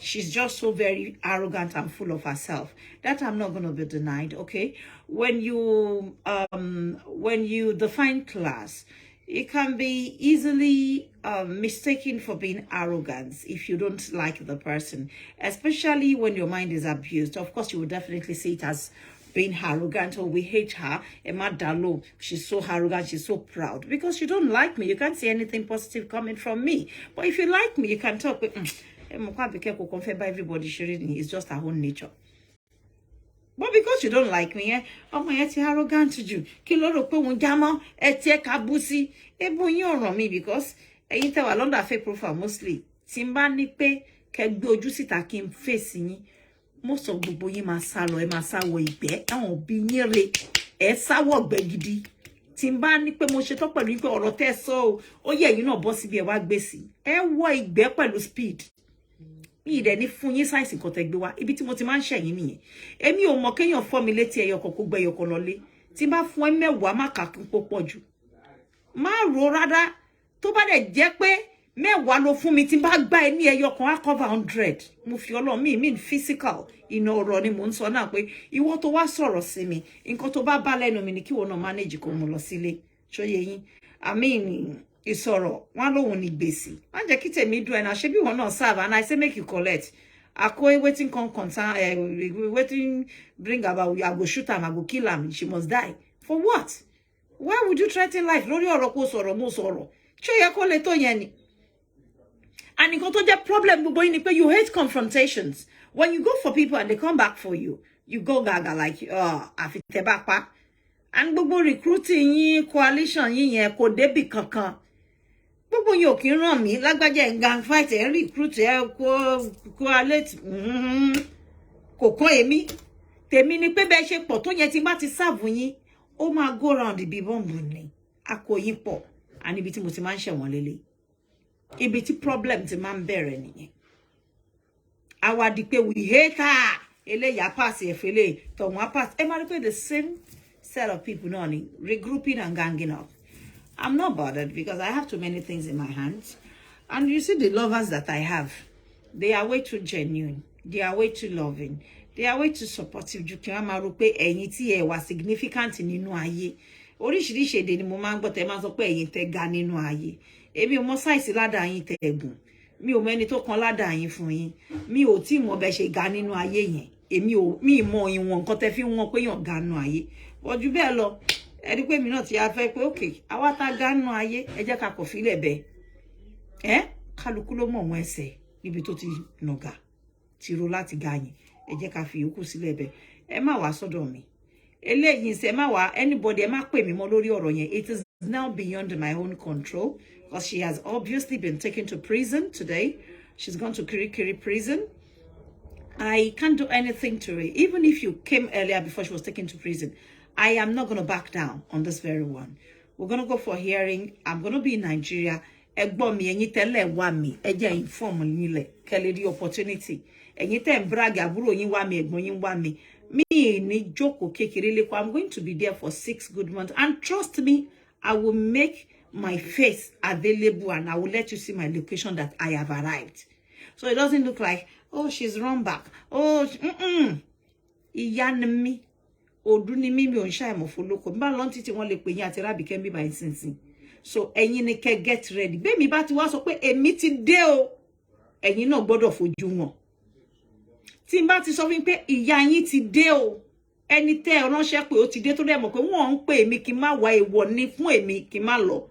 she's just so very arrogant and full of herself. That I'm not gonna be denied, okay? When you define class, it can be easily mistaken for being arrogance if you don't like the person, especially when your mind is abused. Of course, you will definitely see it as being arrogant, or we hate her. Emma Dalo, she's so arrogant, she's so proud. Because you don't like me, you can't see anything positive coming from me. But if you like me, you can talk with everybody. It's just our own nature. But because you don't like me, oh my, it's arrogant to you. Kiloro pe unjamo, etie kabusi. Ebo yin on me because eyin te wa London fake profile mostly. Timba ni pe ke gbe oju sita ki n face yin. Most of gbogbo yin ma sá lọ, ẹ ma sá wọ ìgbẹ́, àwọn òbí yín re, ẹ sá wọ ìgbẹ́ gidi. Timba ni pe mo ṣe tó pẹ̀lú pé ọ̀rọ̀ tẹ́ sọ ó yẹ yín náà bọ́ síbi ẹ wá gbé sí. Ẹ wọ ìgbẹ́ pẹ̀lú speed. Mi de ni fún yín size nǹkan tẹ́ gbé wá. Ibi tí mo ti máa ń ṣẹ̀yìn nìyẹn. Èmi ò mọ̀ kéèyàn fọ́ mi létí ẹyọ kan kó gbé ẹyọ kan lọlé. Tí bá fún ẹ mẹ́wàá má kà kí n pọ̀ jù. Má ro rárá. Tó bá dẹ̀ jẹ́ pé mẹ́wàá ló fún mi tí bá gbá ẹ ní ẹyọ kan á cover 100. Mo fi Ọlọ́run mi mean physical. Iná ọ̀rọ̀ ni mo ń sọ náà pé ìwọ tó wá sọ̀rọ̀ sí mi. Nǹkan tó bá bá lẹ́nu mi ni kí wọ́n náà manage kó mo lọ sílé. Ṣó yé yín. I mean, ìsọ̀rọ̀ wọn lóhun ní gbèsè. Má jẹ́ kí tèmi dùn ẹ náà ṣé bí wọn náà serve and I say make you collect. Ako waiting concern waiting bring about I go shoot am, I go kill am, she must die. For what? Why would you threaten life? Lórí ọ̀rọ̀ kò sọ̀rọ̀ mo sọ̀rọ̀. Ṣé yẹ kó lè tó yẹn ni? And you go to the problem you hate confrontations. When you go for people and they come back for you, you go gaga like afitebapa. And gbogbo recruiting yin, coalition yin yẹn kò débi kankan. Gbogbo yin ò kí ràn mí lágbájá gang fight recruit coalesce kò kàn èmi. Tèmi ni pé bẹ́ ṣe pọ̀ tó yẹn tí bá ti serve yin, ó máa go round bí bomb ni. Akọyin pọ̀. And ibi tí mo ti máa ń ṣẹ̀wọ̀n lélẹ̀. Ibi tí problem ti máa ń bẹ̀rẹ̀ nìyẹn. Àwa di pé we hate her. Eléyà pass efele, tọ̀wọ́n pass. Ẹ máa rí pé the same set of people náà ni regrouping and ganging up. I'm not bothered because I have too many things in my hands. And you see the lovers that I have, they are way too genuine. They are way too loving. They are way too supportive. Ju kí wọ́n máa rò pé ẹ̀yin tí ẹ wà significant nínú ayé. Oríṣiríṣi èdè ni mo máa ń gbọ́ tẹ́ máa sọ pé ẹ̀yin tẹ́ ga nínú ayé. Èmi ò mọ size ládàá yín tẹ́ ẹ̀gùn. Mi ò mọ ẹni tó kan ládàá yín fún yín. Mi ò tí mọ bẹ́ ṣe ga nínú ayé yẹn. Mi mọ ìwọ̀n nǹkan tẹ́ fi wọ́n pé yàn ga nínú ayé. Ju bẹ́ẹ̀ lọ, ẹ rí pé mi náà ti á fẹ́ pé okay, àwa tá ga nínú ayé, ẹ jẹ́ ká kò filẹ̀ bẹ́ẹ̀. Kálukú ló mọ̀ wọ́n ẹsẹ̀ níbi tó ti nàgà. Ti ro láti ga yín. Ẹ jẹ́ ká fi yòókù sílẹ̀ bẹ́ẹ̀. Ẹ má wá sọ́dọ̀ mi. Eléyìí ṣe má wá anybody ẹ má pè mí mọ́ lórí ọ̀rọ̀ yẹn. It is now beyond my own control because she has obviously been taken to prison today. She's gone to Kirikiri prison. I can't do anything to it. Even if you came earlier before she was taken to prison, I am not going to back down on this very one. We're going to go for hearing. I'm going to be in Nigeria. Ẹ̀gbọ́n mi ẹ̀yin tẹ́lẹ̀ wá mi, ẹ jẹ́ inform yín lẹ̀ kẹ́lẹ́ di opportunity. Ẹ̀yin tẹ́ ń brag àbúrò yín wá mi, ẹ̀gbọ́n yín wá mi. Me ni jókòó kékeré leko. I'm going to be there for 6 good months. And trust me, I will make my face available and I will let you see my location that I have arrived. So it doesn't look like, oh, she's run back. Oh, ìyá ni mí. Odu ni mí mi ò ń ṣàìmọ̀ fólókò. Bí bá lọ́n títí wọ́n lè pè yín àti Abike bí by sinsin. So ẹ̀yin ni kẹ́ get ready. Bẹ́ẹ̀ mi bá ti wá sọ pé èmi ti dé o. Ẹ̀yin náà gbọ́dọ̀ fojú wọn. Tí n bá ti sọ fún pé ìyá yín ti dé o. Ẹni tẹ́ ẹ ránṣẹ́ pé ó ti dé tó dẹ̀ mọ̀ pé wọ́n ń pè mí kí n má wá èèwọ̀ ní fún èmi kí n má lọ.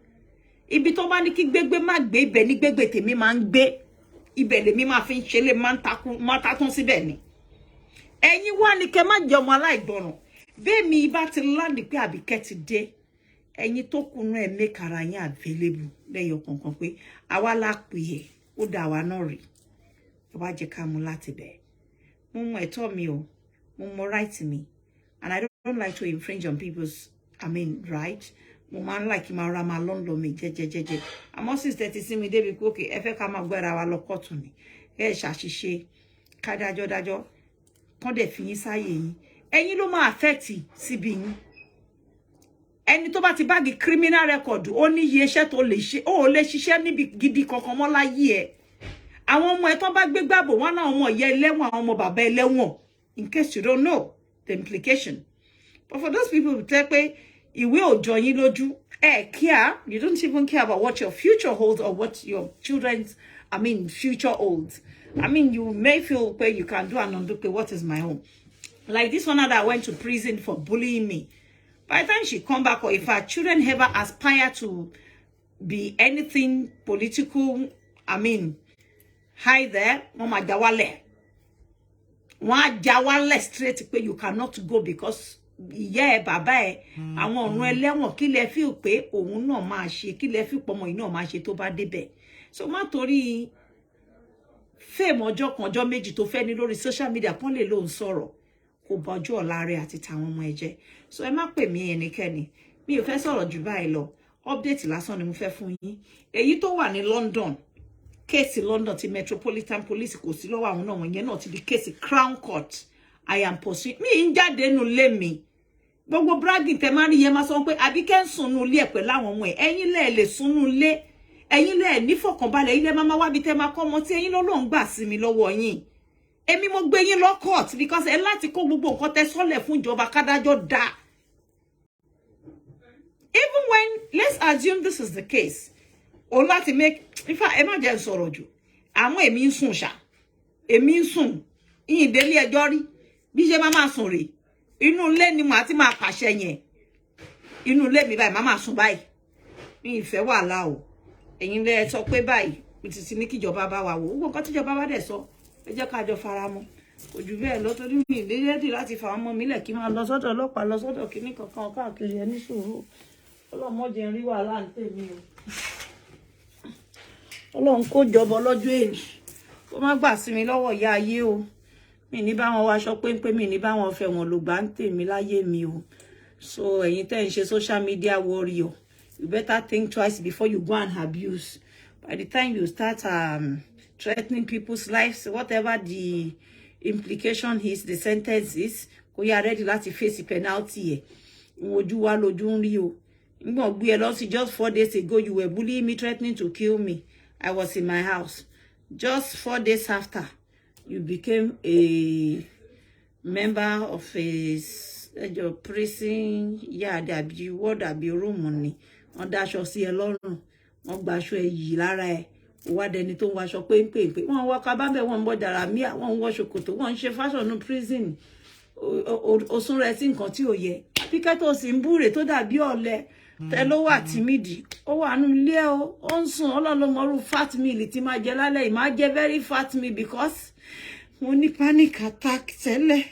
Ibi tó bá ní kí gbégbé má gbé ibẹ̀ ní gbégbé tèmi máa ń gbé. Ibẹ̀ lèmi máa fi ń ṣe lé máa takún síbẹ̀ ni. Ẹ̀yin wá ní kẹ́ má jẹ́ ọmọ aláìgbọràn. Bẹ́ẹ̀ mi bá ti láǹdì pé Abike ti dé. Ẹ̀yin tó kùnú ẹ̀ make ara yín available lẹ́yọ kankan pé àwa la pè é ó dá wa náà rí. Tó bá jẹ́ ká mú láti bẹ̀. Mo mọ ẹ̀tọ́ mi o. Mo mọ right mi. And I don't like to infringe on people's, right. mo máa ń like máa ra máa London mi jẹ́jẹ́jẹ́jẹ́ àmọ́ since tẹ́ ti sí mi débi pé okay ẹ fẹ́ ká máa gbéra wa lọ kóòtù ni ẹ ṣàṣìṣe ká dájọ́ kán dẹ̀ fi yín sáyé yín ẹ̀yin ló máa affect síbi yín ẹni tó bá ti báàgì criminal record ó ní iye iṣẹ́ tó lè ṣe ó lè ṣiṣẹ́ níbi gidi kankan mọ́ láyé ẹ̀ àwọn ọmọ ẹ̀ tó bá gbé gbàbọ̀ wọn náà ọmọ ìyá ẹlẹ́wọ̀n àwọn ọmọ bàbá ẹlẹ́wọ̀n in case you don't know the implication but for those people who tell pé ìwé ò jọ yín lójú care you don't even care about what your future holds or what your children's future holds. You may feel where you can do and undo what is my own. Like this one that went to prison for bullying me. By the time she come back, or if her children ever aspire to be anything political, hi there, mama jawale. One jawale straight pé you cannot go because yeah, baba àwọn ọ̀run ẹlẹ́wọ̀n kí lẹ feel pé òun náà máa ṣe kí lẹ feel pọmọ yìí náà máa ṣe tó bá débẹ̀. So má torí fame ọjọ́ kan ọjọ́ méjì tó fẹ́ ní lórí social media pọ́n lè lóun sọ̀rọ̀ kò bọ́jú ọ̀la rẹ̀ àti tàwọn ọmọ ẹ jẹ́. So ẹ má pè mí ẹnikẹ́ni mi ò fẹ́ sọ̀rọ̀ jù báyìí lọ update lásán ni mo fẹ́ fún yín. Èyí tó wà ní London case London ti Metropolitan Police kò sí lọ́wọ́ àwọn náà wọ̀nyẹn náà ti di case Crown Court. I am pursuing mi ń jáde nù lé mi gbogbo bragging tẹ máa ń yẹ máa sọ pé Abike ń sùn nù ilé ẹ̀ pẹ̀lú àwọn ọmọ ẹ̀ ẹ̀yin lẹ́ẹ̀ lè sùn nù ilé ẹ̀yin lẹ́ẹ̀ nífọ̀kànbalẹ̀ ẹ̀yin lẹ́ẹ̀ máa wá bí tẹ́ máa kọ́ ọmọ tí ẹ̀yin lọ́lọ́run gbà sí mi lọ́wọ́ yín èmi mo gbé yín lọ court because ẹ láti kó gbogbo nǹkan tẹ́ sọ́lẹ̀ fún ìjọba kádájọ́ dá. Even when let's assume this is the case o láti make in fact ẹ má jẹ́ sọ̀rọ̀ jù àwọn èmi ń sùn ṣá èmi ń sùn yín délé ẹjọ́ rí bí ṣe máa sùn rè inú ilé ni màá ti máa pàṣẹ yẹn inú ilé mi báyìí máa sùn báyìí mi ìfẹ́ wàhálà o ẹ̀yin lẹ sọ pé báyìí ti ti ní kíjọba bá wa wò gbogbo nǹkan tíjọba bá dẹ̀ sọ ẹ jẹ́ ká jọ faramọ́ kò jù bẹ́ẹ̀ lọ torí mi ìlédèdì láti fa ọmọ mi lẹ̀ kí máa lọ sọ́dọ̀ ọlọ́pàá lọ sọ́dọ̀ kíní kankan káàkiri ẹ ní sùúrù ọlọ́mọdé ń rí wàhálà ń tèmi o ọlọ́run kó jọbọ lọ́jọ́ èyí kó má gbà sí mi lọ́wọ́ ìyá ayé o mi ní bá wọn wáṣọ péńpé mi ní bá wọn fẹ́ wọn ló gbà ń tèmi láyé mi o so ẹ̀yin tẹ́ ń ṣe social media warrior you better think twice before you go and abuse. By the time you start threatening people's lives, whatever the implication is, the sentence is, you are ready to face the penalty. Just 4 days ago, you were bullying me, threatening to kill me. I was in my house. Just 4 days after, you became a member of your prison. Yeah, there be what there be room money. On that shall see a lot. Wọ́n gba aṣọ èyí lára ẹ̀ wá dẹni tó ń wọ aṣọ péńpéńpé wọ́n wọ kábàbẹ̀ wọ́n ń bọ́ dàrá míà wọ́n ń wọ ṣòkòtò wọ́n ń ṣe fashion ní prison òsùn rẹ̀ sí nǹkan tí ò yẹ Abike tó sì ń búrè tó dàbí ọ̀lẹ tẹ ló wà tímídì ó wà nínú ilé ó ń sùn ọlọ́lọ́mọrú fat meal tí máa jẹ lálẹ́ yìí máa jẹ very fat meal because mo ní panic attack tẹ́lẹ̀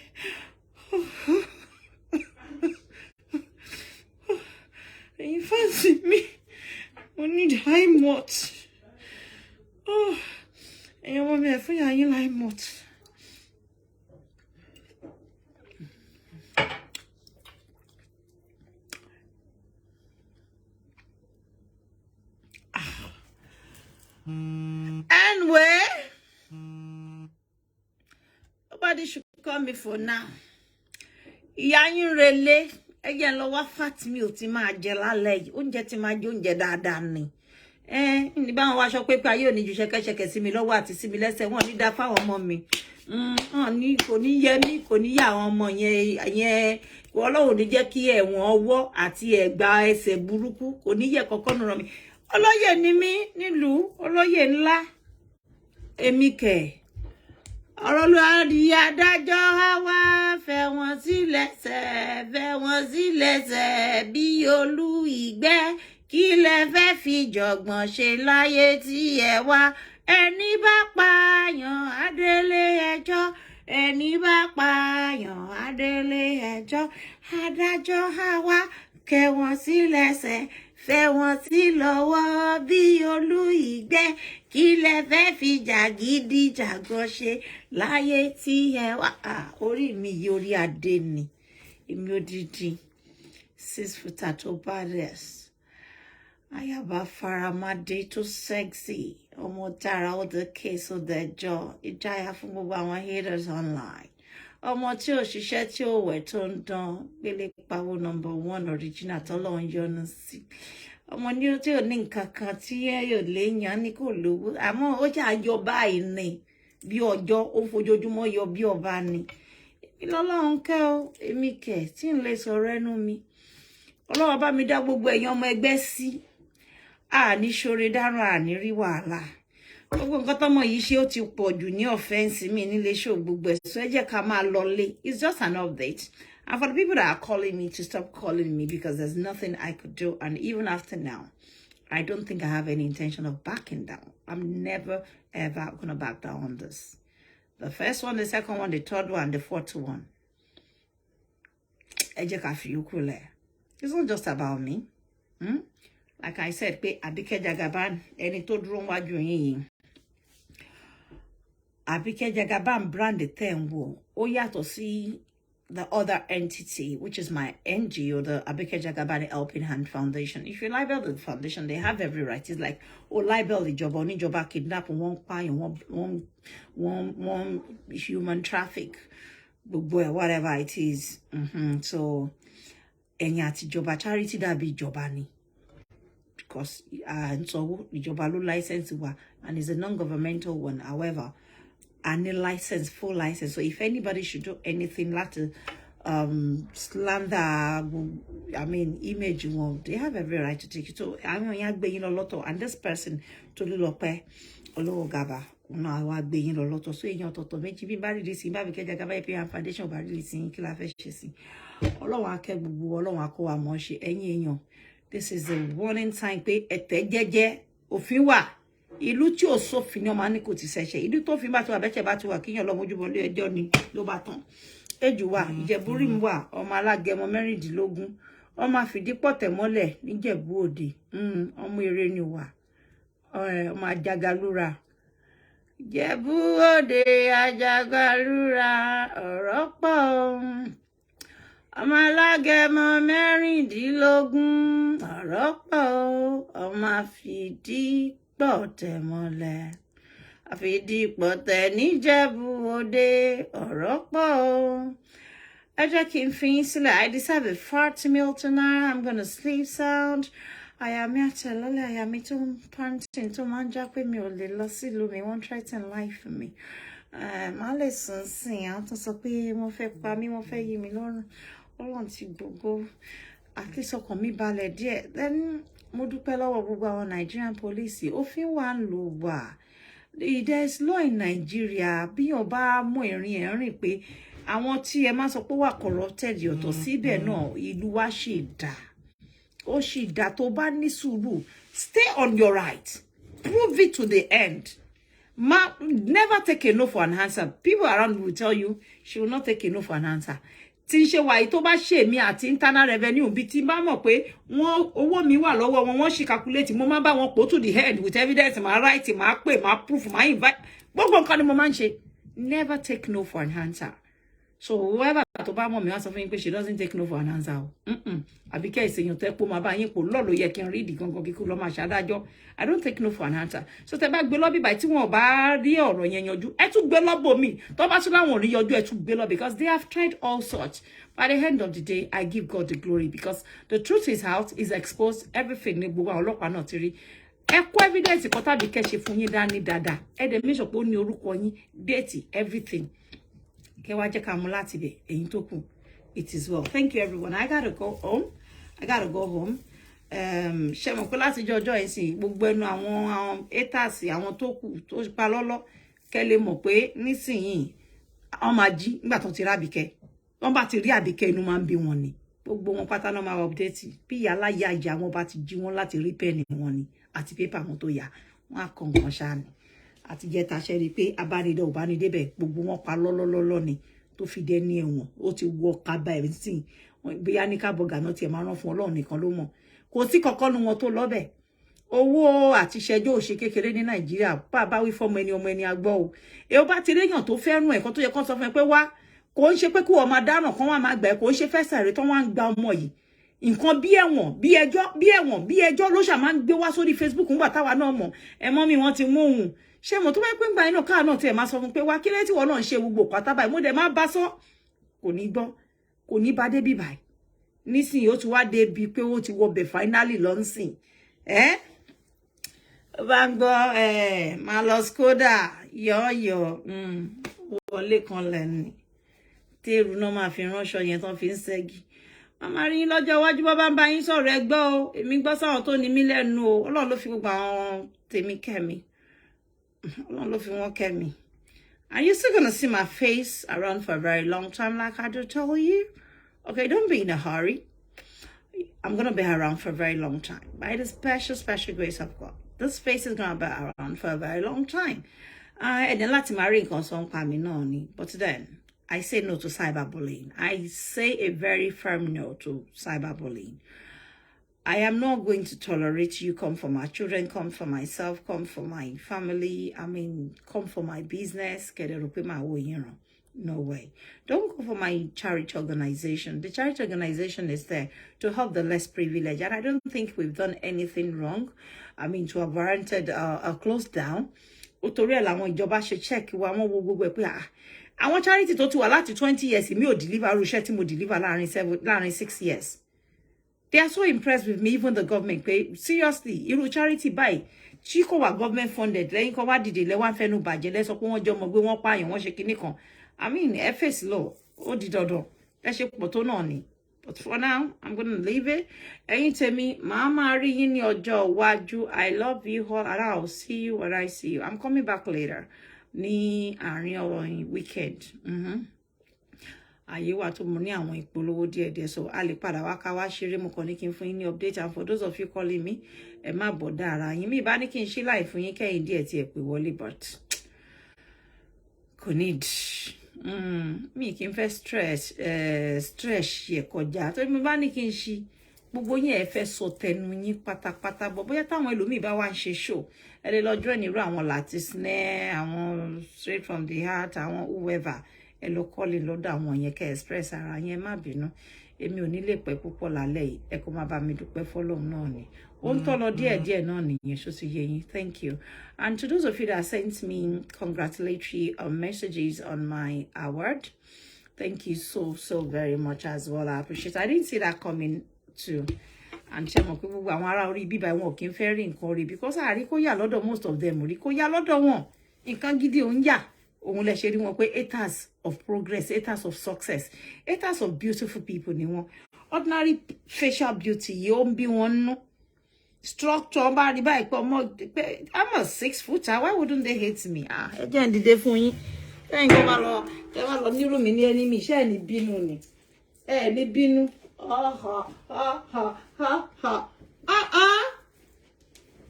ẹ̀yin fáǹsì mi. We need high malt. Oh, and you want me to find you high malt. Anyway, nobody should call me for now. Yayin rele. Again, lo wa fat meal tí máa jẹ lálẹ́ yìí oúnjẹ tí máa jẹ oúnjẹ dáadáa ni ní bá wọn wá sọ pé ayé ò ní ju ṣẹ̀kẹ̀ṣẹ̀kẹ̀ sí mi lọ́wọ́ àti sí mi lẹ́sẹ̀ wọn ní dá fáwọn ọmọ mi ní kò ní yẹ mí kò ní yà àwọn ọmọ yẹn Ọlọ́run ní jẹ́ kí ẹ̀wọ̀n ọwọ́ àti ẹ̀gbà ẹsẹ̀ burúkú kò ní yẹ kọ́kọ́ nù ràn mí olóyè ni mí nílùú olóyè ńlá èmi kẹ̀ ọ̀rọ̀ ló di adájọ́ wá fẹ́ wọn sílẹ̀ṣẹ̀ bí olú ìgbẹ́ kí lẹ fẹ́ fi jọ̀gbọ̀n ṣe láyé tí ẹ wá ẹni bá pààyàn adélé ẹjọ́ ẹni bá pààyàn adélé ẹjọ́ adájọ́ wá kẹ́ wọn sílẹ̀ṣẹ̀ fẹ́ wọn sí lọ́wọ́ bí olú ìgbẹ́ kí lẹ fẹ́ fi jàgídíjàgan ṣe láyé tí ẹ wá orí mi yìí orí adé ni èmi odidi 6 foot tó badass. Ayaba faramade tó sexy. Ọmọ dára all the case of the jaw. Ìjáyà fún gbogbo àwọn haters online. Ọmọ tí ò ṣiṣẹ́ tí ò wẹ̀ tó ń dán. Gbélé pawó #1 original tọ́lọ́run yọ́nú sí. Ọmọ ní tí ò ní nǹkan kan tí yóò léèyàn ní kò lówó. Àmọ́ ó jà yọ báyìí ni. Bí ọjọ́ ó fojoojúmọ́ yọ bí ọba ni. Ìlọ́lọ́run kẹ́ o, èmi kẹ̀ tí ń lè sọ̀rọ̀ ẹnu mi. Ọlọ́run bá mi dá gbogbo ẹ̀yin ọmọ ẹgbẹ́ sí. Ní ṣoore dáràn àní rí wàhálà. Gbogbo nǹkan tọ́mọ yìí ṣe ó ti pọ̀ jù ní offense mi nílé show gbogbo ẹ̀. So ẹ jẹ́ ká máa lọlé. It's just an update. And for the people that are calling me to stop calling me because there's nothing I could do. And even after now, I don't think I have any intention of backing down. I'm never, ever going to back down on this. The first one, the second one, the third one, the fourth one. Ẹ jẹ́ ká fi yòókù lẹ̀. It's not just about me. Like I said, pé Abike Jagaban, ẹni tó dúró wájú yín yìí. Abike Jagaban brand the thing wo. Ó yàtọ̀ sí the other entity, which is my NGO, the Abike Jagaban Helping Hand Foundation. If you libel the foundation, they have every right. It's like, libel the job, only job kidnap, one human traffic, whatever it is. So, any job charity that be jobani. Because and so the job license and it's a non-governmental one. However, and a license, full license. So if anybody should do anything like to slander, I mean, image one, they have every right to take it. So I mean, a lot of, and this person to lope olo gaba. No, I was being a lot of so in your toto meji be bari this in Abike Jagaban Foundation bari this in kila feshisi. Olo wa ke bubu olo wa ko wa mo se eyin. This is a warning sign pé ẹ̀tẹ̀ jẹ́jẹ́ òfin wà. Ìlú tí ò sófin ni ọmọ ní kò ti ṣẹ̀ṣẹ̀. Ìlú tó fi bá ti wà bẹ́ẹ̀ bá ti wà kíyàn lọ mójúbọ lé ẹjọ́ ni ló bá tán. Ejù wà, Ìjẹ̀bú Rim wà, ọmọ alágẹmọ 16. Ọmọ àfìdípọ̀tẹ̀ mọ́lẹ̀ níjẹ̀bú Òde. Ọmọ eré ni wà. Ọmọ Ajagalúra. Ìjẹ̀bú Òde Ajagalúra ọ̀rọ̀ pọ̀. Ọmọ alágẹmọ 16 ọ̀rọ̀ pọ̀. Ọmọ àfìdípọ̀tẹ̀ mọ́lẹ̀. Àfìdípọ̀tẹ̀ níjẹ̀bú Òde ọ̀rọ̀ pọ̀. Ẹ jẹ́ kí n fi yín sílẹ̀. I deserve a fart meal tonight. I'm gonna sleep sound. Àyà mi àtẹ̀lọ́lẹ̀ àyà mi tó ń panting tó máa ń já pé mi ò lè lọ sílùú mi. Wọ́n threaten life for me. Má lè sùn sìn. Àwọn tó sọ pé wọ́n fẹ́ pa mí, wọ́n fẹ́ yí mi lọ́rùn. Ọlọ́run ti gbogbo. At least ọkàn mi balẹ̀ díẹ̀. Then mo dúpẹ́ lọ́wọ́ gbogbo àwọn Nigerian police. Òfin wà ń lò wà. There is law in Nigeria. Bí o bá mọ ìrìn ẹ̀rìn pé àwọn tí ẹ máa sọ pé wà corrupted yọ̀tọ̀ síbẹ̀ náà ìlú wa ṣì dá. Ó ṣì dá tó bá ní sùúrù. Stay on your right. Prove it to the end. Never take a no for an answer. People around will tell you she will not take a no for an answer. Tí ń ṣe wà yìí tó bá ṣe mí àti internal revenue bí tí bá mọ̀ pé wọ́n owó mi wà lọ́wọ́ wọn wọ́n ṣì calculate mo máa bá wọn pò to the head with evidence máa write máa pè máa proof máa invite gbogbo nǹkan ni mo máa ń ṣe. Never take no for an answer. So whoever tó bá mọ̀ mi wá sọ fún yín pé she doesn't take no for an answer o. Àbíkẹ́ ìṣèyàn tẹ́ pò máa bá yín pò lọ́ọ̀ ló yẹ kí n rí ìdí gangan kíkú lọ́ máa ṣàdájọ́. I don't take no for an answer. So tẹ́ bá gbé lọ́bì báyìí tí wọ́n bá rí ọ̀rọ̀ yẹn yanjú ẹ tún gbé lọ́bò mi tó bá tún láwọn ò rí yanjú ẹ tún gbé lọ because they have tried all sorts. By the end of the day, I give God the glory because the truth is out, is exposed, everything ní gbogbo àwọn ọlọ́pàá náà ti rí. Ẹ kó evidence kan tàbí kẹ́ ṣe fún yín dání dáadáa. Ẹ dẹ̀ make sure pé ó ní orúkọ yín, date, everything. Kẹ́ wá jẹ́ ká mú láti bẹ̀ ẹ̀yin tó kù. It is well. Thank you everyone. I gotta go home. Ṣé mo pé láti jọjọ́ yìí sí gbogbo ẹnu àwọn haters àwọn tó kù tó pa lọ́lọ́ kẹ́ lè mọ̀ pé nísìnyìí wọ́n máa jí nígbà tó ti rí Abike. Wọ́n bá ti rí Abike inú máa ń bí wọn ni. Gbogbo wọn pátá náà máa update. Bí yàrá ya ìyá wọn bá ti jí wọn láti rí pẹ́ẹ̀nì wọn ni àti pépà wọn tó yá. Wọ́n á kàn kan ṣáà ni. Àti jẹ́ ta ṣe rí pé abánidọ̀ ò bá ní débẹ̀ gbogbo wọn pa lọ́lọ́lọ́lọ́ ni tó fi dé ní ẹ̀wọ̀n. Ó ti wọ kaba ẹ̀ sí. Bóyá ní kábọ̀gà náà tiẹ̀ máa rán fún Ọlọ́run nìkan ló mọ̀. Kò sí kankan nu wọn tó lọ́bẹ̀. Owó àti ṣẹjọ́ ò ṣe kékeré ní Nàìjíríà. Bá wí fọ́mọ ẹni agbọ́ o. Èó bá ti réyàn tó fẹ́ràn ẹ̀kan tó yẹ kán sọ fún ẹ pé wá kò ń ṣe pé kí wọ́n máa dáràn kan wá máa gbà ẹ́ kò ń ṣe fẹ́ sàrè tán wá ń gba ọmọ yìí nǹkan bí ẹjọ́ ló ṣà máa ń gbé wá sórí Facebook ńgbà táwa náà mọ̀ ẹ mọ́ mi wọ́n ti mú òun ṣé mo tó bá pé ńgbà iná káà náà tiẹ̀ máa sọ fún pé wá kí lẹ́tí wọn náà ń ṣe gbogbo pátá báyìí mo dẹ̀ máa bá sọ kò ní gbọ́ kò ní bá débi báyìí nísìnyí ó ti wá débi pé ó ti wọ bẹ̀ finally lọ́nsìn bá ń gbọ́ máa lọ Skoda yọ̀ọ̀yọ̀ wọlé kan lẹ́nu téèrú náà máa fi ránṣọ yẹn tán fi ń ṣẹ́gi màmá rí yín lọ́jọ́ iwájú bọ́ bá ń bá yín sọ̀rọ̀ ẹ gbọ́ o èmi gbọ́ sáwọn tó ní mí lẹ́nu o Ọlọ́run ló fi gbogbo àwọn tèmi kẹ́mi Ọlọ́run ló fi wọ́n kẹ́mi. Are you still gonna see my face around for a very long time like I do tell you? Okay, don't be in a hurry. I'm gonna be around for a very long time. By the special grace of God, this face is gonna be around for a very long time. And then láti máa rí nǹkan sọ ń pa mí náà ni. But then I say no to cyberbullying. I say a very firm no to cyberbullying. I am not going to tolerate you come for my children, come for myself, come for my family. I mean, come for my business. No way. Don't go for my charity organization. The charity organization is there to help the less privileged. And I don't think we've done anything wrong. I mean, to have warranted a close down. Itori àwọn ìjọba ṣe check wa wọ́n wo gbogbo ẹ̀ pé àwọn charity tó ti wà láti 20 years mi ò deliver iṣẹ́ tí mo deliver láàrin 6 years. They are so impressed with me, even the government. Seriously, irú charity by Chico wa government funded. Lẹ́yìn kan wá dìde lẹ́wọ́n fẹ́nu bàjẹ́ lẹ́sọ pé wọ́n jọ mọ̀ pé wọ́n pààyàn wọ́n ṣe kinní kan. I mean, FS law, ó di dandan. Ẹ ṣe pọ̀ tó náà ni. But for now, I'm going to leave it. Ẹ̀yin tèmi, màá máa rí yín ní ọjọ́ iwájú. I love you all, and I'll see you when I see you. I'm coming back later. Ní àárín ọ̀rọ̀ weekend. Àyè wà tó mo ní àwọn ìpolówó díẹ̀díẹ̀, so a lè padà wá ká wá ṣeré mo kàn ní kí n fún yín ní update. And for those of you calling me, ẹ má bọ̀dá ara yín. Mi bá ní kí n ṣí live fún yín kẹ́yìn díẹ̀ tí ẹ pè wọlé, but kò need. Mi kì í fẹ́ stress yẹ kọjá. Tó mi bá ní kí n ṣí gbogbo yín ẹ fẹ́ sọ tẹnu yín pátápátá, bọ̀ bóyá táwọn ẹlòmíì bá wá ń ṣe show ẹ lè lọ join irú àwọn Latisne, àwọn straight from the heart, àwọn whoever ẹ lọ kọ́lé lọ́dọ̀ àwọn yẹn kẹ́ express ara yẹn, má bínú. Èmi ò ní lè pẹ́ púpọ̀ lálẹ́ yìí, ẹ kó má bá mi dúpẹ́ fọ́lọ́run náà ni. Ó ń tọ́ lọ díẹ̀díẹ̀ náà nìyẹn, ṣó ti yé yín. Thank you. And to those of you that sent me congratulatory messages on my award, thank you so very much as well. I appreciate it. I didn't see that coming too. And ṣé mo pé gbogbo àwọn ará orí bíbá wọn kì í fẹ́ rí nǹkan rí because àrí kó yà lọ́dọ̀ most of them rí kó yà lọ́dọ̀ wọn. Nǹkan gidi ò ń yà. Òun lè ṣe rí wọn pé haters of progress, haters of success, haters of beautiful people ni wọn. Ordinary facial beauty yìí ó ń bí wọn nú. Structure bá rí báyìí pé I'm a 6 footer, why wouldn't they hate me? Ẹ jẹ́ ń dìde fún yín. Kẹ́yìn kó bá lọ nírú mi ní ẹni mi, iṣẹ́ ẹ̀ ní bínú ni. Ẹ ní bínú.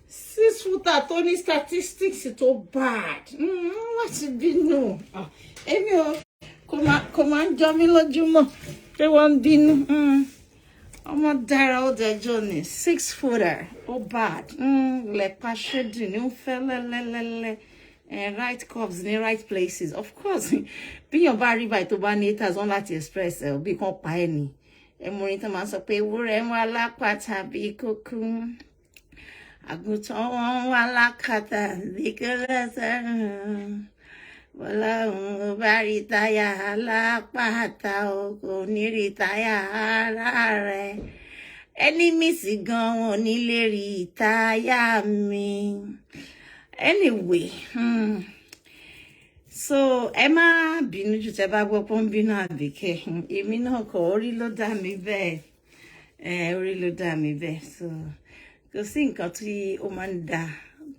6 footer tó ní statistics tó bad. Láti bínú. Èmi ò kò máa ń jọ mí lójúmọ́ pé wọ́n ń bínú. Ọmọ dára ó dẹjọ́ ni 6 footer ó bad. Lẹ́pa ṣédì ní ó fẹ́ lẹ́lẹ́lẹ́lẹ́. Right curves ní right places. Of course, bí yàn bá rí báyìí tó bá ní haters wọ́n láti express ẹ̀ bí kan pa ẹ̀ ni. Ẹ̀mọ̀rin tó máa sọ pé ewúrẹ́ wọn alápàtà bí kókó. Àgùntàn wọn wà lákàtà bí kẹlẹ́sẹ̀. Bọ́lá òun bá rí táyà alápàtà o kò ní rí táyà ara rẹ̀. Ẹni mísì gan wọn ní lè rí táyà mi. Anyway, so ẹ má bínú jù tẹ́ bá gbọ́ pé ń bínú Àbíkẹ́. Èmi náà kọ́ orí ló dá mi bẹ́ẹ̀. Orí ló dá mi bẹ́ẹ̀. So kò sí nǹkan tí ó máa ń dá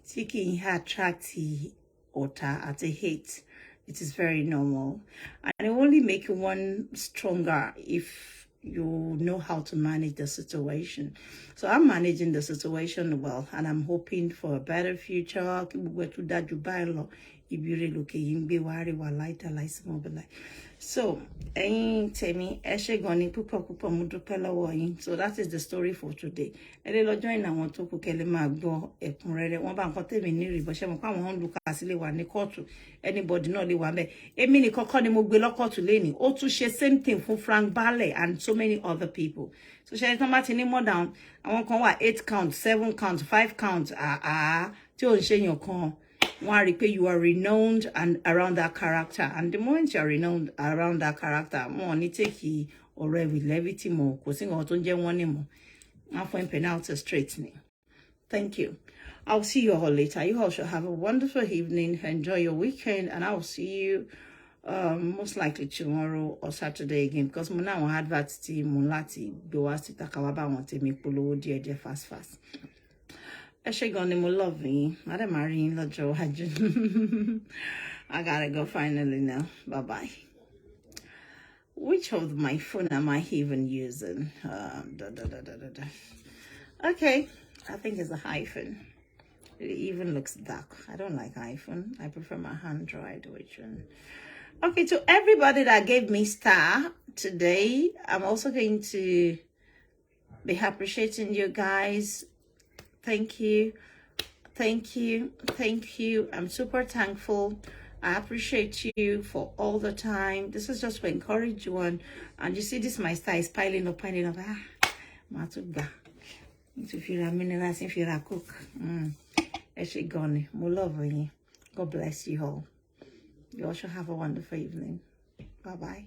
tí kì í attract ọ̀tá àti hate. It is very normal. And it will only make one stronger if you know how to manage the situation. So I'm managing the situation well, and I'm hoping for a better future. ibire loke yimbe wari wa laita laismo be like. So, temi eshegoni pupo mo dupe lowo yin. So that is the story for today. Ele lo join àwọn tó kù kele ma gbọ́ ẹ̀kúnrẹ́rẹ́. Wọ́n bá nǹkan tèmi ní rí bó ṣe mọ̀ pa wọ́n lu ka sílé wa ní court. Anybody náà lè wà ńbẹ̀. Èmi ni kọ́kọ́ ni mo gbé lọ court leni. Ó tún ṣe same thing fún Frank Balle and so many other people. So ṣe tán bá ti ní more down. Àwọn kan wà 8 count, 7 count, 5 count. Tí ó ń ṣe yàn kan. You are renowned and around that character, and the moment you are renowned around that character, more need take you already with levity more. Causing or don't get one more. I'm for penalty straightening. Thank you. I'll see you all later. You all should have a wonderful evening. Enjoy your weekend, and I'll see you most likely tomorrow or Saturday again. Because now I advert mulati Bewaji takawaba want to make polo dear fast. Mo love me. I don't marry in the Joe. I gotta go finally now. Bye-bye. Which of my phone am I even using? Okay. I think it's a iPhone. It even looks dark. I don't like iPhone. I prefer my Android. Which one? Okay, to everybody that gave me star today, I'm also going to be appreciating you guys. Thank you. I'm super thankful. I appreciate you for all the time. This is just to encourage you on. And you see this, my style is piling up. Matuga. If you're a minerals, if you're a cook. More love on you. God bless you all. You all should have a wonderful evening. Bye-bye.